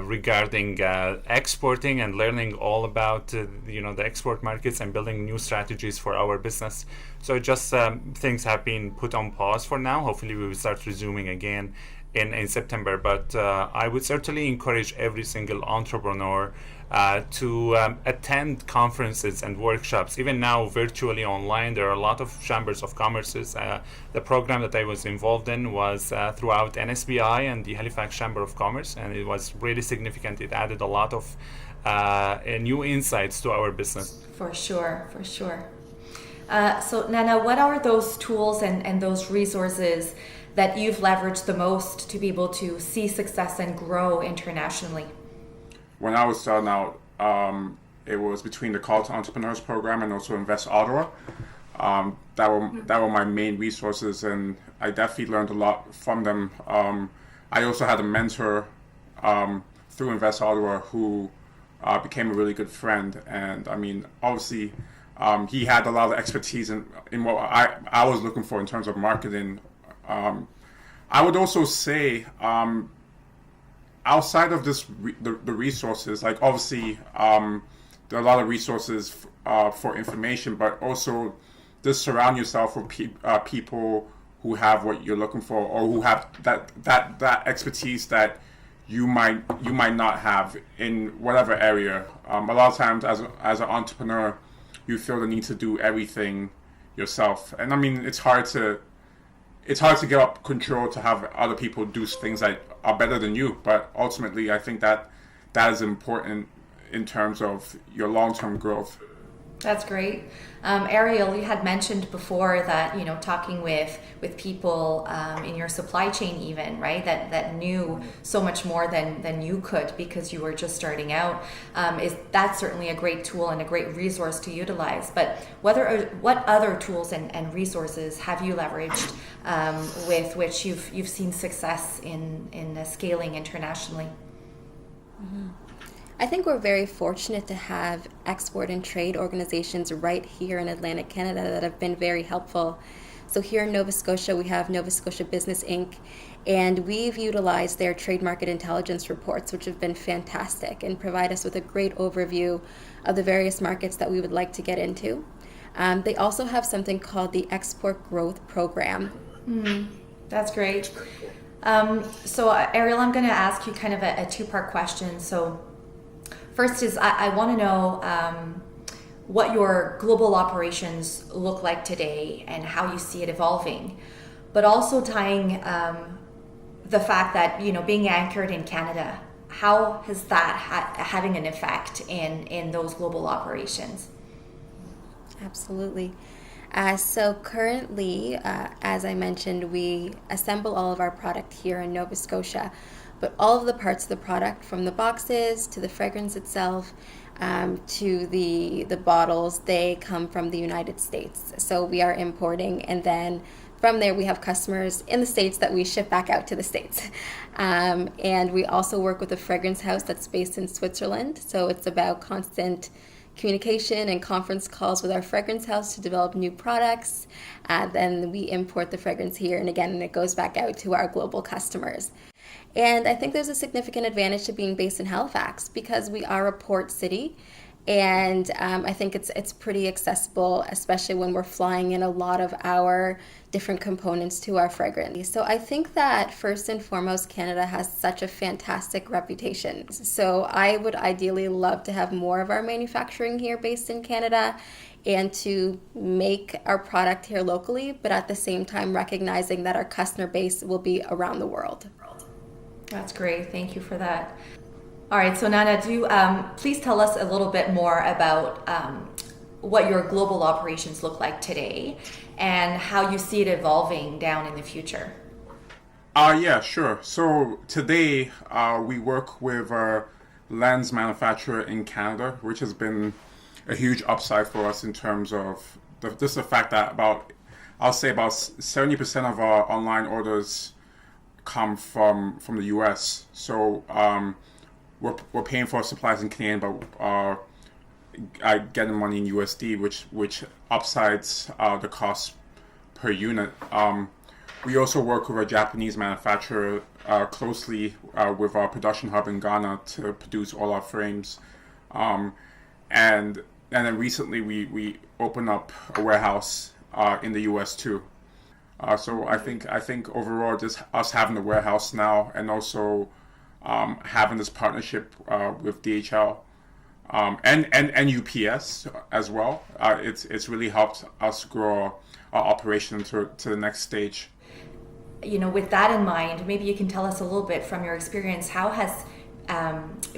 regarding exporting and learning all about the export markets and building new strategies for our business. So just things have been put on pause for now. Hopefully we will start resuming again in September, but I would certainly encourage every single entrepreneur to attend conferences and workshops. Even now, virtually online, there are a lot of chambers of commerces. The program that I was involved in was throughout NSBI and the Halifax Chamber of Commerce, and it was really significant. It added a lot of new insights to our business. For sure. So Nana, what are those tools and those resources that you've leveraged the most to be able to see success and grow internationally? When I was starting out, it was between the Call to Entrepreneurs program and also Invest Ottawa. That were my main resources, and I definitely learned a lot from them. I also had a mentor through Invest Ottawa who became a really good friend, and I mean, obviously, he had a lot of expertise in what I was looking for in terms of marketing. I would also say, outside of the resources, like obviously there are a lot of resources for information, but also just surround yourself with people who have what you're looking for, or who have that expertise that you might not have in whatever area. A lot of times as an entrepreneur, you feel the need to do everything yourself, and I mean it's hard to give up control to have other people do things that are better than you. But ultimately, I think that is important in terms of your long-term growth. That's great. Ariel, you had mentioned before that, talking with people in your supply chain even, right, that knew so much more than you could because you were just starting out. That's certainly a great tool and a great resource to utilize. But what other tools and resources have you leveraged with which you've seen success in scaling internationally? Mm-hmm. I think we're very fortunate to have export and trade organizations right here in Atlantic Canada that have been very helpful. So here in Nova Scotia, we have Nova Scotia Business Inc., and we've utilized their trade market intelligence reports, which have been fantastic and provide us with a great overview of the various markets that we would like to get into. They also have something called the Export Growth Program. That's great. So Ariel, I'm going to ask you kind of a two-part question. So first is I want to know what your global operations look like today and how you see it evolving, but also tying the fact that, being anchored in Canada, how is that having an effect in those global operations? Absolutely. So currently, as I mentioned, we assemble all of our product here in Nova Scotia, but all of the parts of the product, from the boxes to the fragrance itself, to the bottles, they come from the United States. So we are importing, and then from there we have customers in the States that we ship back out to the States. And we also work with a fragrance house that's based in Switzerland. So it's about constant communication and conference calls with our fragrance house to develop new products. Then we import the fragrance here, and again, it goes back out to our global customers. And I think there's a significant advantage to being based in Halifax because we are a port city, and I think it's pretty accessible, especially when we're flying in a lot of our different components to our fragrance. So I think that first and foremost, Canada has such a fantastic reputation. So I would ideally love to have more of our manufacturing here based in Canada and to make our product here locally, but at the same time recognizing that our customer base will be around the world. That's great. Thank you for that. All right, so Nana, please tell us a little bit more about what your global operations look like today and how you see it evolving down in the future. Yeah, sure. So today we work with a lens manufacturer in Canada, which has been a huge upside for us in terms of just the fact that I'll say about 70% of our online orders come from the US. So we're paying for our supplies in Canadian, but getting money in USD, which upsides the cost per unit. We also work with a Japanese manufacturer closely with our production hub in Ghana to produce all our frames. And then recently we opened up a warehouse in the US too. So I think overall just us having the warehouse now and also having this partnership with DHL and UPS as well, it's really helped us grow our operation to the next stage. You know, with that in mind, maybe you can tell us a little bit from your experience, how has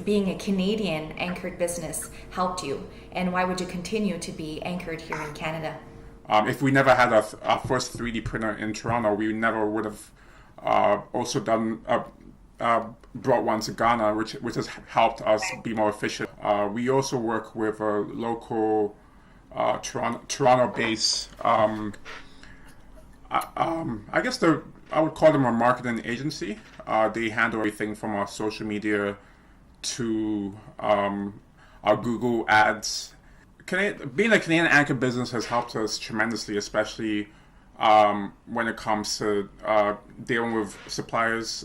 being a Canadian anchored business helped you, and why would you continue to be anchored here in Canada? If we never had our first 3D printer in Toronto, we never would have also brought one to Ghana, which has helped us be more efficient. We also work with a local Toronto-based, I guess I would call them a marketing agency. They handle everything from our social media to our Google ads. Being a Canadian anchor business has helped us tremendously, especially when it comes to dealing with suppliers.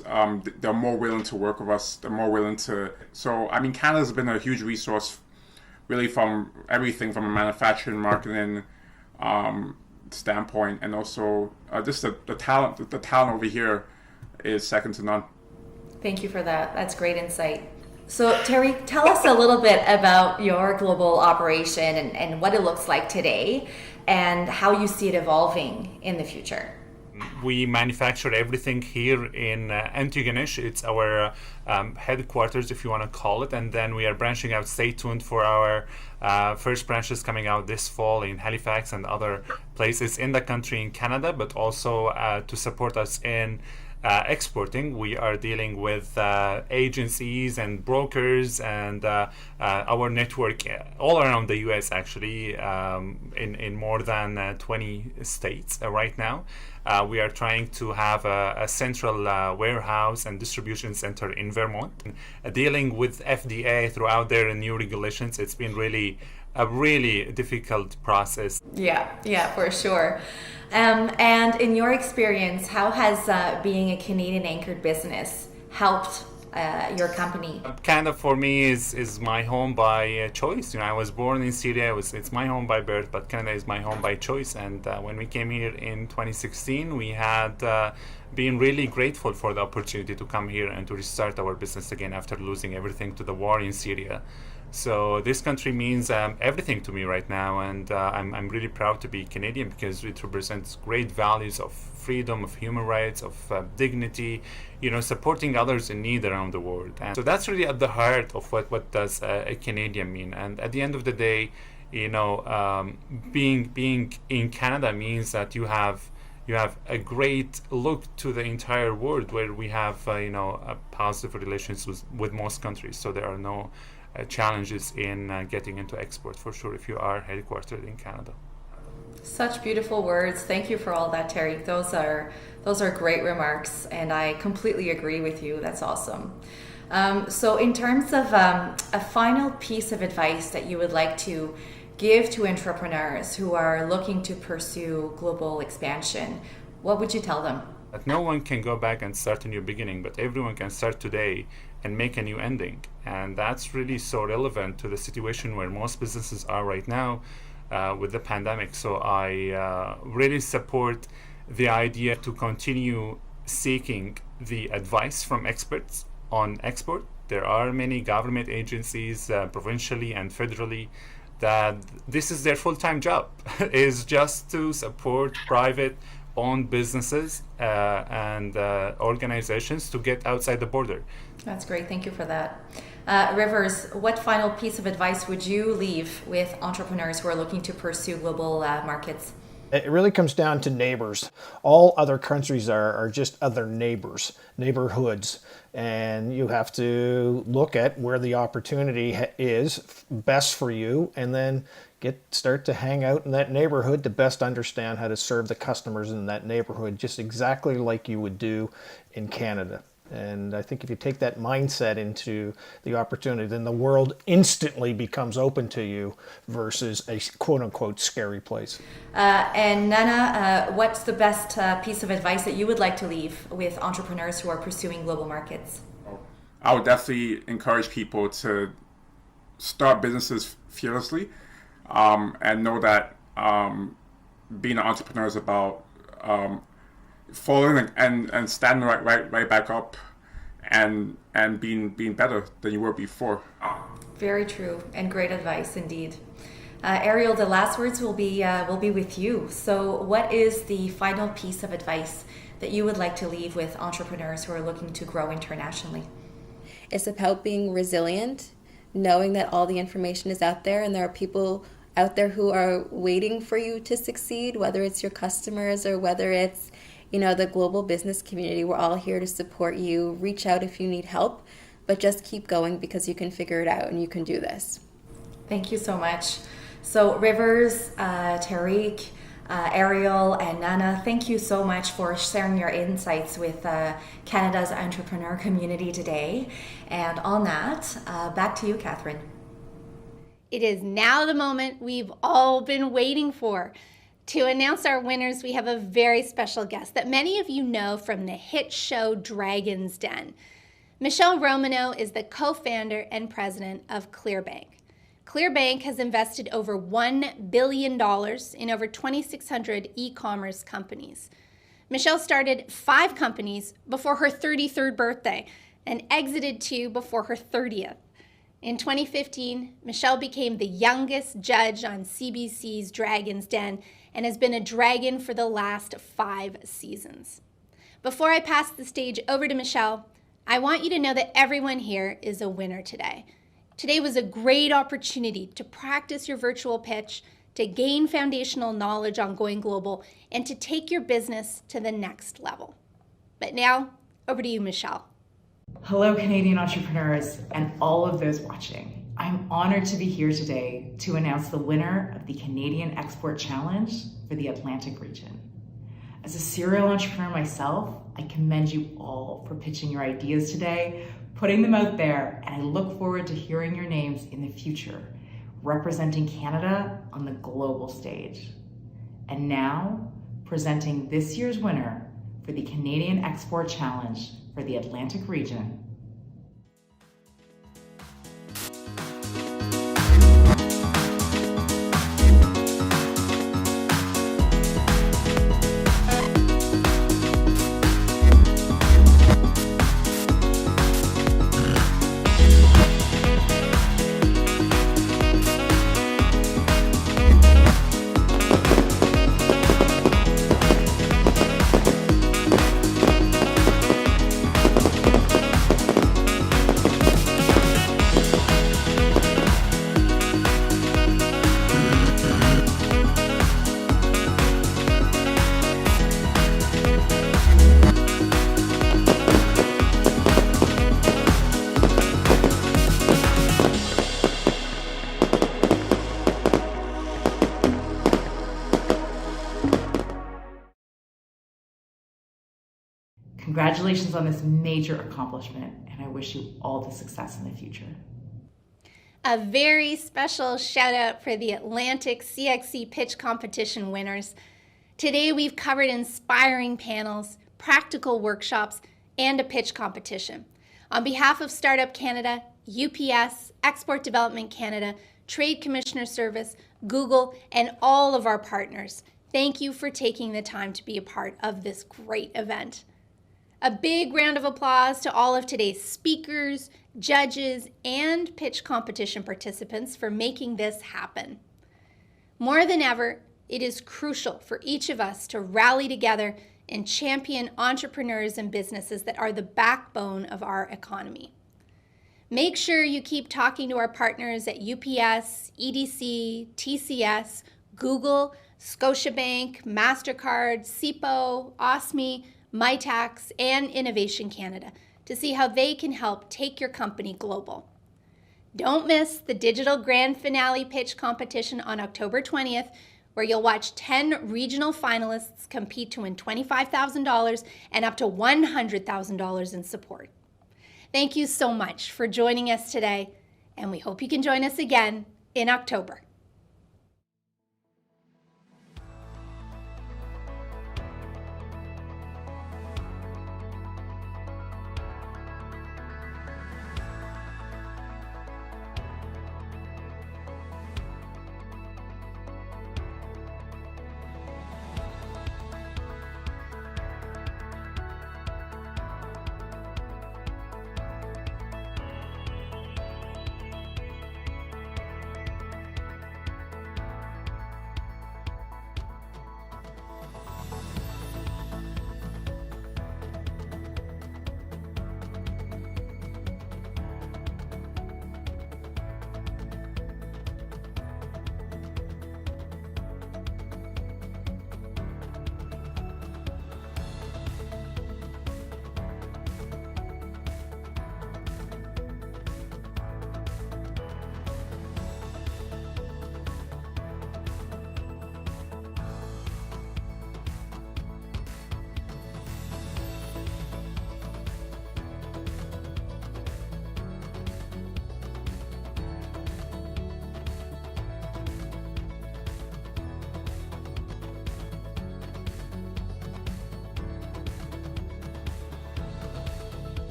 They're more willing to work with us. They're more willing to. So, I mean, Canada's been a huge resource, really, from everything from a manufacturing, marketing standpoint, and also just the talent. The talent over here is second to none. Thank you for that. That's great insight. So Terry, tell us a little bit about your global operation and what it looks like today and how you see it evolving in the future. We manufacture everything here in Antigonish. It's our headquarters, if you want to call it, and then we are branching out. Stay tuned for our first branches coming out this fall in Halifax and other places in the country in Canada, but also to support us in exporting. We are dealing with agencies and brokers and our network all around the US, actually, in more than 20 states right now. We are trying to have a central warehouse and distribution center in Vermont. Dealing with FDA throughout their new regulations, it's been a really difficult process. Yeah, for sure. And in your experience, how has being a Canadian anchored business helped your company? Canada for me is my home by choice. I was born in Syria. It's my home by birth, but Canada is my home by choice. And when we came here in 2016, we had been really grateful for the opportunity to come here and to restart our business again after losing everything to the war in Syria. So this country means everything to me right now, and I'm really proud to be Canadian because it represents great values of freedom, of human rights, of dignity, supporting others in need around the world. And so that's really at the heart of what does a Canadian mean. And at the end of the day, being in Canada means that you have a great look to the entire world, where we have a positive relations with most countries. So there are no challenges in getting into export, for sure, if you are headquartered in Canada. Such beautiful words. Thank you for all that, Terry. Those are great remarks, and I completely agree with you. That's awesome. So in terms of a final piece of advice that you would like to give to entrepreneurs who are looking to pursue global expansion, what would you tell them? That no one can go back and start a new beginning, but everyone can start today and make a new ending. And that's really so relevant to the situation where most businesses are right now with the pandemic. So I really support the idea to continue seeking the advice from experts on export. There are many government agencies, provincially and federally, that this is their full-time job, is just to support private-owned businesses and organizations to get outside the border. That's great. Thank you for that. Rivers, what final piece of advice would you leave with entrepreneurs who are looking to pursue global markets? It really comes down to neighbors. All other countries are just other neighborhoods. And you have to look at where the opportunity is best for you, and then start to hang out in that neighborhood to best understand how to serve the customers in that neighborhood, just exactly like you would do in Canada. And I think if you take that mindset into the opportunity, then the world instantly becomes open to you versus a quote-unquote scary place. And Nana, what's the best piece of advice that you would like to leave with entrepreneurs who are pursuing global markets? I would definitely encourage people to start businesses fearlessly, and know that being an entrepreneur is about falling and standing right back up, and being better than you were before. Very true, and great advice indeed. Ariel, the last words will be with you. So what is the final piece of advice that you would like to leave with entrepreneurs who are looking to grow internationally? It's about being resilient, knowing that all the information is out there and there are people out there who are waiting for you to succeed, whether it's your customers or whether it's the global business community. We're all here to support you. Reach out if you need help, but just keep going because you can figure it out and you can do this. Thank you so much. So Rivers, Tariq, Ariel, and Nana, thank you so much for sharing your insights with Canada's entrepreneur community today. And on that, back to you, Catherine. It is now the moment we've all been waiting for. To announce our winners, we have a very special guest that many of you know from the hit show Dragon's Den. Michelle Romano is the co-founder and president of ClearBank. ClearBank has invested over $1 billion in over 2,600 e-commerce companies. Michelle started 5 companies before her 33rd birthday and exited 2 before her 30th. In 2015, Michelle became the youngest judge on CBC's Dragon's Den and has been a dragon for the last 5 seasons. Before I pass the stage over to Michelle, I want you to know that everyone here is a winner today. Today was a great opportunity to practice your virtual pitch, to gain foundational knowledge on going global, and to take your business to the next level. But now, over to you, Michelle. Hello, Canadian entrepreneurs and all of those watching. I'm honored to be here today to announce the winner of the Canadian Export Challenge for the Atlantic region. As a serial entrepreneur myself, I commend you all for pitching your ideas today, putting them out there, and I look forward to hearing your names in the future, representing Canada on the global stage. And now, presenting this year's winner for the Canadian Export Challenge for the Atlantic region. Congratulations on this major accomplishment, and I wish you all the success in the future. A very special shout out for the Atlantic CXC Pitch Competition winners. Today we've covered inspiring panels, practical workshops, and a pitch competition. On behalf of Startup Canada, UPS, Export Development Canada, Trade Commissioner Service, Google, and all of our partners, thank you for taking the time to be a part of this great event. A big round of applause to all of today's speakers, judges, and pitch competition participants for making this happen. More than ever, it is crucial for each of us to rally together and champion entrepreneurs and businesses that are the backbone of our economy. Make sure you keep talking to our partners at UPS, EDC, TCS, Google, Scotiabank, MasterCard, CIPO, OSME, MyTax, and Innovation Canada to see how they can help take your company global. Don't miss the digital grand finale pitch competition on October 20th, where you'll watch 10 regional finalists compete to win $25,000 and up to $100,000 in support. Thank you so much for joining us today, and we hope you can join us again in October.